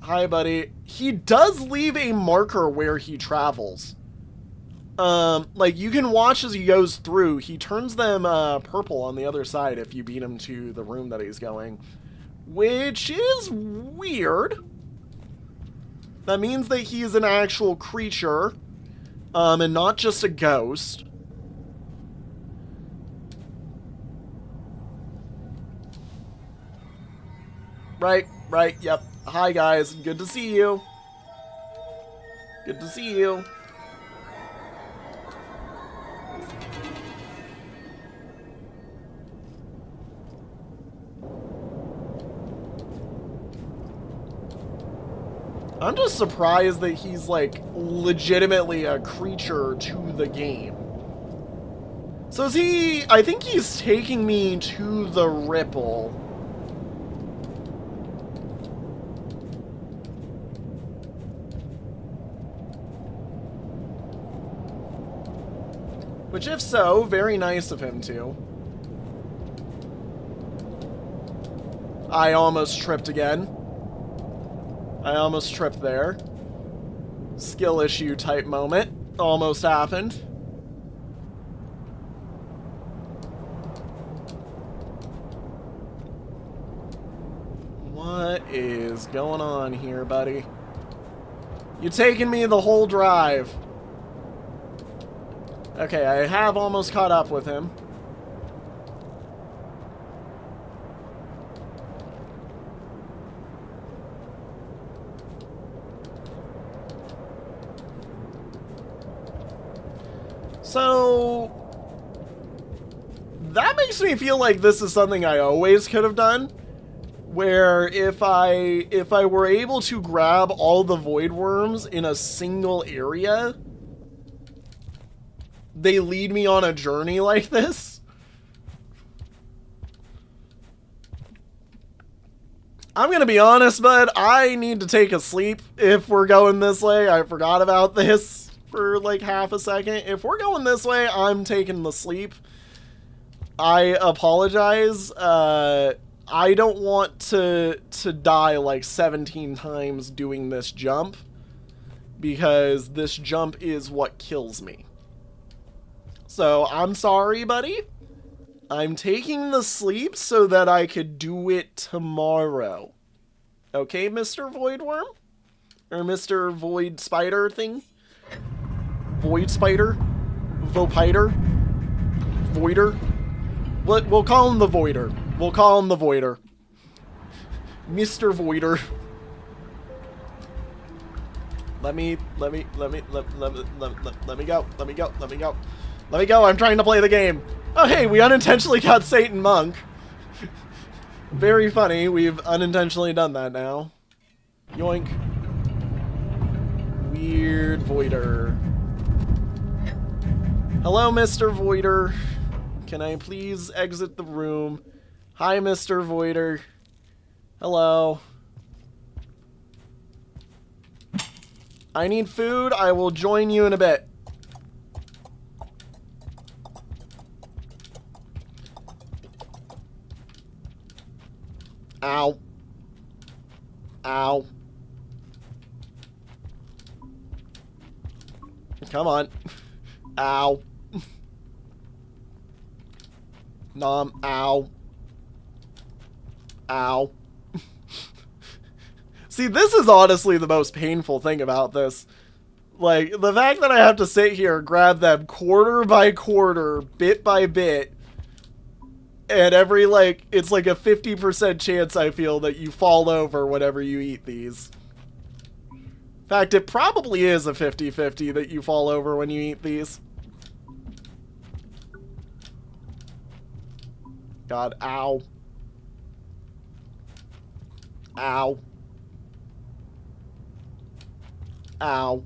Hi, buddy. He does leave a marker where he travels. Like, you can watch as he goes through. He turns them purple on the other side if you beat him to the room that he's going. Which is weird. That means that he's an actual creature. And not just a ghost. Right, yep. Hi, guys. Good to see you. Good to see you. I'm just surprised that he's, like, legitimately a creature to the game. So is he... I think he's taking me to the Ripple. Which, if so, very nice of him to. I almost tripped again. I almost tripped there. Skill issue type moment. Almost happened. What is going on here, buddy? You're taking me the whole drive. Okay, I have almost caught up with him. So that makes me feel like this is something I always could have done. Where if I were able to grab all the void worms in a single area, they lead me on a journey like this. I'm gonna be honest, bud. I need to take a sleep if we're going this way. I forgot about this for like half a second. If we're going this way, I'm taking the sleep. I apologize. I don't want to die like 17 times doing this jump, because this jump is what kills me. So, I'm sorry, buddy. I'm taking the sleep so that I could do it tomorrow. Okay, Mr. Voidworm? Or Mr. Void Spider thing? Void Spider? Vopiter? Voider? We'll call him the Voider. We'll call him the Voider. Mr. Voider. Let me go. Let me go. I'm trying to play the game. Oh, hey, we unintentionally got Satan Monk. Very funny. We've unintentionally done that now. Yoink. Weird Voider. Hello, Mr. Voider. Can I please exit the room? Hi, Mr. Voider. Hello. I need food. I will join you in a bit. Ow. Ow. Come on. Ow. Nom. Ow. Ow. See, this is honestly the most painful thing about this. Like, the fact that I have to sit here, grab them quarter by quarter, bit by bit, and every, like, it's like a 50% chance, I feel, that you fall over whenever you eat these. In fact, it probably is a 50-50 that you fall over when you eat these. God, ow. Ow. Ow.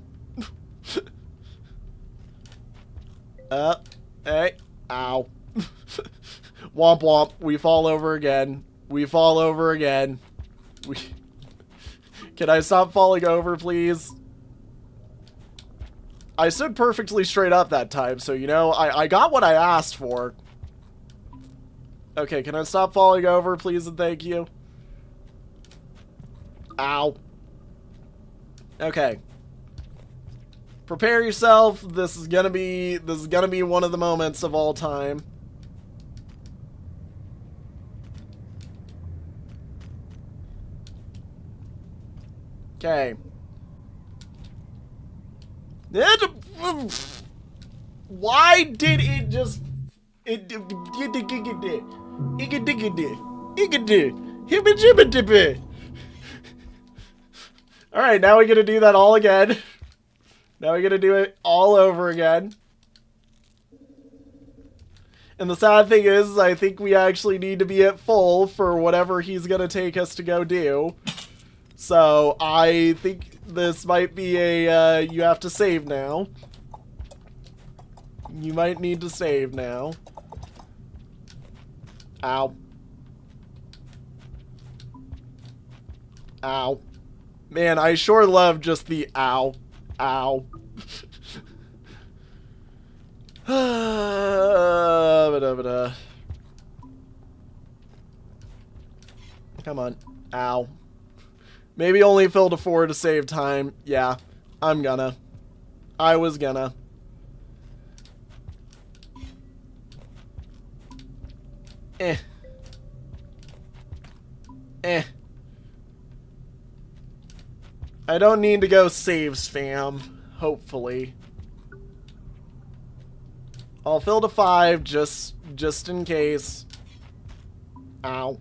Hey. Ow. Womp womp. We fall over again. We fall over again. Can I stop falling over, please? I stood perfectly straight up that time, so, you know, I got what I asked for. Okay, can I stop falling over, please and thank you? Ow. Okay. Prepare yourself. This is gonna be one of the moments of all time. Okay. Why did it just Alright, now we're gonna do that all again. Now we're gonna do it all over again. And the sad thing is, I think we actually need to be at full for whatever he's gonna take us to go do. So, I think this might be a, you have to save now. You might need to save now. Ow. Ow. Man, I sure love just the ow. Ow. Come on. Ow. Maybe only fill to 4 to save time. Yeah, I'm gonna. I was gonna. Eh. I don't need to go save spam, hopefully. I'll fill to 5 just in case. Ow.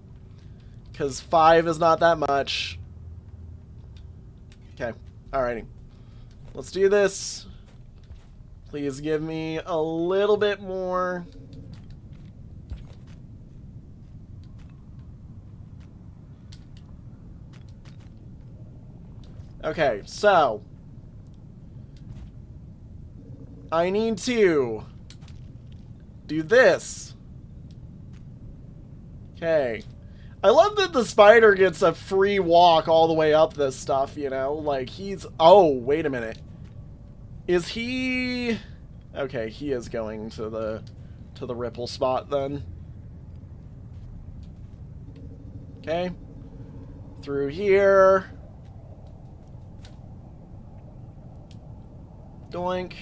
Because 5 is not that much. Okay, alrighty. Let's do this. Please give me a little bit more. Okay, so I need to do this. Okay. I love that the spider gets a free walk all the way up this stuff, you know? Like, he's... Oh, wait a minute. Is he... Okay, he is going to the ripple spot, then. Okay. Through here. Doink.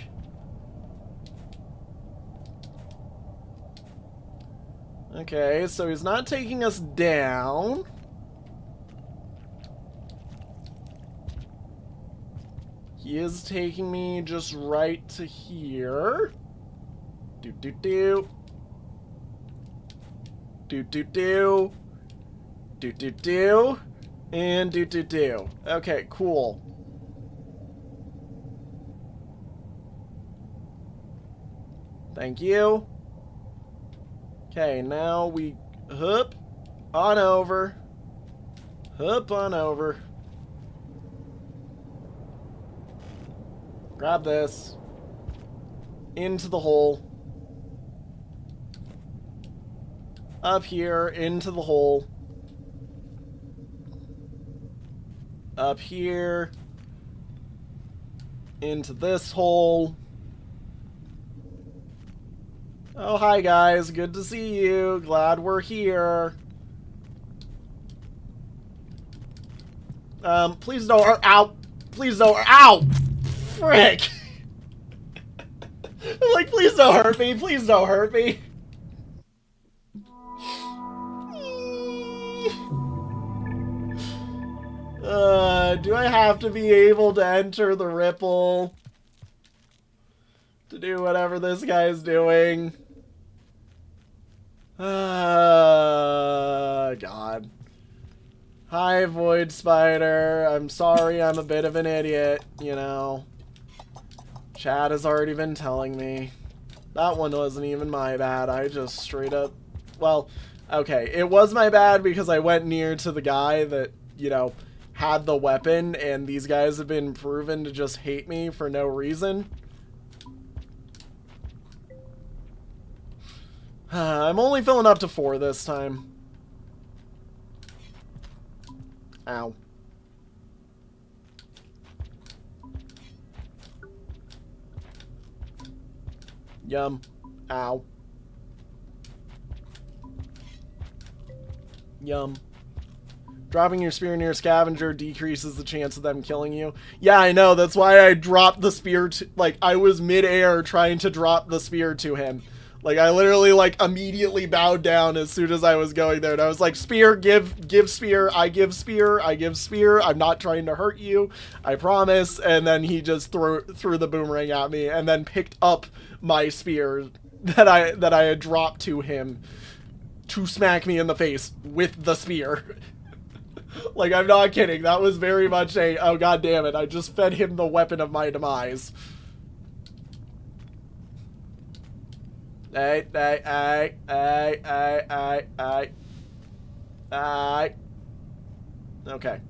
Okay, so he's not taking us down. He is taking me just right to here. Do-do-do. Do-do-do. Do-do-do. And do-do-do. Okay, cool. Thank you. Okay, now we hoop on over. Hoop on over. Grab this. Into the hole. Up here, into the hole. Up here. Into this hole. Oh, hi guys. Good to see you. Glad we're here. Please don't. Ow! Please don't. Ow! Frick! I'm like, please don't hurt me. Please don't hurt me. Do I have to be able to enter the ripple to do whatever this guy's doing? God. Hi, Void Spider. I'm sorry I'm a bit of an idiot, you know. Chad has already been telling me. That one wasn't even my bad. I just straight up... Well, okay. It was my bad because I went near to the guy that, you know, had the weapon, and these guys have been proven to just hate me for no reason. I'm only filling up to 4 this time. Ow. Yum. Ow. Yum. Dropping your spear near a scavenger decreases the chance of them killing you. Yeah, I know. That's why I dropped the spear to... Like, I was mid-air trying to drop the spear to him. Like, I literally, like, immediately bowed down as soon as I was going there. And I was like, spear, give spear, I give spear, I give spear. I'm not trying to hurt you. I promise. And then he just threw the boomerang at me and then picked up my spear that I had dropped to him to smack me in the face with the spear. Like, I'm not kidding. That was very much a, oh, god damn it. I just fed him the weapon of my demise. Hey. Okay.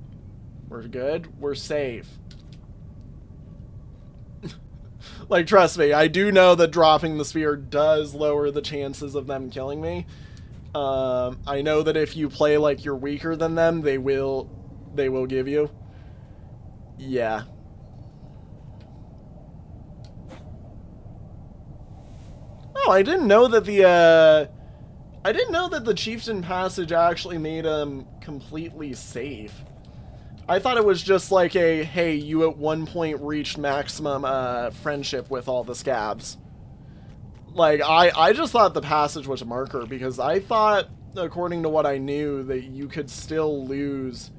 We're good. We're safe. Like, trust me, I do know that dropping the spear does lower the chances of them killing me. I know that if you play like you're weaker than them, they will give you. Yeah. Oh, I didn't know that the Chieftain Passage actually made them completely safe. I thought it was just like a, hey, you at one point reached maximum friendship with all the scabs. Like, I just thought the passage was a marker because I thought, according to what I knew, that you could still lose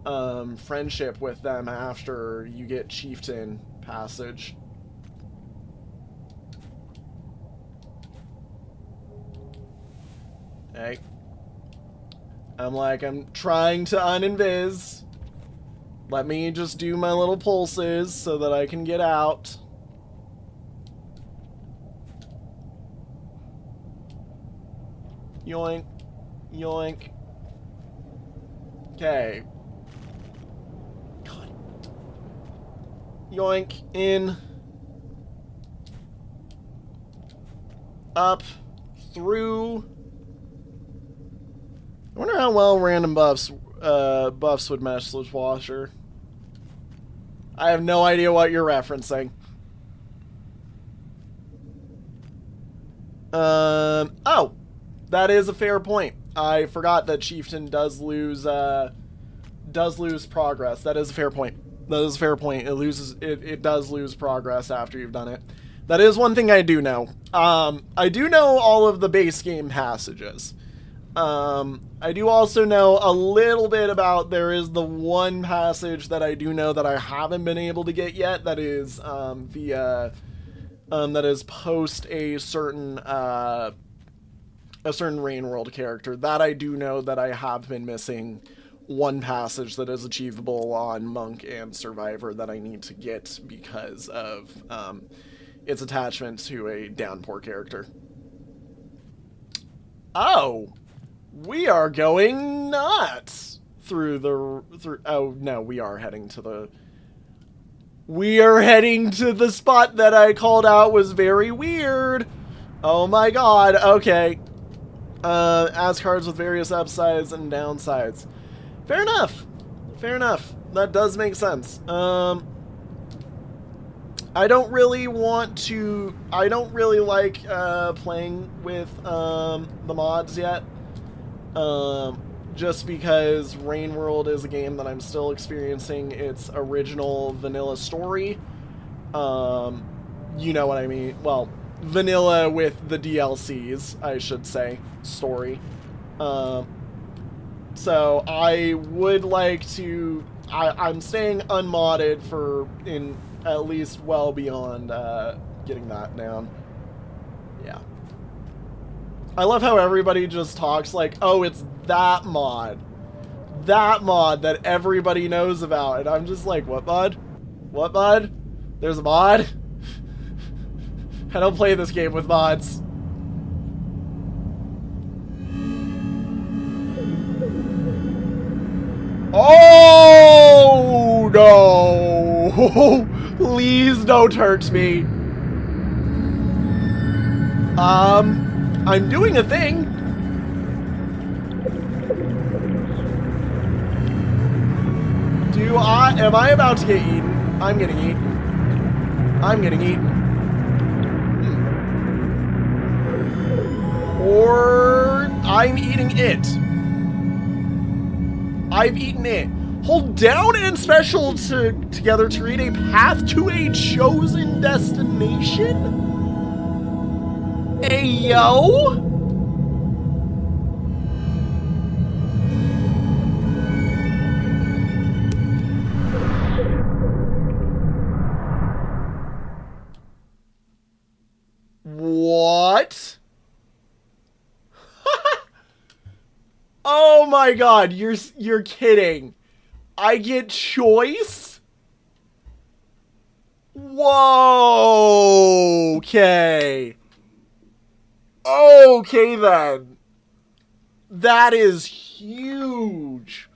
friendship with them after you get Chieftain Passage. Hey. I'm trying to uninvis. Let me just do my little pulses so that I can get out. Yoink. Yoink. Okay. God. Yoink. In. Up. Through. I wonder how well random buffs would mesh with Washer. I have no idea what you're referencing. Oh, that is a fair point. I forgot that Chieftain does lose progress. That is a fair point. That is a fair point. It does lose progress after you've done it. That is one thing I do know. I do know all of the base game passages. I do also know a little bit about, there is the one passage that I do know that I haven't been able to get yet, that is that is post a certain Rain World character. That I do know that I have been missing one passage that is achievable on Monk and Survivor that I need to get because of its attachment to a Downpour character. Oh! We are going nuts through oh no, we are heading to the spot that I called out was very weird. Oh my god, okay. As cards with various upsides and downsides. Fair enough. Fair enough. That does make sense. I don't really like playing with the mods yet. just because Rain World is a game that I'm still experiencing its original vanilla story. You know what I mean. Well, vanilla with the DLCs, I should say, story. So I would like to. I'm staying unmodded for in at least well beyond getting that down. Yeah. I love how everybody just talks like, oh, it's that mod. That mod that everybody knows about. And I'm just like, what mod? What mod? There's a mod? I don't play this game with mods. Oh, no. Please don't hurt me. I'm doing a thing. Am I about to get eaten? I'm getting eaten. I'm getting eaten. Or I'm eating it. I've eaten it. Hold down and special together to create a path to a chosen destination? Hey, yo? What? Oh my god, you're kidding. I get choice? Whoa. Okay. Okay then. That is huge.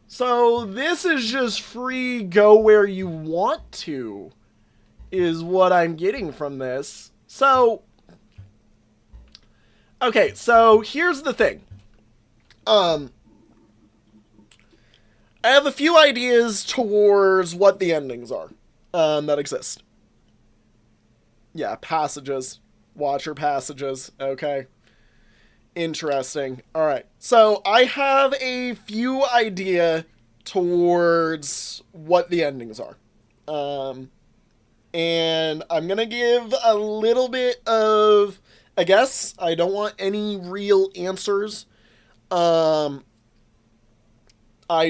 So this is just free go where you want to, is what I'm getting from this. So, okay, so here's the thing. I have a few ideas towards what the endings are that exist. Yeah, passages. Watcher passages. Okay. Interesting. Alright. So, I have a few idea towards what the endings are. And I'm going to give a little bit of a guess. I don't want any real answers. I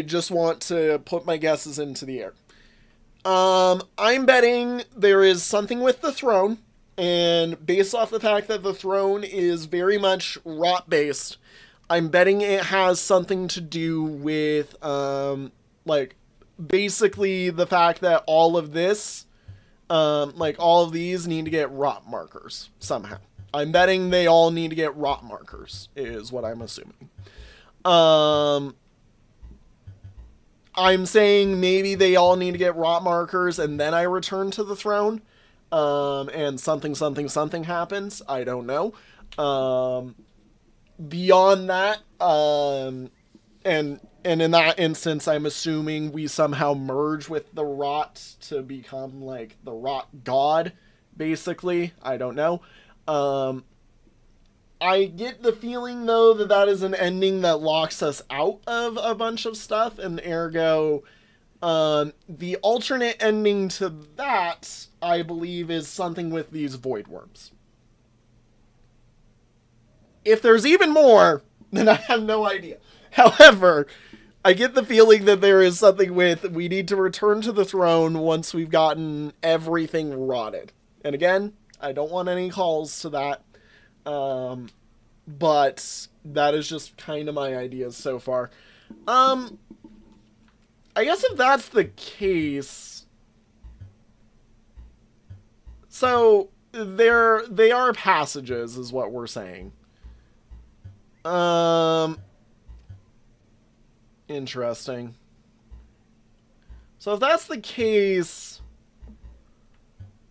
just want to put my guesses into the air. I'm betting there is something with the throne, and based off the fact that the throne is very much rot based, I'm betting it has something to do with, like, basically the fact that all of this, like, all of these need to get rot markers somehow. I'm betting they all need to get rot markers, is what I'm assuming. I'm saying maybe they all need to get rot markers and then I return to the throne. And something happens. I don't know. Beyond that, and in that instance, I'm assuming we somehow merge with the rot to become like the rot god, basically. I don't know. I get the feeling, though, that that is an ending that locks us out of a bunch of stuff, and ergo, the alternate ending to that, I believe, is something with these void worms. If there's even more, then I have no idea. However, I get the feeling that there is something with we need to return to the throne once we've gotten everything rotted. And again, I don't want any calls to that. But that is just kind of my ideas so far. I guess if that's the case, so they are passages, is what we're saying. Interesting. So if that's the case,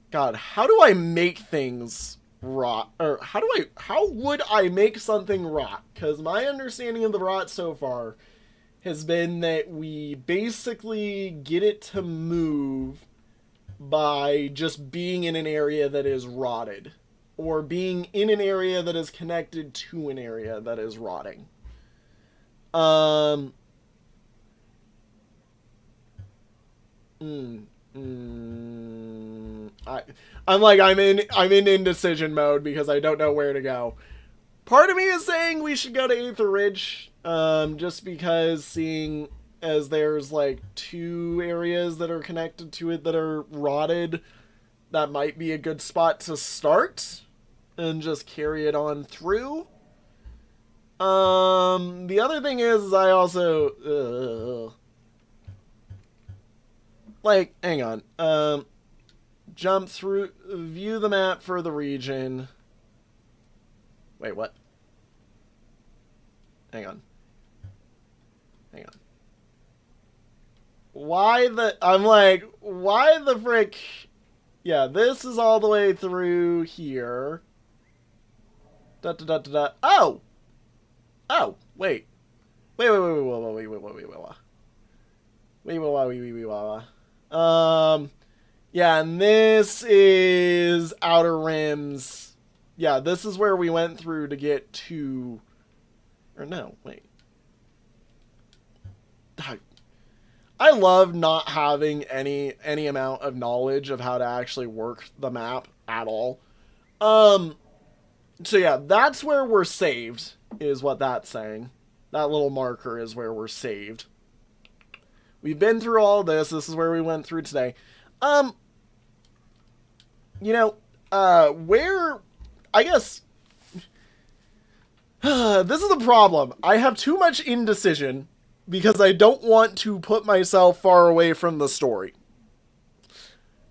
God, how do I make things rot? Or how would I make something rot? Because my understanding of the rot so far has been that we basically get it to move by just being in an area that is rotted, or being in an area that is connected to an area that is rotting. Um. Mm, I'm in indecision mode because I don't know where to go. Part of me is saying we should go to Aether Ridge, just because seeing as there's like 2 areas that are connected to it that are rotted, that might be a good spot to start and just carry it on through. The other thing is I also like, hang on. Jump through, view the map for the region. Wait, what? Hang on. Why the frick? Yeah, this is all the way through here. Da da da da da. Oh! Oh, wait. Wait. Yeah, and this is Outer Rims. Yeah, this is where we went through to get to... Or no, wait. I love not having any amount of knowledge of how to actually work the map at all. So yeah, that's where we're saved, is what that's saying. That little marker is where we're saved. We've been through all this. This is where we went through today. You know, where... I guess... this is the problem. I have too much indecision because I don't want to put myself far away from the story.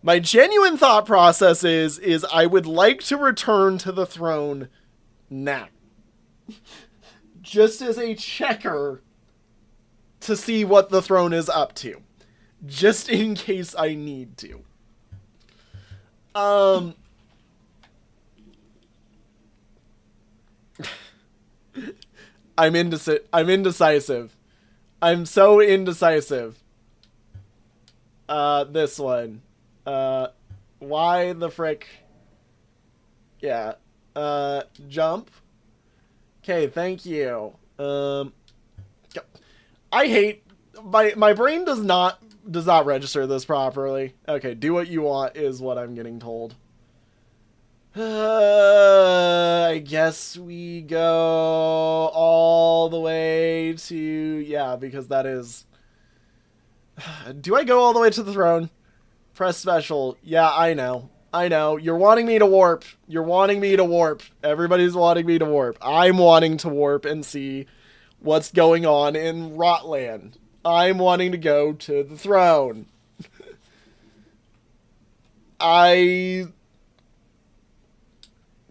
My genuine thought process is I would like to return to the throne now. Just as a checker to see what the throne is up to. Just in case I need to. I'm indecisive. I'm so indecisive. This one. Why the frick? Yeah. Jump. Okay, thank you. I hate... My brain does not register this properly. Okay, do what you want is what I'm getting told. I guess we go all the way to... Yeah, because that is... Do I go all the way to the throne? Press special. Yeah, I know. You're wanting me to warp. Everybody's wanting me to warp. I'm wanting to warp and see what's going on in Rotland. I'm wanting to go to the throne.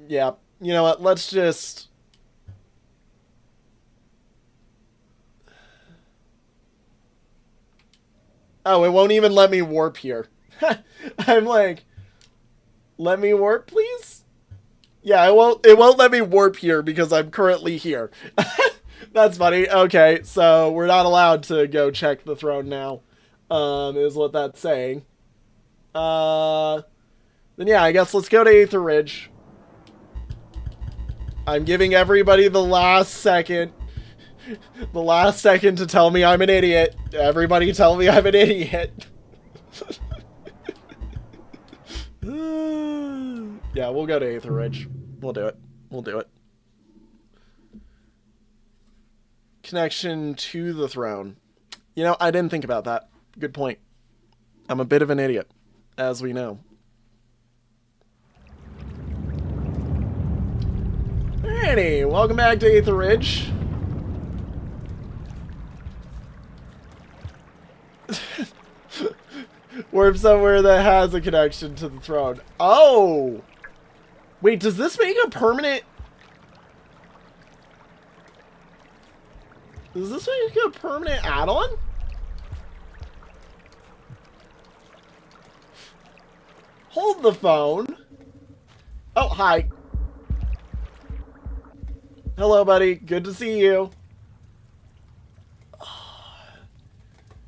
Yeah, you know what, let's just... Oh, it won't even let me warp here. I'm like, let me warp, please? Yeah, it won't let me warp here because I'm currently here. That's funny. Okay, so we're not allowed to go check the throne now, is what that's saying. Then yeah, I guess let's go to Aether Ridge. I'm giving everybody the last second. The last second to tell me I'm an idiot. Everybody tell me I'm an idiot. Yeah, we'll go to Aether Ridge. We'll do it. Connection to the throne. You know, I didn't think about that. Good point. I'm a bit of an idiot, as we know. Alrighty, welcome back to Aether Ridge. Warp somewhere that has a connection to the throne. Oh! Wait, does this make a permanent... Does this make a permanent add-on? Hold the phone. Oh, hi. Hello, buddy. Good to see you.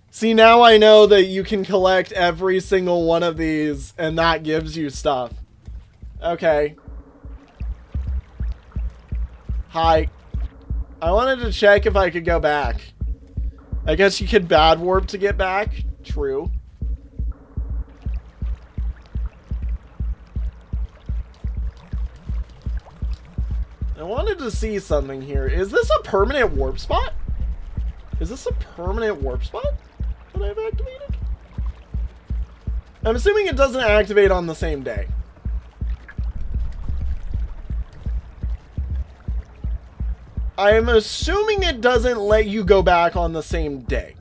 See, now I know that you can collect every single one of these, and that gives you stuff. Okay. Hi. I wanted to check if I could go back. I guess you could bad warp to get back. True. I wanted to see something here. Is this a permanent warp spot? Is this a permanent warp spot that I've activated? I'm assuming it doesn't activate on the same day. I am assuming it doesn't let you go back on the same day.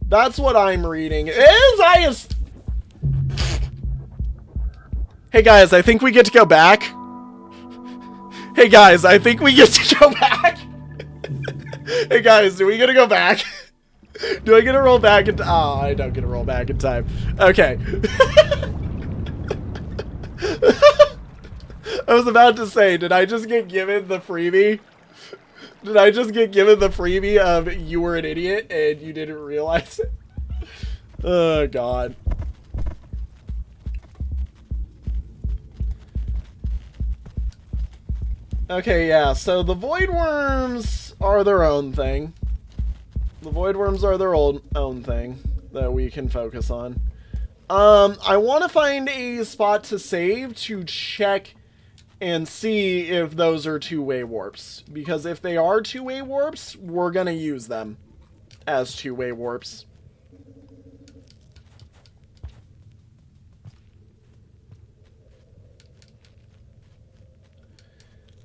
That's what I'm reading. Hey guys, I think we get to go back. Hey guys, I think we get to go back. Hey guys, do we get to go back? Do I get to roll back in time? Oh, I don't get to roll back in time. Okay. I was about to say, did I just get given the freebie? Did I just get given the freebie of you were an idiot and you didn't realize it? Oh, God. Okay, yeah, so the void worms are their own thing. The void worms are their own thing that we can focus on. I want to find a spot to save to check and see if those are two-way warps. Because if they are two-way warps, we're going to use them as two-way warps.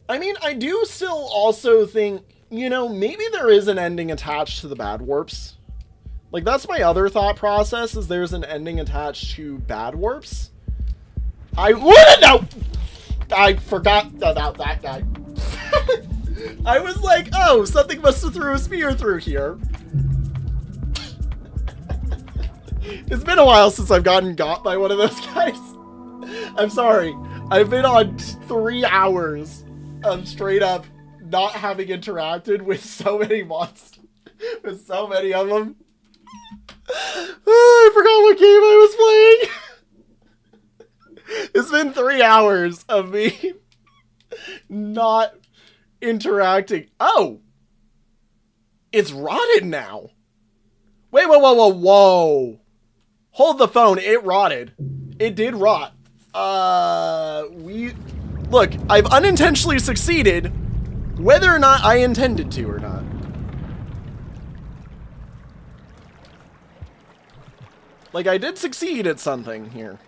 I mean, I do still also think, you know, maybe there is an ending attached to the bad warps. Like, that's my other thought process, is there's an ending attached to bad warps. No! I forgot about that guy. I was like, oh, something must have threw a spear through here. It's been a while since I've gotten got by one of those guys. I'm sorry. I've been on 3 hours of straight up not having interacted with so many monsters. With so many of them. Oh, I forgot what game I was playing. It's been 3 hours of me not interacting. Oh! It's rotted now. Wait, whoa, whoa, whoa, whoa. Hold the phone. It rotted. It did rot. Look, I've unintentionally succeeded, whether or not I intended to or not. Like, I did succeed at something here.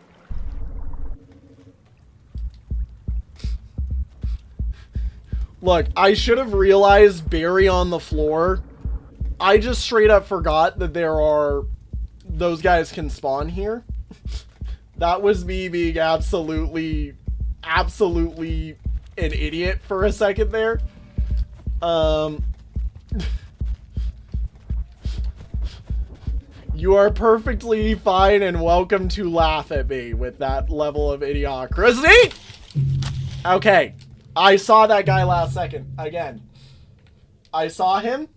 Look, I should have realized Barry on the floor. I just straight up forgot that those guys can spawn here. That was me being absolutely an idiot for a second there. You are perfectly fine and welcome to laugh at me with that level of idiocracy. Okay. I saw that guy last second. Again. I saw him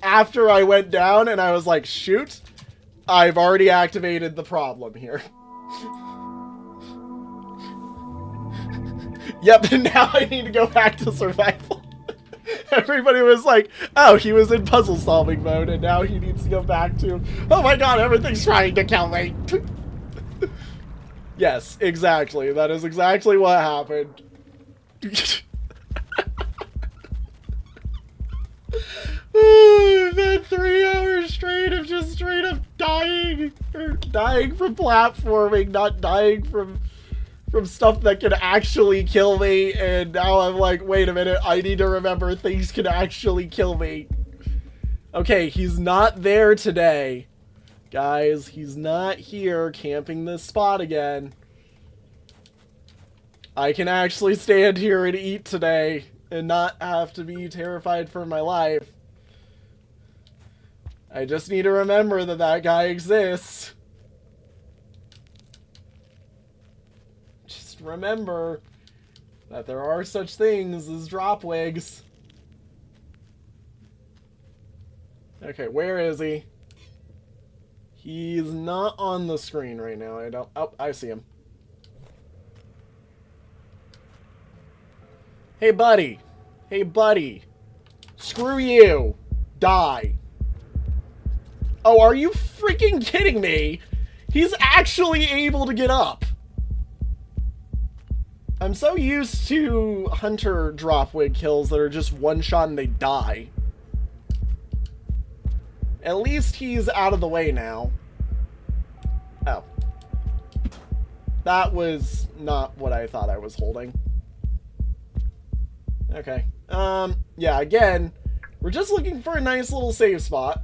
after I went down and I was like, shoot. I've already activated the problem here. Yep, and now I need to go back to survival. Everybody was like, oh, he was in puzzle solving mode and now he needs to go back to, oh my god, everything's trying to kill me. Yes, exactly. That is exactly what happened. I've had 3 hours straight of just straight up dying. Or dying from platforming, not dying from stuff that can actually kill me, and now I'm like, wait a minute, I need to remember things can actually kill me. Okay, he's not there today. Guys, he's not here camping this spot again. I can actually stand here and eat today and not have to be terrified for my life. I just need to remember that that guy exists. Just remember that there are such things as drop wigs. Okay, where is he? He's not on the screen right now. Oh, I see him. Hey, buddy. Hey, buddy. Screw you. Die. Oh, are you freaking kidding me? He's actually able to get up. I'm so used to hunter dropwig kills that are just one shot and they die. At least he's out of the way now. Oh. That was not what I thought I was holding. Okay. Yeah, again, we're just looking for a nice little save spot.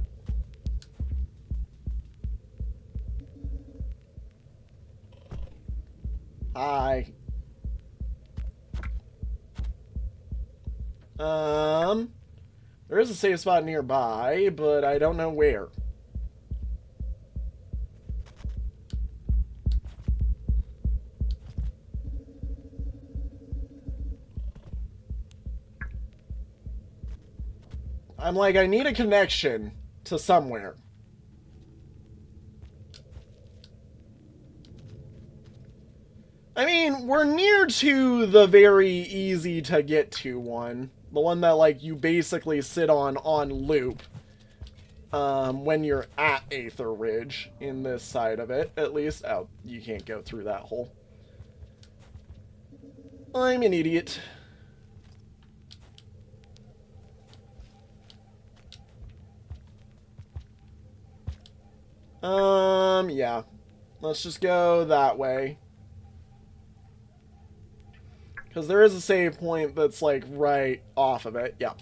Hi. There is a save spot nearby, but I don't know where. I'm like, I need a connection to somewhere. I mean, we're near to the very easy to get to one. The one that, like, you basically sit on loop. When you're at Aether Ridge, in this side of it, at least. Oh, you can't go through that hole. I'm an idiot. Yeah. Let's just go that way. Because there is a save point that's, like, right off of it. Yeah.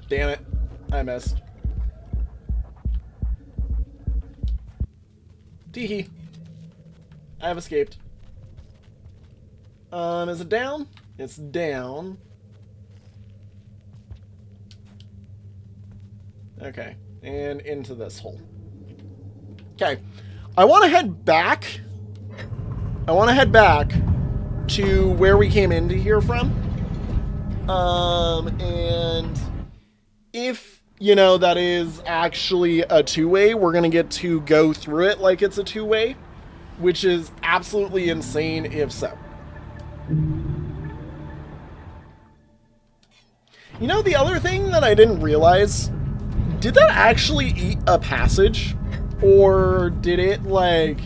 Damn it. I missed. Teehee. I have escaped. Is it down? It's down. Okay. And into this hole. Okay. I want to head back. I want to head back to where we came into here from. And if, you know, that is actually a two-way, we're going to get to go through it like it's a two-way, which is absolutely insane if so. You know, the other thing that I didn't realize, did that actually eat a passage? Or did it, like...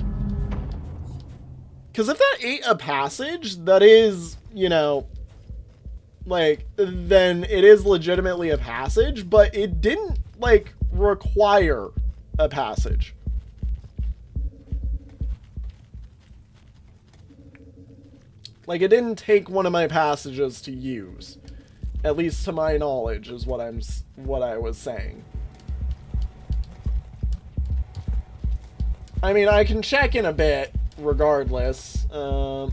Because if that ate a passage, that is, you know, like, then it is legitimately a passage, but it didn't, like, require a passage. Like, it didn't take one of my passages to use. At least to my knowledge, is what I was saying. I mean, I can check in a bit, regardless. I'd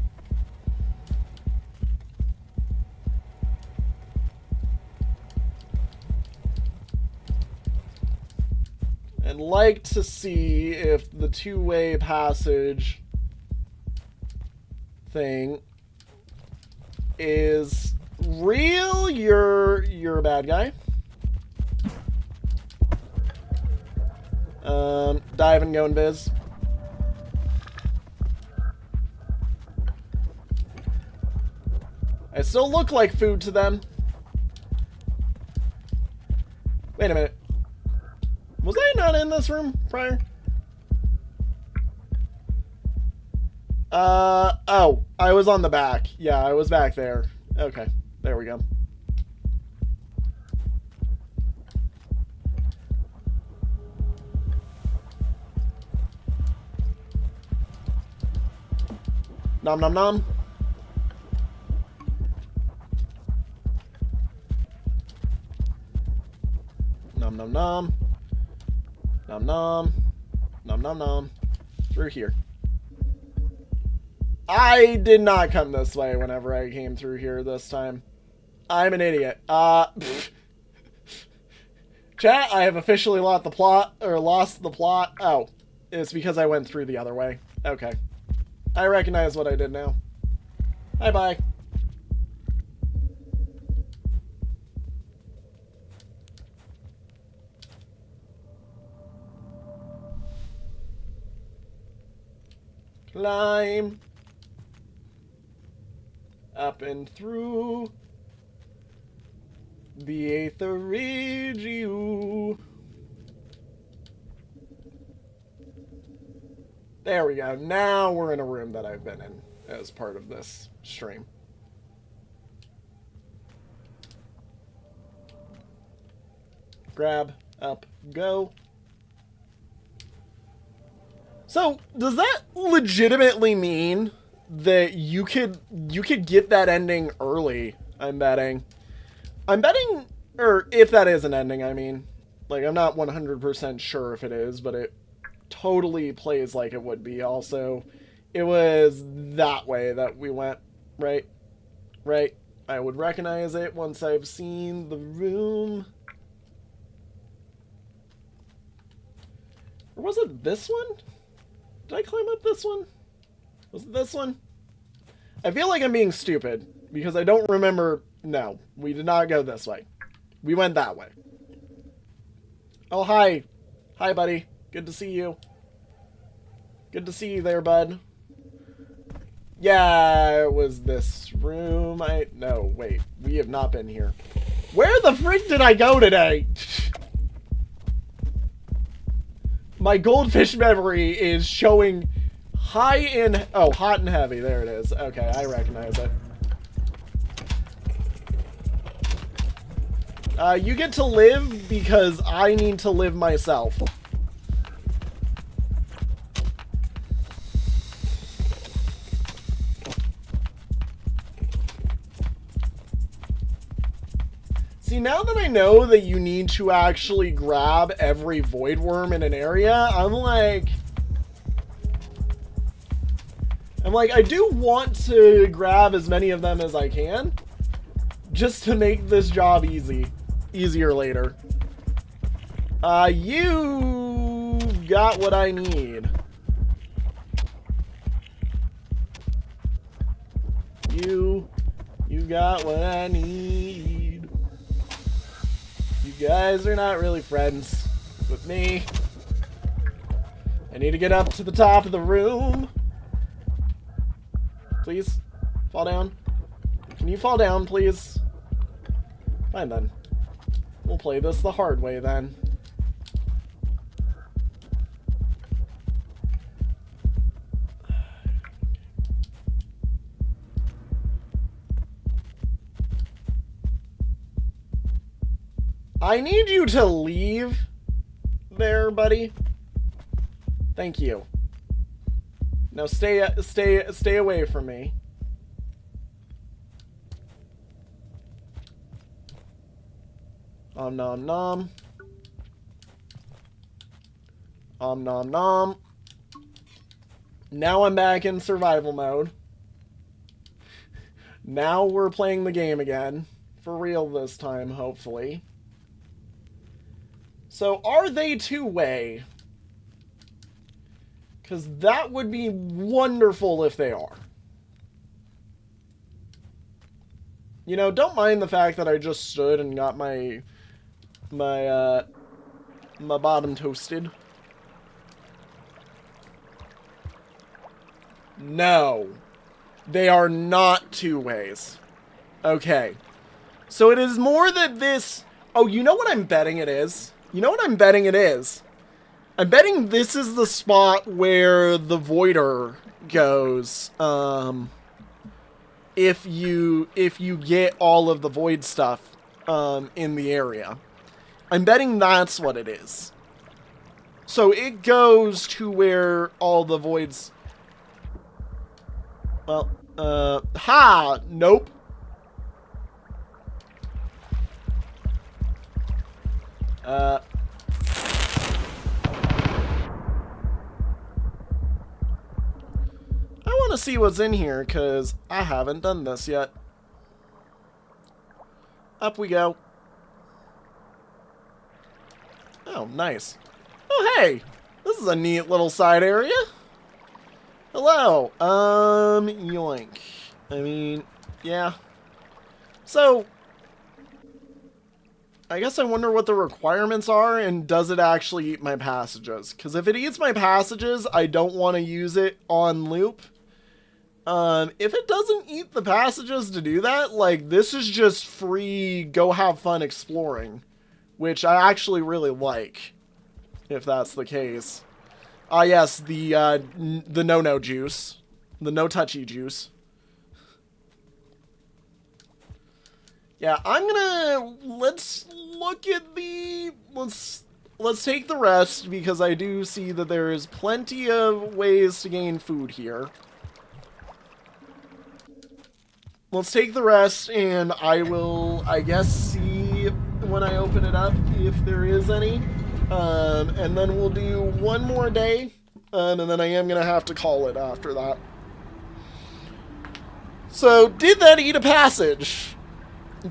like to see if the two-way passage thing is real. You're a bad guy. Dive and go invis. I still look like food to them. Wait a minute. Was I not in this room prior? Oh, I was on the back. Yeah, I was back there. Okay, there we go. Nom nom nom. Nom nom nom. Nom nom. Nom nom nom. Through here. I did not come this way whenever I came through here this time. I'm an idiot. Chat, I have officially lost the plot. Oh, it's because I went through the other way. Okay. I recognize what I did now. Bye-bye. Climb. Up and through the Aetherigiu. There we go. Now we're in a room that I've been in as part of this stream. Grab, up, go. So, does that legitimately mean that you could get that ending early? I'm betting, or if that is an ending, I mean, like, I'm not 100% sure if it is, but it totally plays like it would be. Also, it was that way that we went, right? Right? I would recognize it once I've seen the room. Or was it this one? Did I climb up this one? Was it this one? I feel like I'm being stupid because I don't remember. No, we did not go this way. We went that way. Oh, hi. Hi, buddy. Good to see you. Good to see you there, bud. Yeah, it was this room. No, wait. We have not been here. Where the frick did I go today? My goldfish memory is showing high in... Oh, hot and heavy. There it is. Okay, I recognize it. You get to live because I need to live myself. See, now that I know that you need to actually grab every void worm in an area, I'm like, I do want to grab as many of them as I can, just to make this job easier later. You've got what I need. You got what I need. You guys are not really friends with me. I need to get up to the top of the room. Please, fall down. Can you fall down, please? Fine then. We'll play this the hard way then. I need you to leave there, buddy. Thank you. Now stay away from me. Om nom nom. Om nom nom. Now I'm back in survival mode. Now we're playing the game again. For real this time, hopefully. So, are they two-way? Because that would be wonderful if they are. You know, don't mind the fact that I just stood and got my bottom toasted. No. They are not two ways. Okay. So it is more that this... Oh, you know what I'm betting it is? You know what I'm betting it is? I'm betting this is the spot where the Voider goes, if you get all of the Void stuff, in the area. I'm betting that's what it is. So it goes to where all the Voids... Well, ha! Nope. I want to see what's in here, because I haven't done this yet. Up we go. Oh, nice. Oh, hey! This is a neat little side area. Hello. Yoink. I mean, yeah. So, I guess I wonder what the requirements are, and does it actually eat my passages? Because if it eats my passages, I don't want to use it on loop. If it doesn't eat the passages to do that, like, this is just free go have fun exploring, which I actually really like, if that's the case. Ah, yes, the no-no juice. The no-touchy juice. Yeah, let's look at let's take the rest, because I do see that there is plenty of ways to gain food here. Let's take the rest, and I will, I guess, see when I open it up if there is any. And then we'll do one more day, and then I am going to have to call it after that. So, did that eat a passage?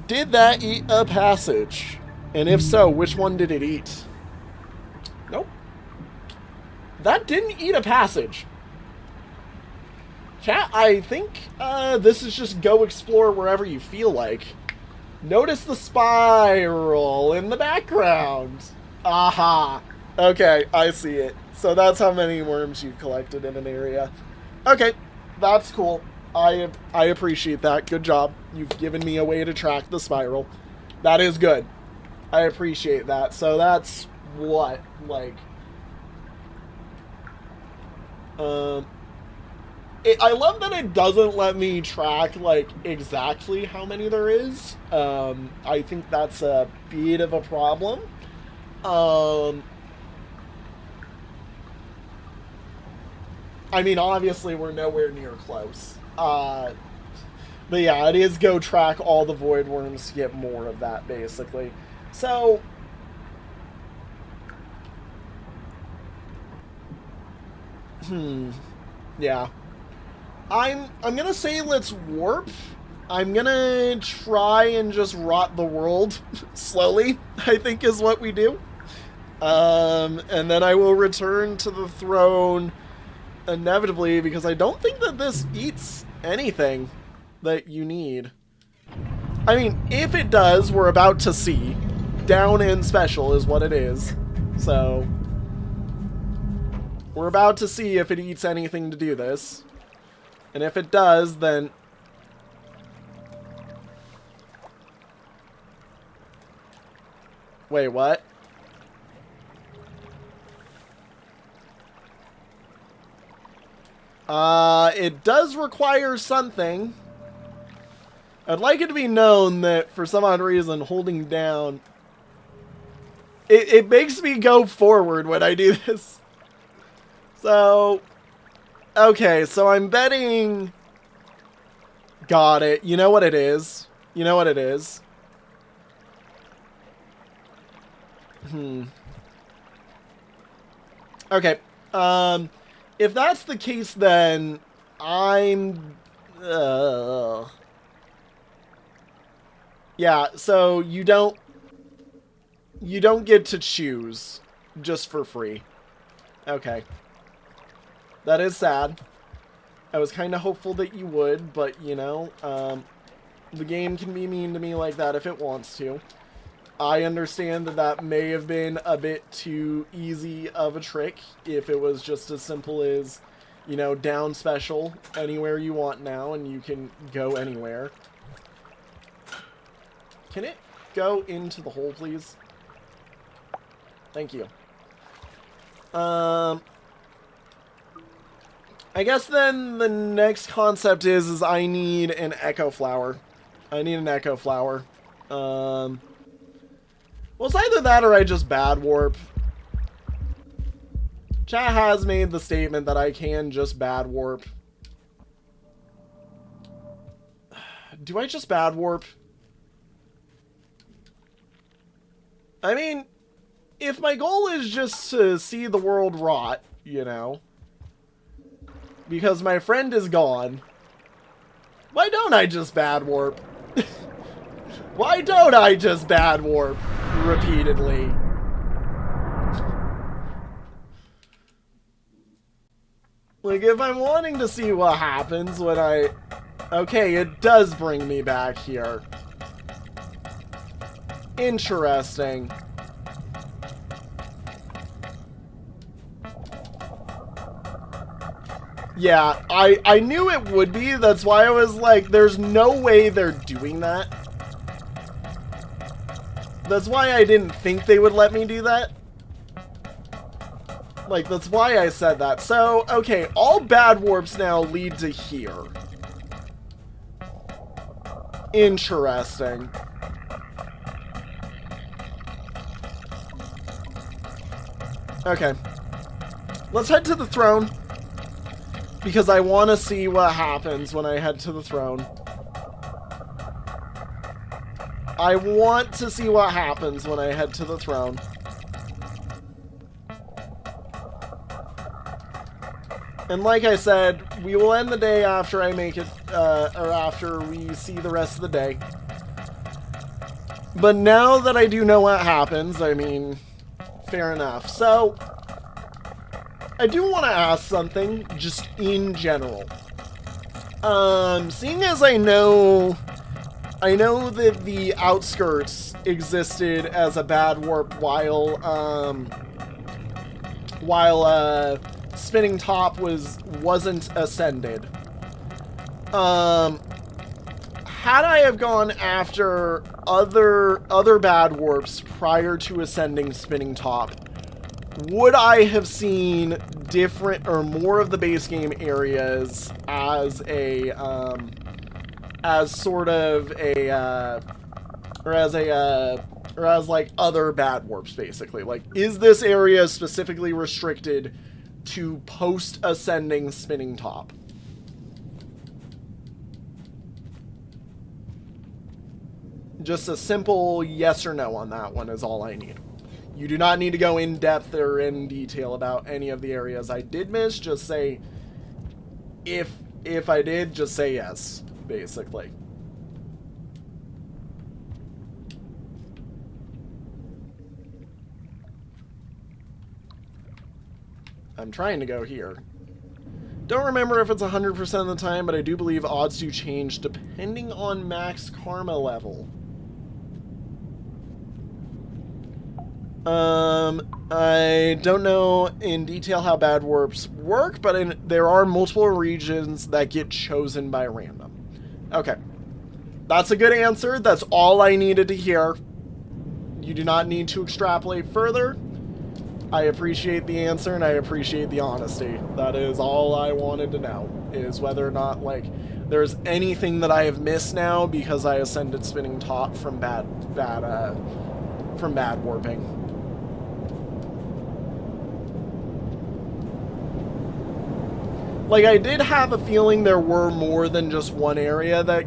Did that eat a passage? And if so, which one did it eat? Nope. That didn't eat a passage. Chat, I think this is just go explore wherever you feel like. Notice the spiral in the background. Aha. Okay, I see it. So that's how many worms you've collected in an area. Okay, that's cool. I appreciate that. Good job. You've given me a way to track the spiral. That is good. I appreciate that. So that's what, like... I love that it doesn't let me track, like, exactly how many there is. I think that's a bit of a problem. I mean, obviously, we're nowhere near close. But yeah, it is go track all the void worms to get more of that, basically. So... Yeah. I'm gonna say let's warp. I'm gonna try and just rot the world slowly, I think is what we do. And then I will return to the throne inevitably, because I don't think that this eats anything that you need. I mean, if it does, we're about to see. Down and special is what it is. So, we're about to see if it eats anything to do this. And if it does, then... Wait, what? It does require something. I'd like it to be known that, for some odd reason, holding down... It makes me go forward when I do this. So... Okay, so I'm betting... Got it. You know what it is. You know what it is. Okay. If that's the case, then I'm... Yeah, so you don't get to choose just for free. Okay. That is sad. I was kind of hopeful that you would, but, you know, the game can be mean to me like that if it wants to. I understand that that may have been a bit too easy of a trick if it was just as simple as, you know, down special anywhere you want now and you can go anywhere. Can it go into the hole, please? Thank you. I guess then the next concept is I need an echo flower. I need an echo flower. Well, it's either that or I just bad warp. Chat has made the statement that I can just bad warp. Do I just bad warp? I mean, if my goal is just to see the world rot, you know, because my friend is gone, why don't I just bad warp? Why don't I just bad warp repeatedly? Like, if I'm wanting to see what happens when I... Okay, it does bring me back here. Interesting. Yeah, I knew it would be. That's why I was like, there's no way they're doing that. That's why I didn't think they would let me do that. Like, that's why I said that. So, okay, all bad warps now lead to here. Interesting. Okay. Let's head to the throne. Because I want to see what happens when I head to the throne. I want to see what happens when I head to the throne. And like I said, we will end the day after I make it, or after we see the rest of the day. But now that I do know what happens, I mean, fair enough. So, I do want to ask something, just in general. Seeing as I know that the outskirts existed as a bad warp while Spinning Top wasn't ascended. Had I have gone after other bad warps prior to ascending Spinning Top, would I have seen different or more of the base game areas as a as sort of a or as like other bad warps, basically? Like, is this area specifically restricted to post ascending Spinning Top? Just a simple yes or no on that one is all I need. You do not need to go in depth or in detail about any of the areas I did miss. Just say, if I did, just say yes, basically. I'm trying to go here. Don't remember if it's 100% of the time, but I do believe odds do change depending on max karma level. I don't know in detail how bad warps work, but there are multiple regions that get chosen by random. Okay. That's a good answer. That's all I needed to hear. You do not need to extrapolate further. I appreciate the answer, and I appreciate the honesty. That is all I wanted to know, is whether or not, like, there's anything that I have missed now because I ascended Spinning Top from bad warping. Like, I did have a feeling there were more than just one area that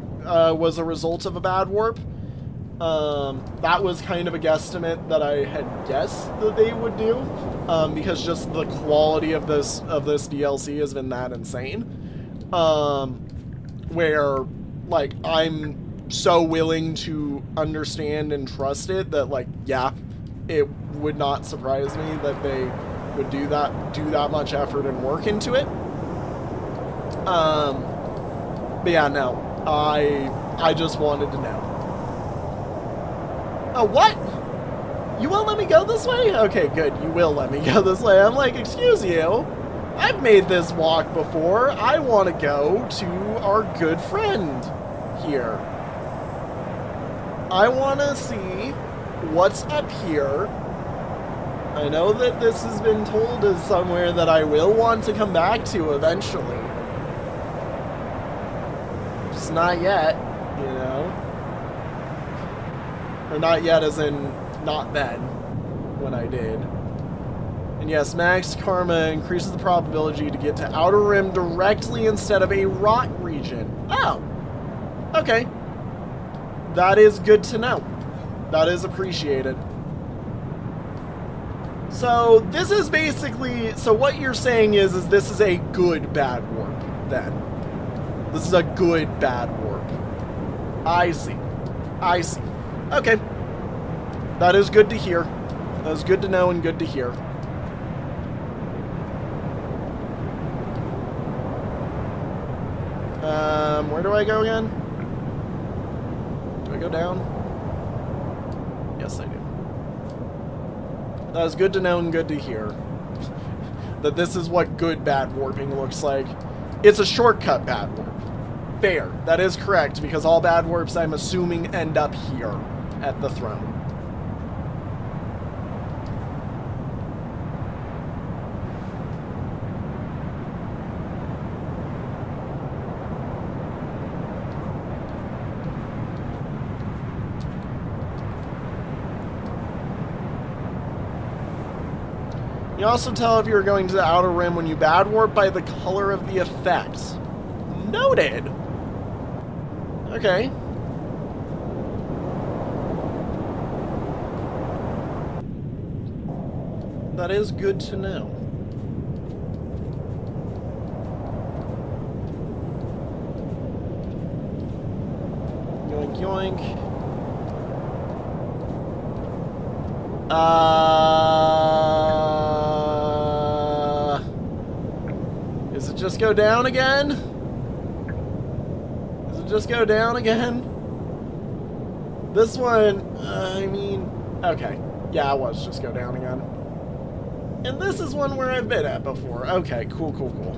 was a result of a bad warp. That was kind of a guesstimate that I had guessed that they would do, because just the quality of this DLC has been that insane. Where, like, I'm so willing to understand and trust it that, like, yeah, it would not surprise me that they would do that much effort and work into it. But yeah, no, I just wanted to know. Oh, what? You won't let me go this way? Okay, good. You will let me go this way. I'm like, excuse you. I've made this walk before. I want to go to our good friend here. I want to see what's up here. I know that this has been told as somewhere that I will want to come back to eventually. Just not yet, you know? Or not yet as in not then, when I did. And yes, max karma increases the probability to get to Outer Rim directly instead of a rock region. Oh! Okay. That is good to know. That is appreciated. So, this is basically... So what you're saying is this is a good bad warp, then. This is a good bad warp. I see. I see. Okay. That is good to hear. That is good to know and good to hear. Where do I go again? Do I go down? Yes, I do. That is good to know and good to hear. That this is what good bad warping looks like. It's a shortcut bad warp. Fair. That is correct, because all bad warps, I'm assuming, end up here at the throne. You also tell if you're going to the outer rim when you bad warp by the color of the effects. Noted. Okay. That is good to know. Yoink, yoink. Does it just go down again? Does it just go down again? This one, I mean, okay. Yeah, it was just go down again. And this is one where I've been at before. Okay, cool, cool, cool.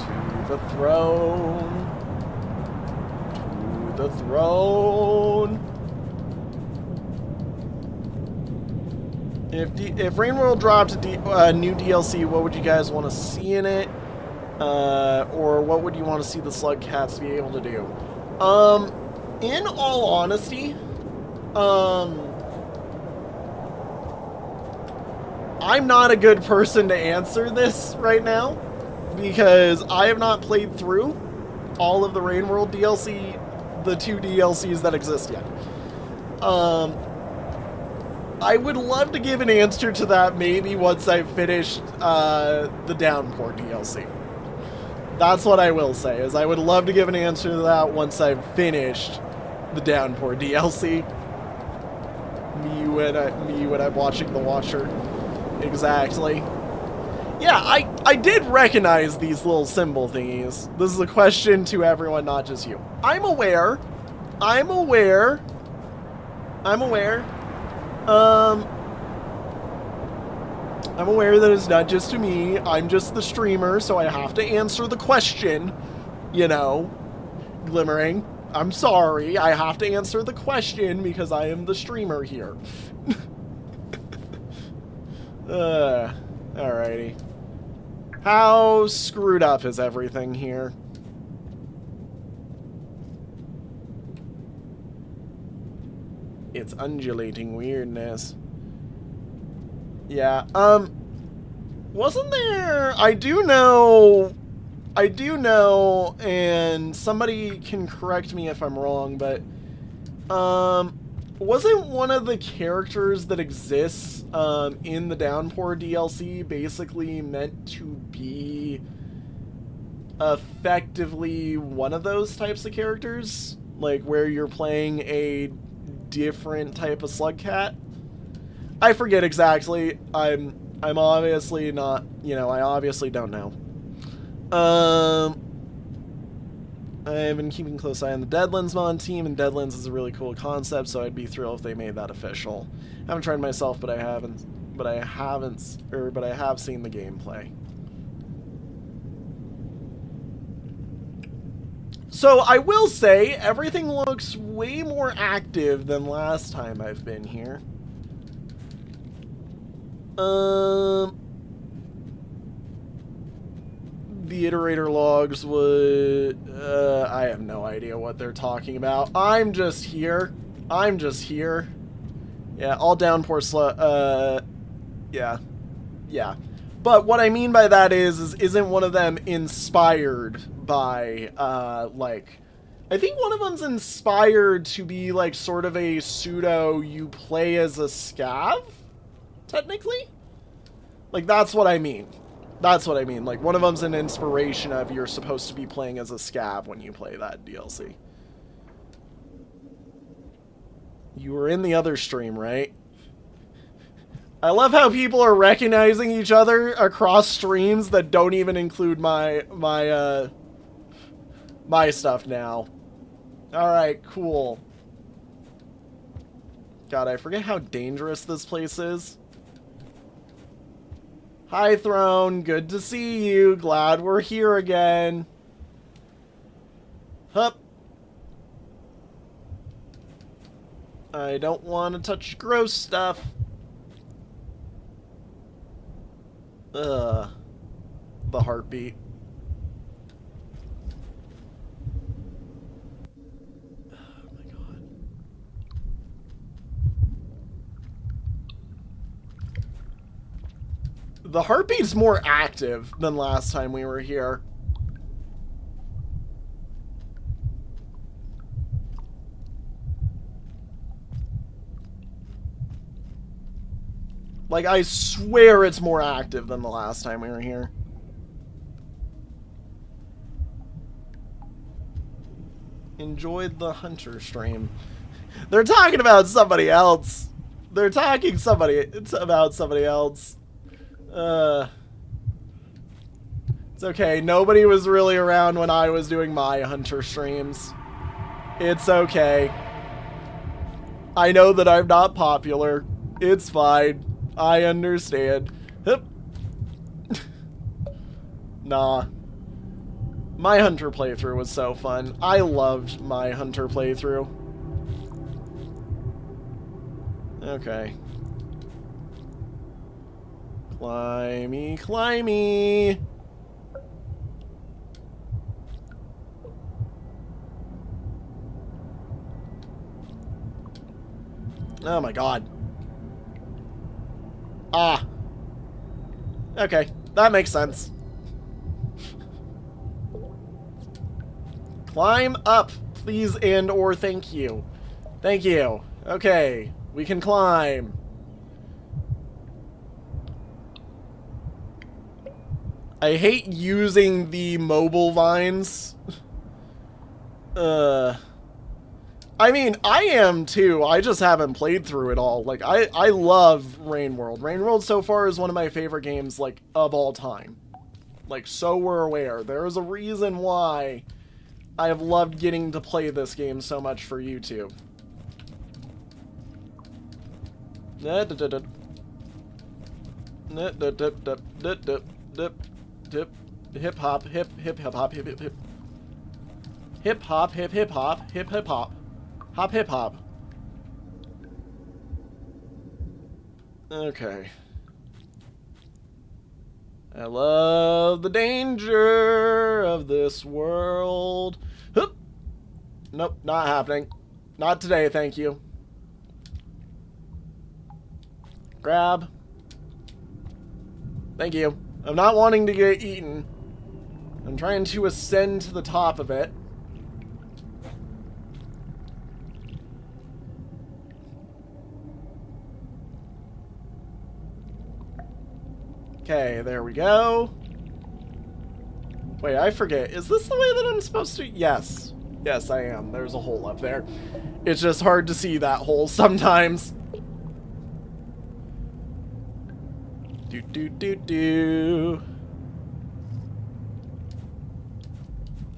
To the throne. To the throne. If Rain World dropped a new DLC, what would you guys want to see in it? Or what would you want to see the Slug Cats be able to do? In all honesty, I'm not a good person to answer this right now because I have not played through all of the Rain World DLC, the 2 DLCs that exist yet. I would love to give an answer to that maybe once I've finished the Downpour DLC. That's what I will say, is I would love to give an answer to that once I've finished the Downpour DLC. Me when I'm watching The Watcher. Exactly. Yeah, I did recognize these little symbol thingies. This is a question to everyone, not just you. I'm aware. I'm aware. I'm aware. I'm aware that it's not just to me. I'm just the streamer, so I have to answer the question. You know, Glimmering. I'm sorry. I have to answer the question because I am the streamer here. Alrighty. How screwed up is everything here? It's undulating weirdness. Yeah, wasn't there... I do know, and somebody can correct me if I'm wrong, but, wasn't one of the characters that exists, in the Downpour DLC basically meant to be effectively one of those types of characters? Like, where you're playing a different type of slug cat? I forget exactly. I'm obviously not, you know, I obviously don't know. I've been keeping a close eye on the Deadlands mod team, and Deadlands is a really cool concept, so I'd be thrilled if they made that official. I haven't tried myself, but I have seen the gameplay. So I will say, everything looks way more active than last time I've been here. The iterator logs would... I have no idea what they're talking about. I'm just here. I'm just here. Yeah, all Downpour yeah. Yeah. But what I mean by that is isn't one of them inspired by, like... I think one of them's inspired to be, like, sort of a pseudo you play as a scav? Technically? Like, that's what I mean. That's what I mean. Like, one of them's an inspiration of you're supposed to be playing as a scav when you play that DLC. You were in the other stream, right? I love how people are recognizing each other across streams that don't even include my my stuff now. Alright, cool. God, I forget how dangerous this place is. Hi, Throne. Good to see you. Glad we're here again. Hup. I don't want to touch gross stuff. Ugh. The heartbeat. Oh my god. The heartbeat's more active than last time we were here. Like, I swear it's more active than the last time we were here. Enjoyed the Hunter stream. They're talking about somebody else. They're talking about somebody else. It's okay. Nobody was really around when I was doing my Hunter streams. It's okay. I know that I'm not popular. It's fine. I understand. Hup. Nah. My Hunter playthrough was so fun. I loved my Hunter playthrough. Okay. Climby, climby. Oh my god. Ah. Okay, that makes sense. Climb up, please, and or thank you. Thank you. Okay, we can climb. I hate using the mobile vines. I mean, I am too. I just haven't played through it all. Like, I love Rain World. Rain World so far is one of my favorite games, like, of all time. Like, so we're aware. There is a reason why I have loved getting to play this game so much for YouTube. Hip hop, hip hop, hip hip hip. Hip hop, hip hip hop, hip hip hop. Hop hip hop. Okay. I love the danger of this world. Hup. Nope, not happening. Not today, thank you. Grab. Thank you. I'm not wanting to get eaten. I'm trying to ascend to the top of it. Okay, there we go. Wait, I forget. Is this the way that I'm supposed to? Yes. Yes, I am. There's a hole up there. It's just hard to see that hole sometimes. Do do do do.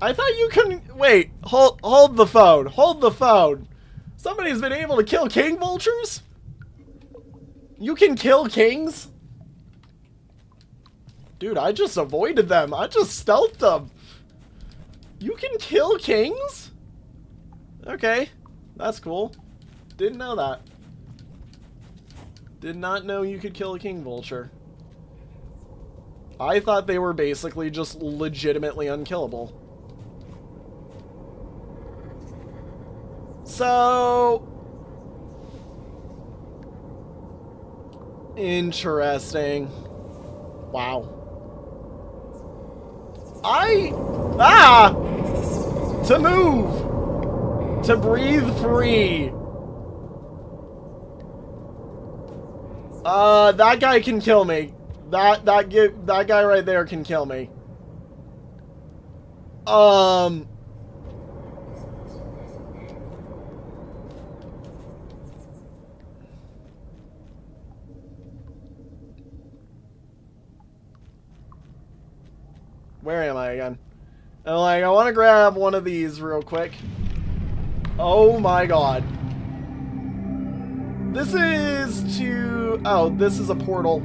I thought you couldn't. Wait, hold the phone. Hold the phone. Somebody's been able to kill king vultures? You can kill kings? Dude, I just avoided them. I just stealthed them. You can kill kings? Okay, that's cool. Didn't know that. Did not know you could kill a king vulture. I thought they were basically just legitimately unkillable. So... interesting. Wow. To move! To breathe free! That guy can kill me. That guy right there can kill me. Where am I again? And like, I want to grab one of these real quick. Oh my god. This is to... Oh, this is a portal.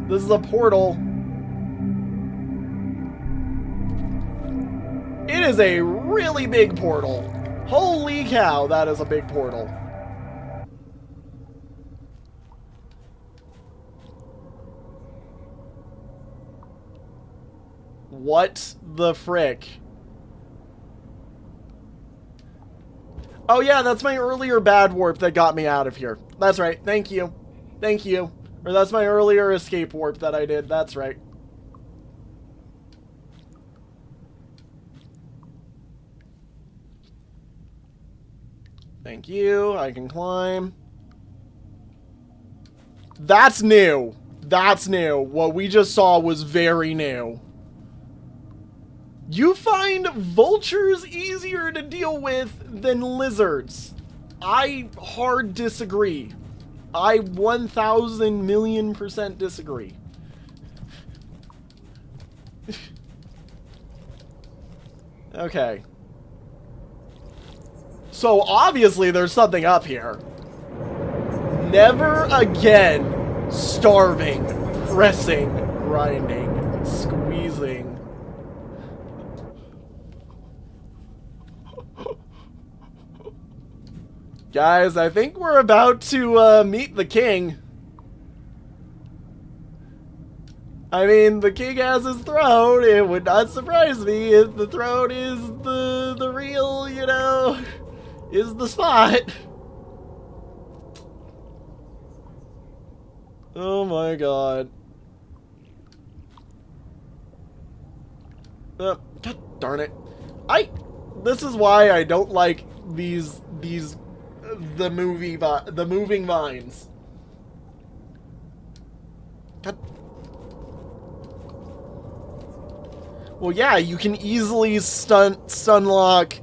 This is a portal. It is a really big portal. Holy cow, that is a big portal. What the frick? Oh yeah, that's my earlier bad warp that got me out of here. That's right, thank you. Thank you. Or that's my earlier escape warp that I did, that's right. Thank you, I can climb. That's new. That's new. What we just saw was very new. You find vultures easier to deal with than lizards. I hard disagree. I 1,000,000,000% disagree. Okay. So obviously there's something up here. Never again starving, pressing, grinding, squeezing. Guys, I think we're about to meet the king. I mean, the king has his throne. It would not surprise me if the throne is the real, you know, is the spot. Oh my god. God darn it. This is why I don't like the moving vines. God. Well, yeah, you can easily stunlock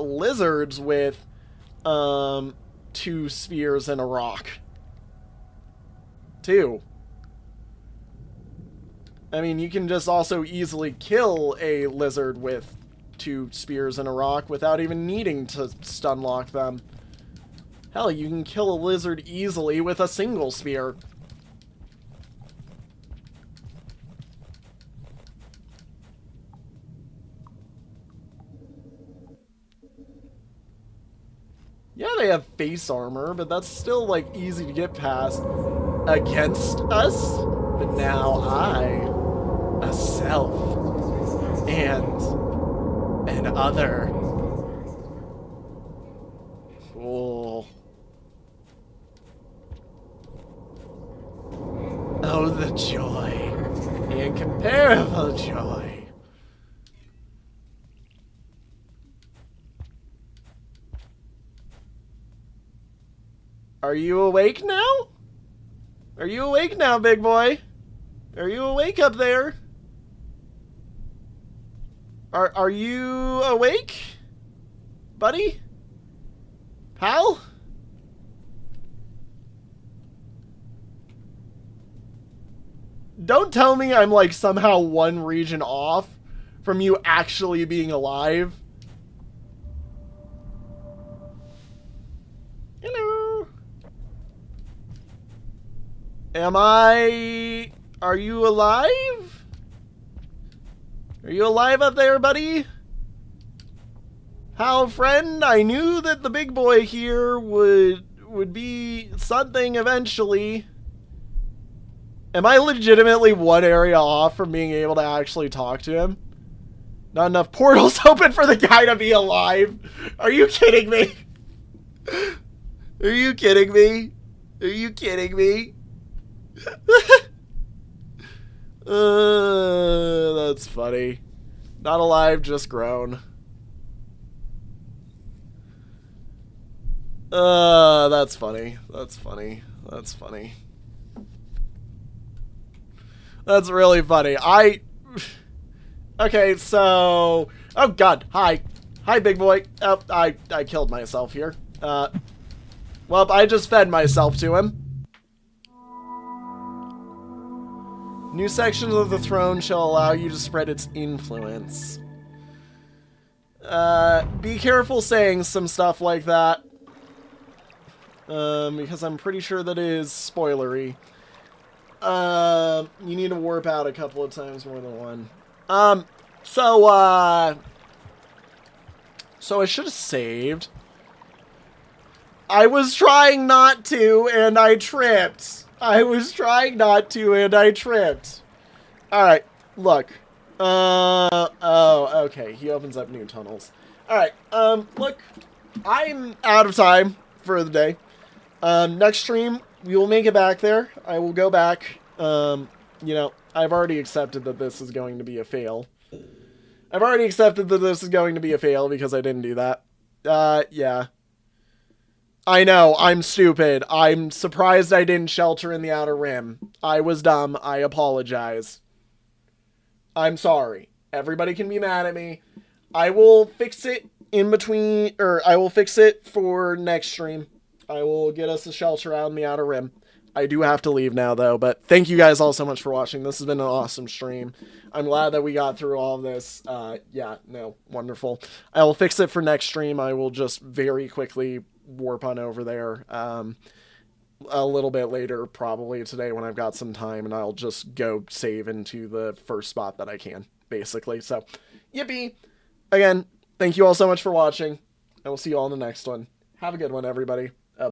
lizards with 2 spears and a rock. 2. I mean, you can just also easily kill a lizard with 2 spears and a rock without even needing to stunlock them. Hell, you can kill a lizard easily with a single spear. Yeah, they have face armor, but that's still, like, easy to get past against us. But now I, a self, and an other. Cool. Oh, the joy. The incomparable joy. Are you awake now? Are you awake now, big boy? Are you awake up there? Are you awake? Buddy? Pal? Don't tell me I'm like somehow one region off from you actually being alive. Hello. Are you alive? Are you alive up there, buddy? Pal friend, I knew that the big boy here would be something eventually. Am I legitimately one area off from being able to actually talk to him? Not enough portals open for the guy to be alive. Are you kidding me? Are you kidding me? Are you kidding me? That's funny. Not alive, just grown. That's funny. That's funny. That's funny. That's really funny. Okay, so... Oh, God. Hi. Hi, big boy. Oh, I killed myself here. Well, I just fed myself to him. New sections of the throne shall allow you to spread its influence. Be careful saying some stuff like that. Because I'm pretty sure that is spoilery. You need to warp out a couple of times more than one. So I should have saved. I was trying not to, and I tripped. Alright, look. Oh, okay. He opens up new tunnels. Alright, look. I'm out of time for the day. Next stream, we will make it back there. I will go back. You know, I've already accepted that this is going to be a fail. Because I didn't do that. Yeah. I know, I'm stupid. I'm surprised I didn't shelter in the Outer Rim. I was dumb. I apologize. I'm sorry. Everybody can be mad at me. I will fix it in between, or I will fix it for next stream. I will get us a shelter out in the Outer Rim. I do have to leave now, though, but thank you guys all so much for watching. This has been an awesome stream. I'm glad that we got through all of this. Yeah, no, wonderful. I will fix it for next stream. I will just very quickly warp on over there a little bit later, probably today when I've got some time, and I'll just go save into the first spot that I can, basically. So, yippee! Again, thank you all so much for watching. I will see you all in the next one. Have a good one, everybody.